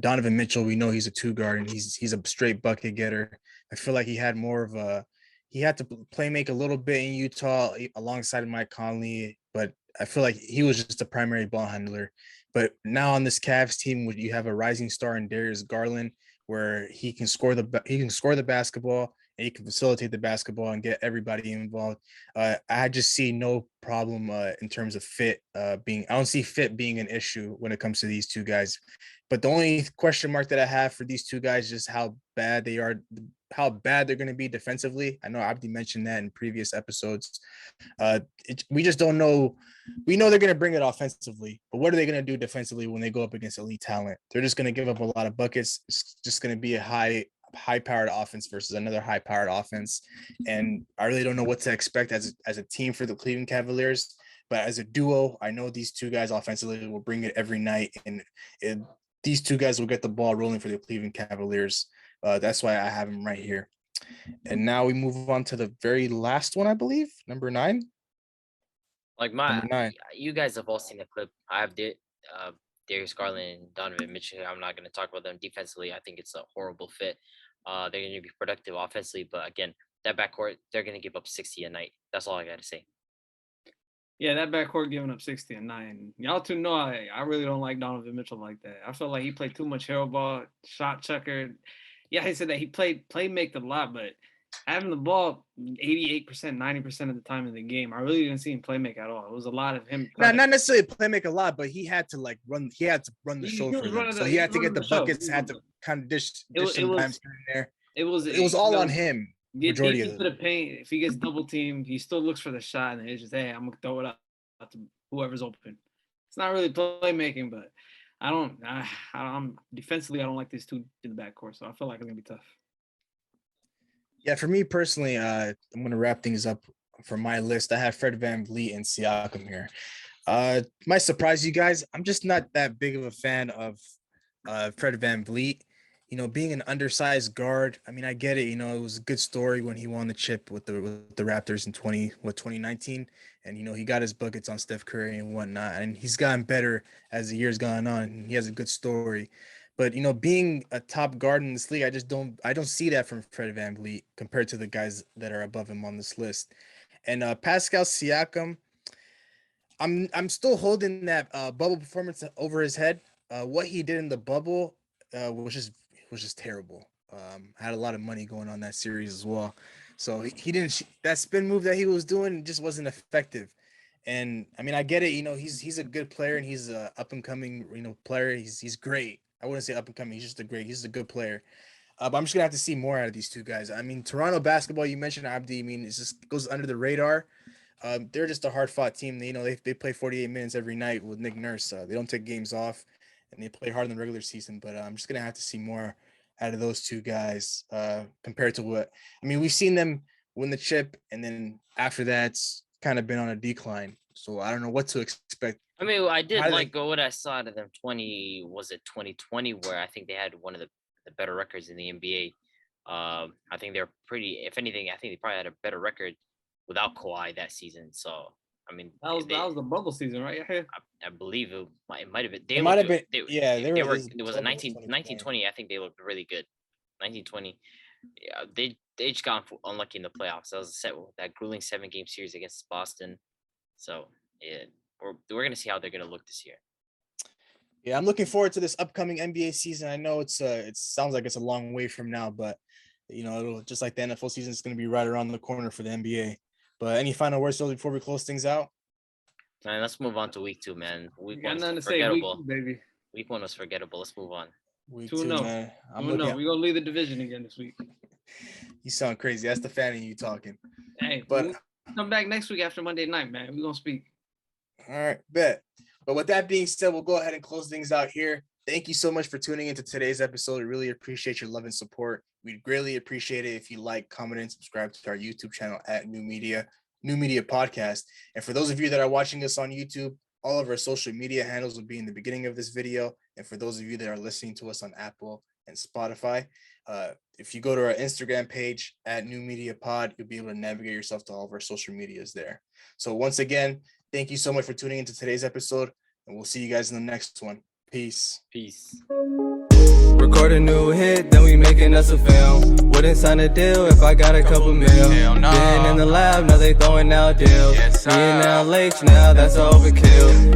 Donovan Mitchell, we know he's a 2 guard and he's a straight bucket getter. I feel like he had to play make a little bit in Utah alongside Mike Conley, but I feel like he was just a primary ball handler. But now on this Cavs team, where you have a rising star in Darius Garland, where he can score the basketball and he can facilitate the basketball and get everybody involved. I just see no problem in terms of fit I don't see fit being an issue when it comes to these two guys. But the only question mark that I have for these two guys is how bad they're going to be defensively. I know Abdi mentioned that in previous episodes. We just don't know. We know they're going to bring it offensively, but what are they going to do defensively when they go up against elite talent? They're just going to give up a lot of buckets. It's just going to be a high-powered offense versus another high-powered offense. And I really don't know what to expect as a team for the Cleveland Cavaliers. But as a duo, I know these two guys offensively will bring it every night, and these two guys will get the ball rolling for the Cleveland Cavaliers. That's why I have them right here. And now we move on to the very last one, I believe, number 9. Like Number 9. you guys have all seen the clip. I have Darius Garland and Donovan Mitchell. I'm not going to talk about them defensively. I think it's a horrible fit. They're going to be productive offensively, but again, that backcourt, they're going to give up 60 a night. That's all I got to say. Yeah, that backcourt giving up 60 and 9. Y'all two know I really don't like Donovan Mitchell like that. I feel like he played too much hero ball, shot chucker. Yeah, he said that he playmaked a lot, but having the ball 88%, 90% of the time in the game, I really didn't see him play make at all. It was a lot of him. Not necessarily play make a lot, but he had to run. He had to run the show for them. So he had to get the buckets. Had to kind of dish some dimes here and there. It was all on him. Get Majority deep of into the paint. If he gets double teamed, he still looks for the shot, and it's just, hey, I'm gonna throw it out to whoever's open. It's not really playmaking, but I'm defensively, I don't like these two in the backcourt, so I feel like it's gonna be tough. Yeah, for me personally, I'm gonna wrap things up for my list. I have Fred VanVleet and Siakam here. Might surprise you guys. I'm just not that big of a fan of Fred VanVleet. You know, being an undersized guard, I mean, I get it. You know, it was a good story when he won the chip with the Raptors in 2019, and you know he got his buckets on Steph Curry and whatnot, and he's gotten better as the years gone on. And he has a good story, but you know, being a top guard in this league, I don't see that from Fred VanVleet compared to the guys that are above him on this list. And Pascal Siakam, I'm still holding that bubble performance over his head. What he did in the bubble was just terrible. Had a lot of money going on that series as well. So he didn't. That spin move that he was doing just wasn't effective. And I mean, I get it. He's a good player and he's a up and coming player. He's great. I wouldn't say up and coming. He's a good player. But I'm just gonna have to see more out of these two guys. I mean, Toronto basketball. You mentioned Abdi. I mean, it just goes under the radar. They're just a hard fought team. They play 48 minutes every night with Nick Nurse. They don't take games off, and they play hard in the regular season. But I'm just gonna have to see more out of those two guys compared to what we've seen them win the chip, and then after that's kind of been on a decline. So I don't know what to expect. I mean, I did like what I saw out of them 2020, where I think they had one of the better records in the NBA. I think they're pretty, if anything, I think they probably had a better record without Kawhi that season. So, I mean, that was the bubble season, right? I believe it might have been. It might have been. It was a 1920. I think they looked really good. 1920. Yeah, they just got unlucky in the playoffs. That was that grueling 7-game series against Boston. So yeah, we're gonna see how they're gonna look this year. Yeah, I'm looking forward to this upcoming NBA season. I know it sounds like it's a long way from now, but it'll just like the NFL season, it's gonna be right around the corner for the NBA. But any final words before we close things out? Man, let's move on to week 2, man. Week 1 was forgettable. Week 2, baby. Week 1 was forgettable. Let's move on. Week 2-0. 2, man. We're gonna lead the division again this week. You sound crazy. That's the fan in you talking. Hey, but we'll come back next week after Monday night, man. We're gonna speak. All right, bet. But with that being said, we'll go ahead and close things out here. Thank you so much for tuning into today's episode. We really appreciate your love and support. We'd greatly appreciate it if you like, comment, and subscribe to our YouTube channel at New Media Podcast. And for those of you that are watching us on YouTube, all of our social media handles will be in the beginning of this video. And for those of you that are listening to us on Apple and Spotify, if you go to our Instagram page at New Media Pod, you'll be able to navigate yourself to all of our social medias there. So once again, thank you so much for tuning into today's episode, and we'll see you guys in the next one. Peace. Record a new hit, then we making us a film. Wouldn't sign a deal if I got a couple mil. Been in the lab, now they throwing out deals. Me and now Lakes, now that's overkill.